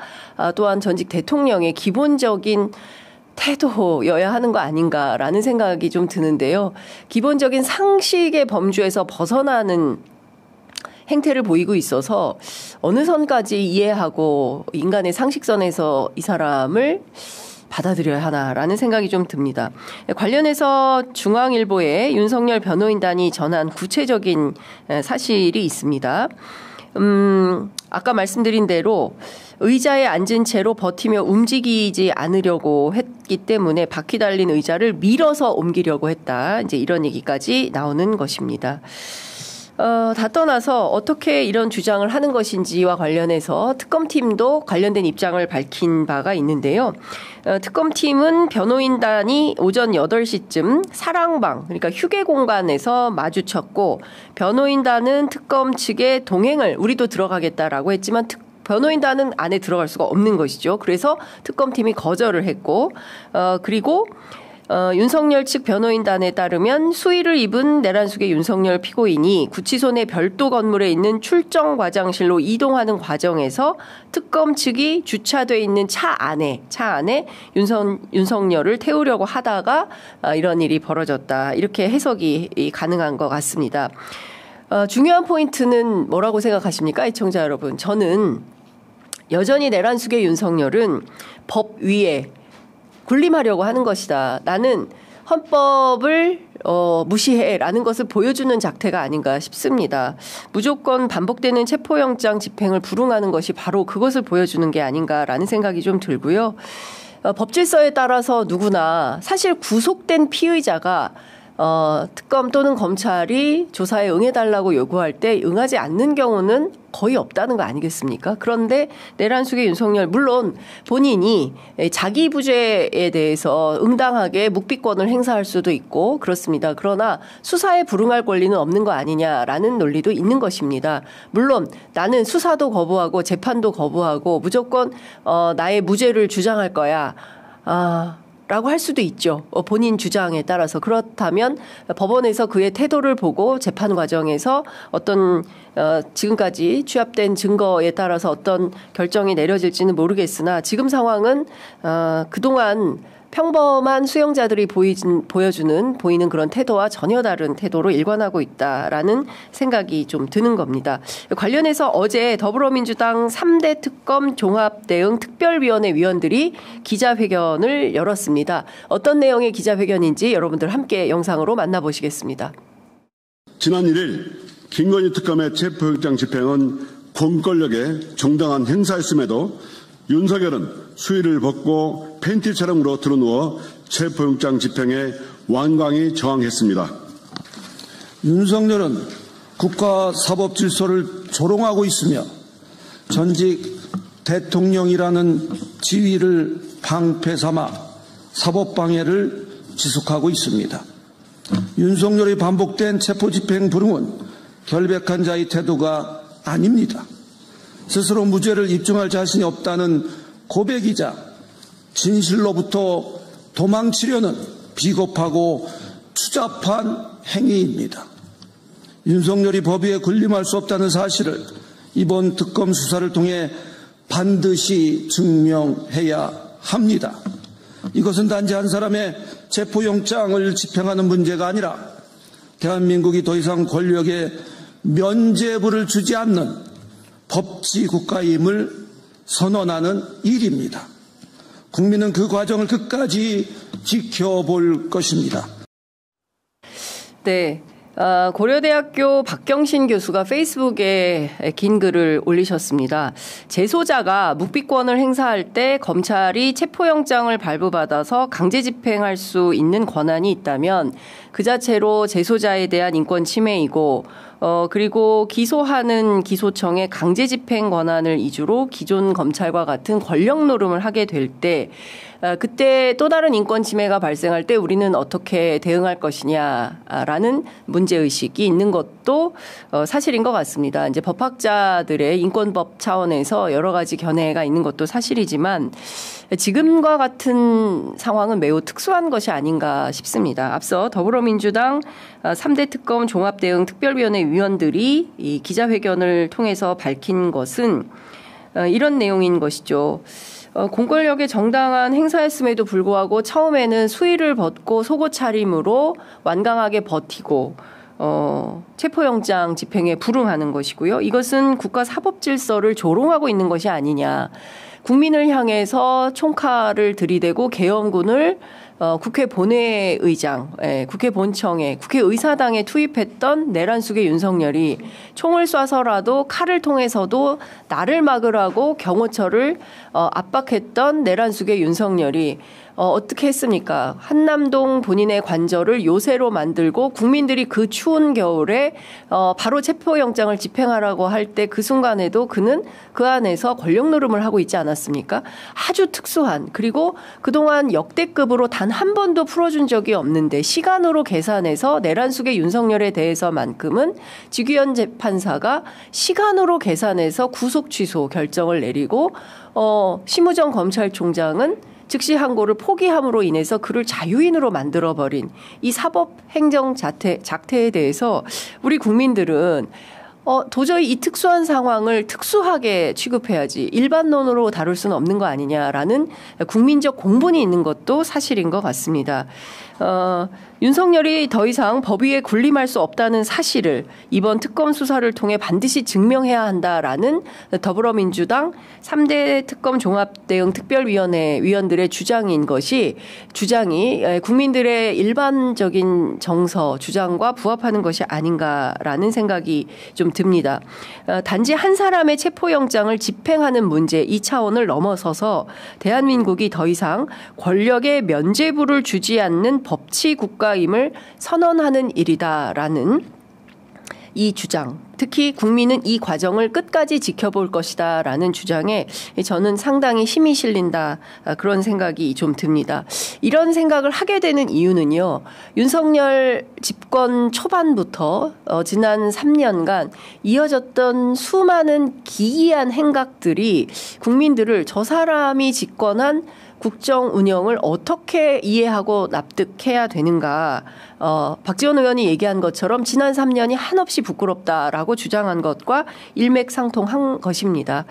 또한 전직 대통령의 기본적인 태도여야 하는 거 아닌가라는 생각이 좀 드는데요. 기본적인 상식의 범주에서 벗어나는 행태를 보이고 있어서 어느 선까지 이해하고 인간의 상식선에서 이 사람을 받아들여야 하나라는 생각이 좀 듭니다. 관련해서 중앙일보에 윤석열 변호인단이 전한 구체적인 사실이 있습니다. 아까 말씀드린 대로 의자에 앉은 채로 버티며 움직이지 않으려고 했기 때문에 바퀴 달린 의자를 밀어서 옮기려고 했다. 이제 이런 얘기까지 나오는 것입니다. 다 떠나서 어떻게 이런 주장을 하는 것인지와 관련해서 특검팀도 관련된 입장을 밝힌 바가 있는데요. 특검팀은 변호인단이 오전 8시쯤 사랑방, 그러니까 휴게 공간에서 마주쳤고 변호인단은 특검 측의 동행을 우리도 들어가겠다라고 했지만 변호인단은 안에 들어갈 수가 없는 것이죠. 그래서 특검팀이 거절을 했고 그리고 윤석열 측 변호인단에 따르면 수의를 입은 내란 속의 윤석열 피고인이 구치소 내 별도 건물에 있는 출정 과장실로 이동하는 과정에서 특검 측이 주차돼 있는 차 안에 윤석열을 태우려고 하다가 이런 일이 벌어졌다. 이렇게 해석이 가능한 것 같습니다. 중요한 포인트는 뭐라고 생각하십니까? 시청자 여러분. 저는 여전히 내란 속의 윤석열은 법 위에 군림하려고 하는 것이다. 나는 헌법을 무시해라는 것을 보여주는 작태가 아닌가 싶습니다. 무조건 반복되는 체포영장 집행을 불응하는 것이 바로 그것을 보여주는 게 아닌가라는 생각이 좀 들고요. 법질서에 따라서 누구나 사실 구속된 피의자가 특검 또는 검찰이 조사에 응해달라고 요구할 때 응하지 않는 경우는 거의 없다는 거 아니겠습니까? 그런데 내란숙의 윤석열 물론 본인이 자기 부재에 대해서 응당하게 묵비권을 행사할 수도 있고 그렇습니다. 그러나 수사에 불응할 권리는 없는 거 아니냐라는 논리도 있는 것입니다. 물론 나는 수사도 거부하고 재판도 거부하고 무조건 나의 무죄를 주장할 거야. 라고 할 수도 있죠. 본인 주장에 따라서. 그렇다면 법원에서 그의 태도를 보고 재판 과정에서 어떤 지금까지 취합된 증거에 따라서 어떤 결정이 내려질지는 모르겠으나 지금 상황은 그동안 평범한 수용자들이 보이는 그런 태도와 전혀 다른 태도로 일관하고 있다라는 생각이 좀 드는 겁니다. 관련해서 어제 더불어민주당 3대 특검 종합대응 특별위원회 위원들이 기자회견을 열었습니다. 어떤 내용의 기자회견인지 여러분들 함께 영상으로 만나보시겠습니다. 지난 1일 김건희 특검의 체포영장 집행은 공권력의 정당한 행사였음에도 윤석열은 수의를 벗고 팬티 차림으로 드러누워 체포영장 집행에 완강히 저항했습니다. 윤석열은 국가 사법 질서를 조롱하고 있으며 전직 대통령이라는 지위를 방패 삼아 사법 방해를 지속하고 있습니다. 윤석열의 반복된 체포 집행 불응은 결백한 자의 태도가 아닙니다. 스스로 무죄를 입증할 자신이 없다는 고백이자 진실로부터 도망치려는 비겁하고 추잡한 행위입니다. 윤석열이 법 위에 군림할 수 없다는 사실을 이번 특검 수사를 통해 반드시 증명해야 합니다. 이것은 단지 한 사람의 체포영장을 집행하는 문제가 아니라 대한민국이 더 이상 권력에 면죄부를 주지 않는 법치 국가임을 선언하는 일입니다. 국민은 그 과정을 끝까지 지켜볼 것입니다. 네. 고려대학교 박경신 교수가 페이스북에 긴 글을 올리셨습니다. 재소자가 묵비권을 행사할 때 검찰이 체포영장을 발부받아서 강제 집행할 수 있는 권한이 있다면 그 자체로 재소자에 대한 인권 침해이고 그리고 기소하는 기소청의 강제 집행 권한을 이주로 기존 검찰과 같은 권력 노름을 하게 될 때 그때 또 다른 인권 침해가 발생할 때 우리는 어떻게 대응할 것이냐라는 문제의식이 있는 것도 사실인 것 같습니다. 이제 법학자들의 인권법 차원에서 여러 가지 견해가 있는 것도 사실이지만 지금과 같은 상황은 매우 특수한 것이 아닌가 싶습니다. 앞서 더불어민주당 3대 특검 종합대응 특별위원회 위원들이 이 기자회견을 통해서 밝힌 것은 이런 내용인 것이죠. 공권력의 정당한 행사였음에도 불구하고 처음에는 수의를 벗고 속옷 차림으로 완강하게 버티고 체포영장 집행에 불응하는 것이고요. 이것은 국가 사법 질서를 조롱하고 있는 것이 아니냐. 국민을 향해서 총칼을 들이대고 계엄군을 국회 본회의장, 국회 본청에, 국회의사당에 투입했던 내란숙의 윤석열이 총을 쏴서라도 칼을 통해서도 나를 막으라고 경호처를 압박했던 내란숙의 윤석열이 어떻게 했습니까? 한남동 본인의 관저를 요새로 만들고 국민들이 그 추운 겨울에 바로 체포영장을 집행하라고 할 때 그 순간에도 그는 그 안에서 권력 노름을 하고 있지 않았습니까? 아주 특수한 그리고 그동안 역대급으로 단 한 번도 풀어준 적이 없는데 시간으로 계산해서 내란숙의 윤석열에 대해서만큼은 지규현 재판사가 시간으로 계산해서 구속 취소 결정을 내리고 심우정 검찰총장은 즉시 항고를 포기함으로 인해서 그를 자유인으로 만들어버린 이 사법 행정 작태에 대해서 우리 국민들은 도저히 이 특수한 상황을 특수하게 취급해야지 일반론으로 다룰 수는 없는 거 아니냐라는 국민적 공분이 있는 것도 사실인 것 같습니다. 윤석열이 더 이상 법 위에 군림할 수 없다는 사실을 이번 특검 수사를 통해 반드시 증명해야 한다라는 더불어민주당 3대 특검 종합대응 특별위원회 위원들의 주장이 국민들의 일반적인 정서, 주장과 부합하는 것이 아닌가라는 생각이 좀 듭니다. 단지 한 사람의 체포영장을 집행하는 문제 이 차원을 넘어서서 대한민국이 더 이상 권력의 면죄부를 주지 않는 법치 국가임을 선언하는 일이다라는 이 주장, 특히 국민은 이 과정을 끝까지 지켜볼 것이다라는 주장에 저는 상당히 힘이 실린다, 그런 생각이 좀 듭니다. 이런 생각을 하게 되는 이유는요, 윤석열 집권 초반부터 지난 3년간 이어졌던 수많은 기이한 행각들이 국민들을 저 사람이 집권한 국정 운영을 어떻게 이해하고 납득해야 되는가. 박지원 의원이 얘기한 것처럼 지난 3년이 한없이 부끄럽다라고 주장한 것과 일맥상통한 것입니다.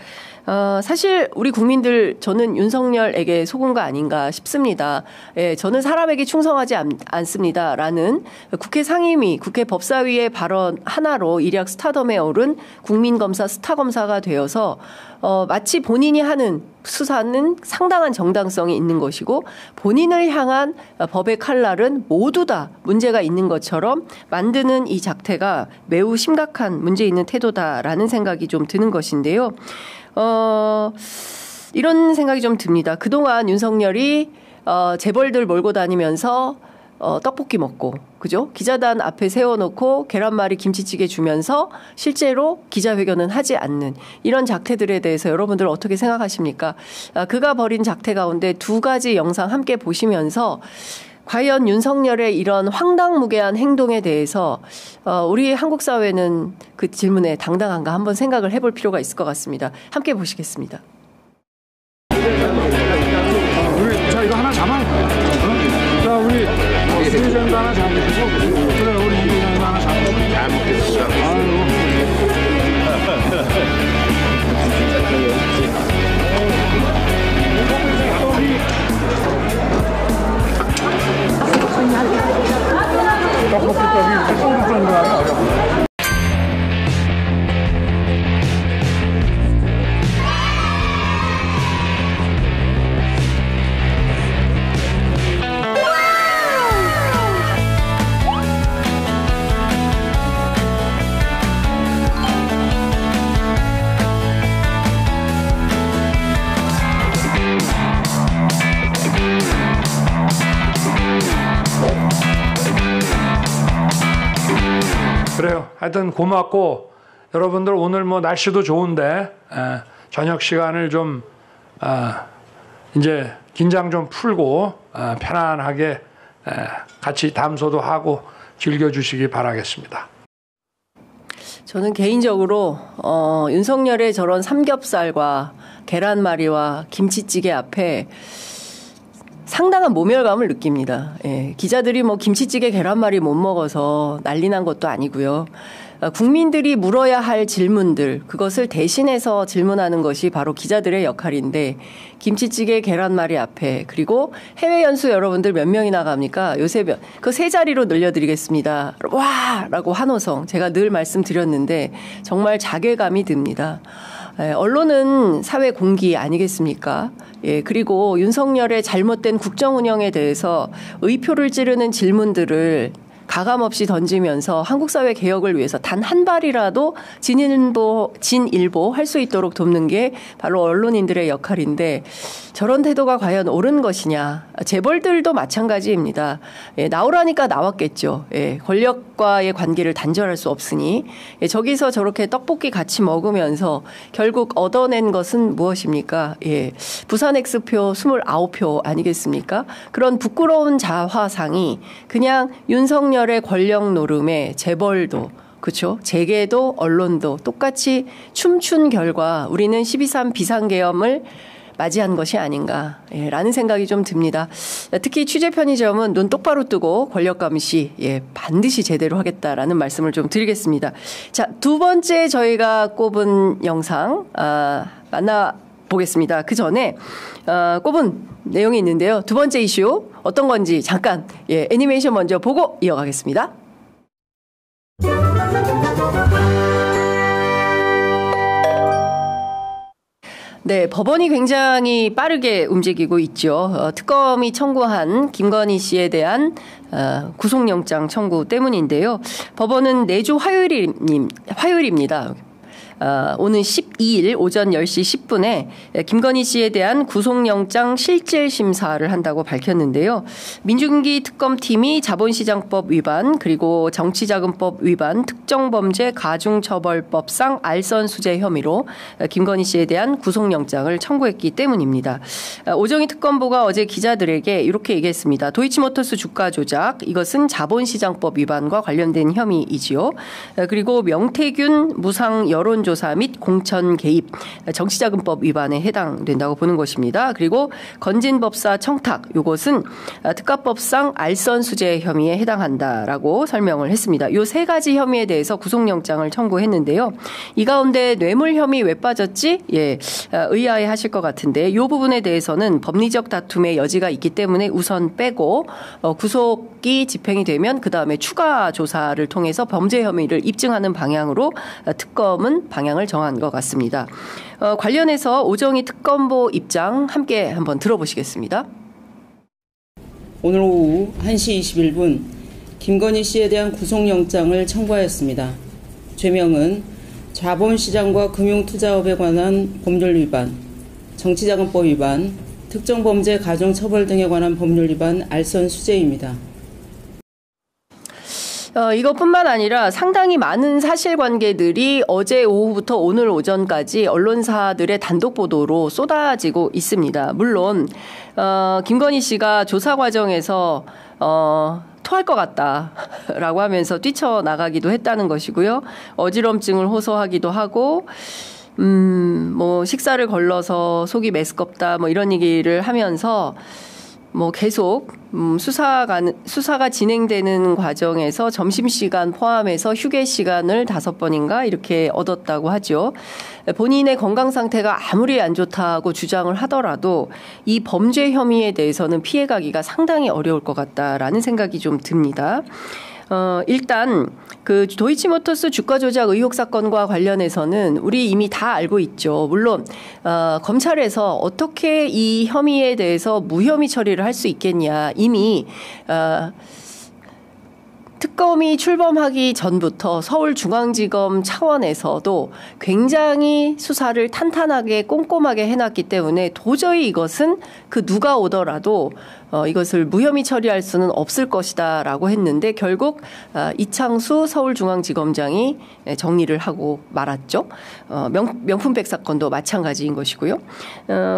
사실 우리 국민들, 저는 윤석열에게 속은 거 아닌가 싶습니다. 예, 저는 사람에게 충성하지 않습니다라는 국회 상임위, 국회 법사위의 발언 하나로 일약 스타덤에 오른 국민검사 스타검사가 되어서 마치 본인이 하는 수사는 상당한 정당성이 있는 것이고 본인을 향한 법의 칼날은 모두 다 문제가 있는 것처럼 만드는 이 작태가 매우 심각한 문제 있는 태도다라는 생각이 좀 드는 것인데요. 이런 생각이 좀 듭니다. 그동안 윤석열이 재벌들 몰고 다니면서 떡볶이 먹고, 그죠? 기자단 앞에 세워놓고 계란말이 김치찌개 주면서 실제로 기자회견은 하지 않는 이런 작태들에 대해서 여러분들 어떻게 생각하십니까? 그가 벌인 작태 가운데 두 가지 영상 함께 보시면서 과연 윤석열의 이런 황당무계한 행동에 대해서 우리 한국 사회는 그 질문에 당당한가 한번 생각을 해볼 필요가 있을 것 같습니다. 함께 보시겠습니다. 자, 이거 하나 잡아. 자, 우리 수리장도 하나 잡으시고, 그래, 우리 이장도 하나 잡고. 잘 먹겠습니다. 떡볶이떡이 이렇게 쫀득쫀득한 거 아니야? 그래요. 하여튼 고맙고, 여러분들 오늘 뭐 날씨도 좋은데 저녁 시간을 좀 이제 긴장 좀 풀고 편안하게 같이 담소도 하고 즐겨주시기 바라겠습니다. 저는 개인적으로 윤석열의 저런 삼겹살과 계란말이와 김치찌개 앞에 상당한 모멸감을 느낍니다. 예, 기자들이 뭐 김치찌개 계란말이 못 먹어서 난리 난 것도 아니고요. 국민들이 물어야 할 질문들, 그것을 대신해서 질문하는 것이 바로 기자들의 역할인데, 김치찌개 계란말이 앞에, 그리고 해외 연수 여러분들 몇 명이나 갑니까? 요새 그 세 자리로 늘려드리겠습니다. 와! 라고 환호성. 제가 늘 말씀드렸는데 정말 자괴감이 듭니다. 언론은 사회 공기 아니겠습니까? 예, 그리고 윤석열의 잘못된 국정 운영에 대해서 의표를 찌르는 질문들을 가감없이 던지면서 한국 사회 개혁을 위해서 단 한 발이라도 진일보 할 수 있도록 돕는 게 바로 언론인들의 역할인데, 저런 태도가 과연 옳은 것이냐. 재벌들도 마찬가지입니다. 예, 나오라니까 나왔겠죠. 예, 권력과의 관계를 단절할 수 없으니. 예, 저기서 저렇게 떡볶이 같이 먹으면서 결국 얻어낸 것은 무엇입니까? 예, 부산 X표 29표 아니겠습니까? 그런 부끄러운 자화상이 그냥 윤석열의 권력 노름에 재벌도, 그렇죠, 재계도 언론도 똑같이 춤춘 결과 우리는 12.3 비상계엄을 맞이한 것이 아닌가라는 생각이 좀 듭니다. 특히 취재 편의점은 눈 똑바로 뜨고 권력 감시 반드시 제대로 하겠다라는 말씀을 좀 드리겠습니다. 자, 두 번째 저희가 꼽은 영상 만나보겠습니다. 그 전에 꼽은 내용이 있는데요. 두 번째 이슈 어떤 건지 잠깐 애니메이션 먼저 보고 이어가겠습니다. 네, 법원이 굉장히 빠르게 움직이고 있죠. 특검이 청구한 김건희 씨에 대한 구속영장 청구 때문인데요. 법원은 내주 화요일입니다. 오는 12일 오전 10시 10분에 김건희 씨에 대한 구속영장 실질심사를 한다고 밝혔는데요. 민중기 특검팀이 자본시장법 위반 그리고 정치자금법 위반 특정범죄 가중처벌법상 알선수재 혐의로 김건희 씨에 대한 구속영장을 청구했기 때문입니다. 오정희 특검보가 어제 기자들에게 이렇게 얘기했습니다. 도이치모터스 주가 조작 이것은 자본시장법 위반과 관련된 혐의이지요. 그리고 명태균 무상 여론조사 및 공천 개입, 정치자금법 위반에 해당된다고 보는 것입니다. 그리고 건진법사 청탁, 이것은 특가법상 알선수재 혐의에 해당한다라고 설명을 했습니다. 이 세 가지 혐의에 대해서 구속영장을 청구했는데요. 이 가운데 뇌물 혐의 왜 빠졌지? 의아해하실 것 같은데 이 부분에 대해서는 법리적 다툼의 여지가 있기 때문에 우선 빼고 구속이 집행이 되면 그 다음에 추가 조사를 통해서 범죄 혐의를 입증하는 방향으로 특검은 방향을 정한 것 같습니다. 관련해서 오정희 특검보 입장 함께 한번 들어보시겠습니다. 오늘 오후 1시 21분 김건희 씨에 대한 구속영장을 청구하였습니다. 죄명은 자본시장과 금융투자업에 관한 법률 위반, 정치자금법 위반, 특정범죄 가중처벌 등에 관한 법률 위반 알선수재입니다. 이것뿐만 아니라 상당히 많은 사실관계들이 어제 오후부터 오늘 오전까지 언론사들의 단독 보도로 쏟아지고 있습니다. 물론 김건희 씨가 조사 과정에서 토할 것 같다라고 하면서 뛰쳐나가기도 했다는 것이고요. 어지럼증을 호소하기도 하고 뭐 식사를 걸러서 속이 메스껍다 뭐 이런 얘기를 하면서 뭐 계속 수사가 진행되는 과정에서 점심시간 포함해서 휴게 시간을 5번인가 이렇게 얻었다고 하죠. 본인의 건강 상태가 아무리 안 좋다고 주장을 하더라도 이 범죄 혐의에 대해서는 피해가기가 상당히 어려울 것 같다라는 생각이 좀 듭니다. 일단 그 도이치모터스 주가 조작 의혹 사건과 관련해서는 우리 이미 다 알고 있죠. 물론 검찰에서 어떻게 이 혐의에 대해서 무혐의 처리를 할 수 있겠냐. 이미 특검이 출범하기 전부터 서울중앙지검 차원에서도 굉장히 수사를 탄탄하게 꼼꼼하게 해놨기 때문에 도저히 이것은 그 누가 오더라도 이것을 무혐의 처리할 수는 없을 것이다 라고 했는데 결국 이창수 서울중앙지검장이 정리를 하고 말았죠. 명품백 사건도 마찬가지인 것이고요.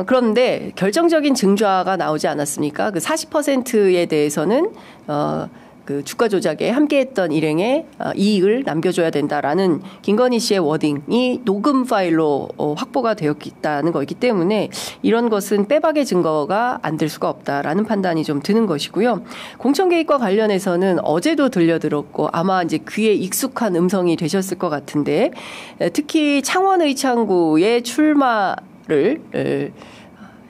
그런데 결정적인 증거가 나오지 않았습니까? 그 40%에 대해서는 그 주가 조작에 함께했던 일행에 이익을 남겨줘야 된다라는 김건희 씨의 워딩이 녹음 파일로 확보가 되었다는 거기 때문에 이런 것은 빼박의 증거가 안 될 수가 없다라는 판단이 좀 드는 것이고요. 공천 개입과 관련해서는 어제도 들려들었고 아마 이제 귀에 익숙한 음성이 되셨을 것 같은데 특히 창원 의창구의 출마를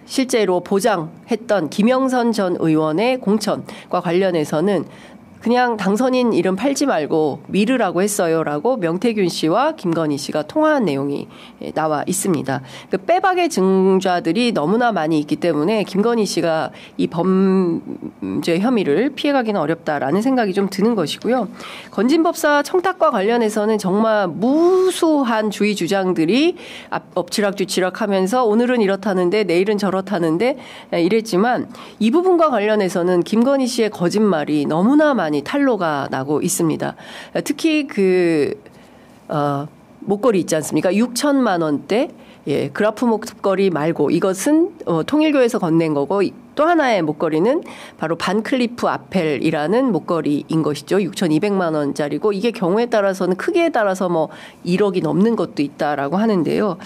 실제로 보장했던 김영선 전 의원의 공천과 관련해서는 그냥 당선인 이름 팔지 말고 미르라고 했어요라고 명태균 씨와 김건희 씨가 통화한 내용이 나와 있습니다. 그 빼박의 증자들이 너무나 많이 있기 때문에 김건희 씨가 이 범죄 혐의를 피해가기는 어렵다라는 생각이 좀 드는 것이고요. 건진법사 청탁과 관련해서는 정말 무수한 주의 주장들이 엎치락뒤치락하면서 오늘은 이렇다는데 내일은 저렇다는데 이랬지만 이 부분과 관련해서는 김건희 씨의 거짓말이 너무나 많이 탄로가 나고 있습니다. 특히 목걸이 있지 않습니까? 6천만 원대. 예, 그라프 목걸이 말고 이것은 통일교에서 건넨 거고 또 하나의 목걸이는 바로 반클리프 아펠이라는 목걸이인 것이죠. 6,200만 원짜리고 이게 경우에 따라서는 크기에 따라서 뭐 1억이 넘는 것도 있다라고 하는데요.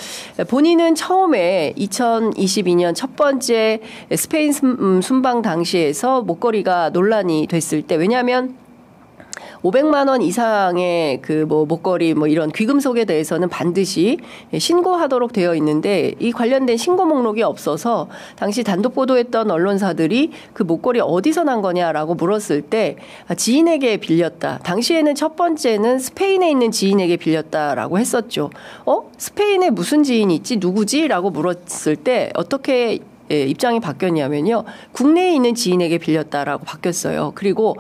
본인은 처음에 2022년 첫 번째 스페인 순방 당시에서 목걸이가 논란이 됐을 때 왜냐하면 500만 원 이상의 그 뭐 목걸이 뭐 이런 귀금속에 대해서는 반드시 신고하도록 되어 있는데 이 관련된 신고 목록이 없어서 당시 단독 보도했던 언론사들이 그 목걸이 어디서 난 거냐라고 물었을 때 지인에게 빌렸다. 당시에는 첫 번째는 스페인에 있는 지인에게 빌렸다라고 했었죠. 스페인에 무슨 지인이 있지? 누구지? 라고 물었을 때 어떻게 입장이 바뀌었냐면요. 국내에 있는 지인에게 빌렸다라고 바뀌었어요. 그리고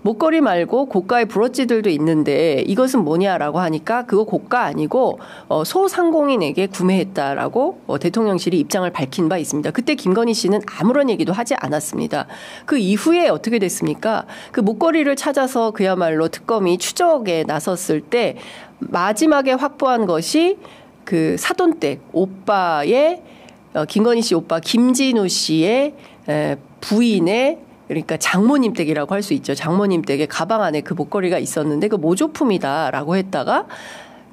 목걸이 말고 고가의 브로치들도 있는데 이것은 뭐냐라고 하니까 그거 고가 아니고 소상공인에게 구매했다라고 대통령실이 입장을 밝힌 바 있습니다. 그때 김건희 씨는 아무런 얘기도 하지 않았습니다. 그 이후에 어떻게 됐습니까? 그 목걸이를 찾아서 그야말로 특검이 추적에 나섰을 때 마지막에 확보한 것이 그 사돈댁 오빠의 김건희 씨 오빠 김진우 씨의 부인의 그러니까 장모님 댁이라고 할 수 있죠. 장모님 댁에 가방 안에 그 목걸이가 있었는데 그 모조품이다라고 했다가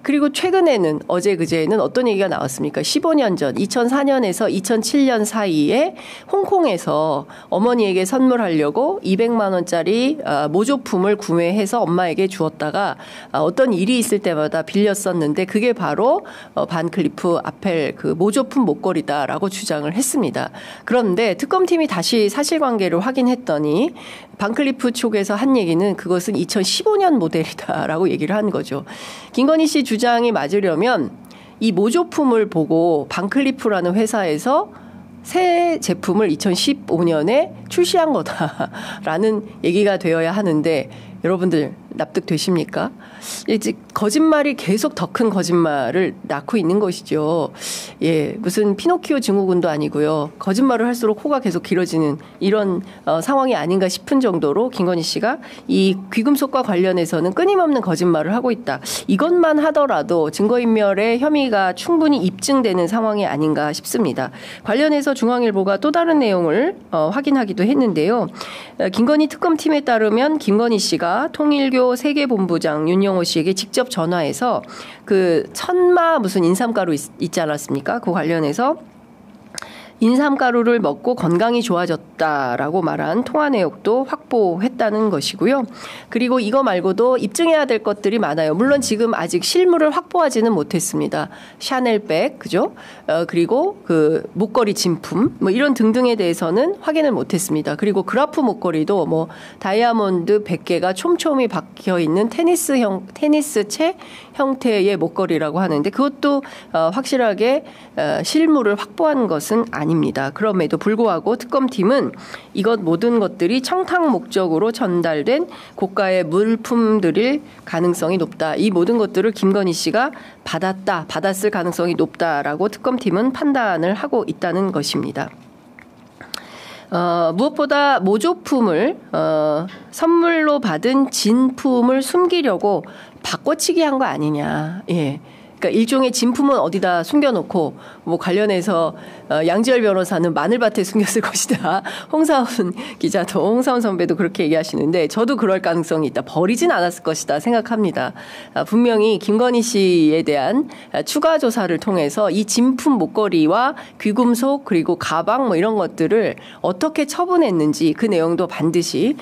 그리고 최근에는 어제 그제에는 어떤 얘기가 나왔습니까? 15년 전 2004년에서 2007년 사이에 홍콩에서 어머니에게 선물하려고 200만 원짜리 모조품을 구매해서 엄마에게 주었다가 어떤 일이 있을 때마다 빌렸었는데 그게 바로 반클리프 아펠 그 모조품 목걸이다라고 주장을 했습니다. 그런데 특검팀이 다시 사실관계를 확인했더니 반클리프 쪽에서 한 얘기는 그것은 2015년 모델이다라고 얘기를 한 거죠. 김건희 씨 주장이 맞으려면 이 모조품을 보고 반클리프라는 회사에서 새 제품을 2015년에 출시한 거다라는 얘기가 되어야 하는데 여러분들 납득되십니까? 이제 거짓말이 계속 더 큰 거짓말을 낳고 있는 것이죠. 예, 무슨 피노키오 증후군도 아니고요. 거짓말을 할수록 코가 계속 길어지는 이런 상황이 아닌가 싶은 정도로 김건희 씨가 이 귀금속과 관련해서는 끊임없는 거짓말을 하고 있다. 이것만 하더라도 증거인멸의 혐의가 충분히 입증되는 상황이 아닌가 싶습니다. 관련해서 중앙일보가 또 다른 내용을 확인하기도 했는데요. 김건희 특검팀에 따르면 김건희 씨가 통일교 세계본부장 윤영호 씨에게 직접 전화해서 그 천마 무슨 인삼가루 있지 않았습니까? 그 관련해서 인삼가루를 먹고 건강이 좋아졌다라고 말한 통화 내역도 확보했다는 것이고요. 그리고 이거 말고도 입증해야 될 것들이 많아요. 물론 지금 아직 실물을 확보하지는 못했습니다. 샤넬백, 그죠? 그리고 그 목걸이 진품, 뭐 이런 등등에 대해서는 확인을 못했습니다. 그리고 그라프 목걸이도 뭐 다이아몬드 100개가 촘촘히 박혀 있는 테니스채 형태의 목걸이라고 하는데 그것도 확실하게 실물을 확보한 것은 아닙니다. 그럼에도 불구하고 특검팀은 이것 모든 것들이 청탁 목적으로 전달된 고가의 물품들일 가능성이 높다. 이 모든 것들을 김건희 씨가 받았을 가능성이 높다라고 특검팀은 판단을 하고 있다는 것입니다. 무엇보다 모조품을 선물로 받은 진품을 숨기려고 바꿔치기 한 거 아니냐. 예. 그러니까 일종의 진품은 어디다 숨겨놓고 뭐 관련해서 양지열 변호사는 마늘밭에 숨겼을 것이다. 홍사훈 기자도 홍사훈 선배도 그렇게 얘기하시는데 저도 그럴 가능성이 있다. 버리진 않았을 것이다 생각합니다. 분명히 김건희 씨에 대한 추가 조사를 통해서 이 진품 목걸이와 귀금속 그리고 가방 뭐 이런 것들을 어떻게 처분했는지 그 내용도 반드시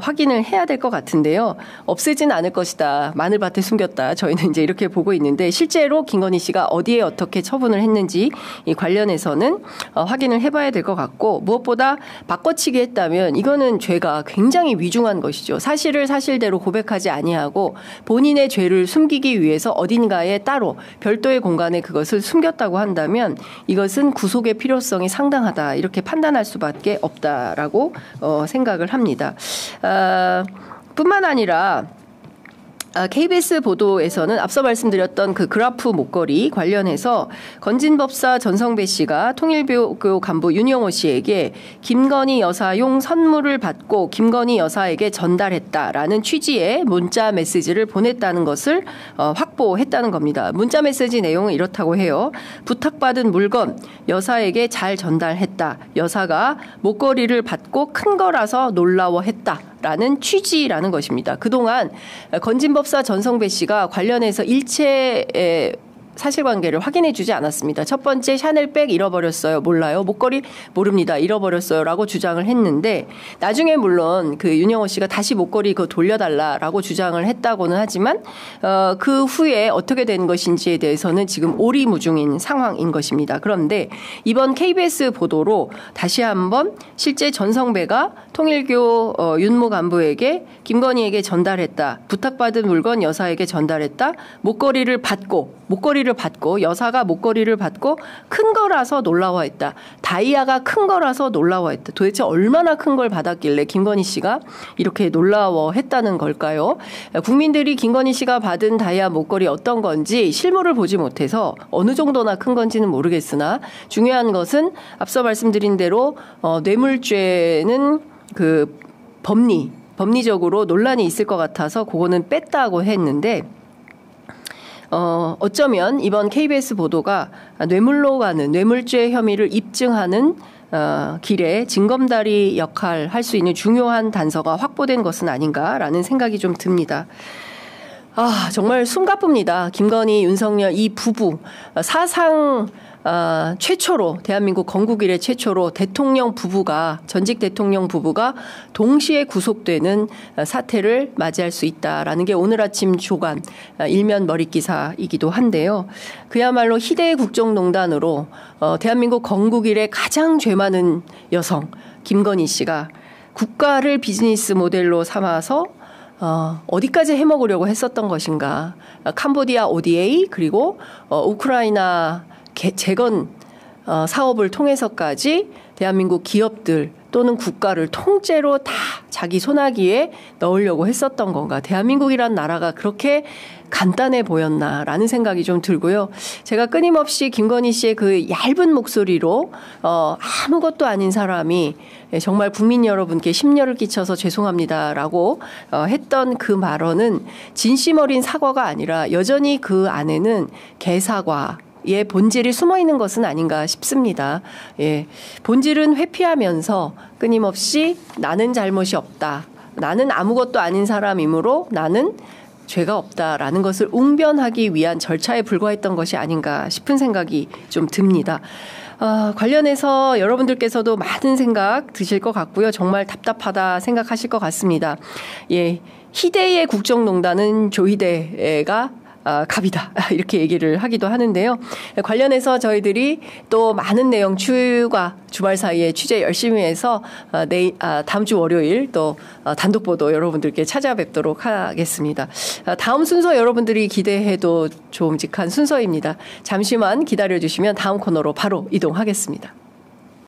확인을 해야 될 것 같은데요. 없애진 않을 것이다. 마늘밭에 숨겼다. 저희는 이제 이렇게 보고 있는데 실제로 김건희 씨가 어디에 어떻게 처분을 했는지 이 관련해서는 확인을 해봐야 될 것 같고 무엇보다 바꿔치기 했다면 이거는 죄가 굉장히 위중한 것이죠. 사실을 사실대로 고백하지 아니하고 본인의 죄를 숨기기 위해서 어딘가에 따로 별도의 공간에 그것을 숨겼다고 한다면 이것은 구속의 필요성이 상당하다 이렇게 판단할 수밖에 없다라고 생각을 합니다. 뿐만 아니라 KBS 보도에서는 앞서 말씀드렸던 그 그라프 목걸이 관련해서 건진법사 전성배 씨가 통일교 간부 윤영호 씨에게 김건희 여사용 선물을 받고 김건희 여사에게 전달했다라는 취지의 문자 메시지를 보냈다는 것을 확보했다는 겁니다. 문자 메시지 내용은 이렇다고 해요. 부탁받은 물건 여사에게 잘 전달했다. 여사가 목걸이를 받고 큰 거라서 놀라워했다. 라는 취지라는 것입니다. 그동안 건진법사 전성배 씨가 관련해서 일체 사실관계를 확인해주지 않았습니다. 첫 번째 샤넬백 잃어버렸어요. 몰라요. 목걸이 모릅니다. 잃어버렸어요. 라고 주장을 했는데 나중에 물론 그 윤영호 씨가 다시 목걸이 그거 돌려달라라고 주장을 했다고는 하지만 그 후에 어떻게 된 것인지에 대해서는 지금 오리무중인 상황인 것입니다. 그런데 이번 KBS 보도로 다시 한번 실제 전성배가 통일교 윤모 간부에게 김건희에게 전달했다. 부탁받은 물건 여사에게 전달했다. 목걸이를 받고 여사가 목걸이를 받고 큰 거라서 놀라워했다. 다이아가 큰 거라서 놀라워했다. 도대체 얼마나 큰 걸 받았길래 김건희 씨가 이렇게 놀라워했다는 걸까요? 국민들이 김건희 씨가 받은 다이아 목걸이 어떤 건지 실물을 보지 못해서 어느 정도나 큰 건지는 모르겠으나 중요한 것은 앞서 말씀드린 대로 뇌물죄는 그 법리적으로 논란이 있을 것 같아서 그거는 뺐다고 했는데 어쩌면 이번 KBS 보도가 뇌물로 가는 뇌물죄 혐의를 입증하는 길에 징검다리 역할 할 수 있는 중요한 단서가 확보된 것은 아닌가라는 생각이 좀 듭니다. 정말 숨가쁩니다. 김건희, 윤석열 이 부부 사상 최초로 대한민국 건국 이래 최초로 대통령 부부가 전직 대통령 부부가 동시에 구속되는 사태를 맞이할 수 있다라는 게 오늘 아침 조간 일면 머릿기사이기도 한데요. 그야말로 희대의 국정농단으로 대한민국 건국 이래 가장 죄 많은 여성 김건희 씨가 국가를 비즈니스 모델로 삼아서 어디까지 해먹으려고 했었던 것인가. 캄보디아 ODA 그리고 우크라이나 재건 사업을 통해서까지 대한민국 기업들 또는 국가를 통째로 다 자기 손아귀에 넣으려고 했었던 건가. 대한민국이란 나라가 그렇게 간단해 보였나라는 생각이 좀 들고요. 제가 끊임없이 김건희 씨의 그 얇은 목소리로 아무것도 아닌 사람이 정말 국민 여러분께 심려를 끼쳐서 죄송합니다라고 했던 그 발언은 진심 어린 사과가 아니라 여전히 그 안에는 개사과 의 본질이 숨어 있는 것은 아닌가 싶습니다. 예. 본질은 회피하면서 끊임없이 나는 잘못이 없다. 나는 아무것도 아닌 사람이므로 나는 죄가 없다라는 것을 웅변하기 위한 절차에 불과했던 것이 아닌가 싶은 생각이 좀 듭니다. 관련해서 여러분들께서도 많은 생각 드실 것 같고요. 정말 답답하다 생각하실 것 같습니다. 예. 희대의 국정농단은 조희대가 갑이다 이렇게 얘기를 하기도 하는데요. 관련해서 저희들이 또 많은 내용 추가 주말 사이에 취재 열심히 해서 다음 주 월요일 또 단독 보도 여러분들께 찾아뵙도록 하겠습니다. 다음 순서 여러분들이 기대해도 좋음직한 순서입니다. 잠시만 기다려주시면 다음 코너로 바로 이동하겠습니다.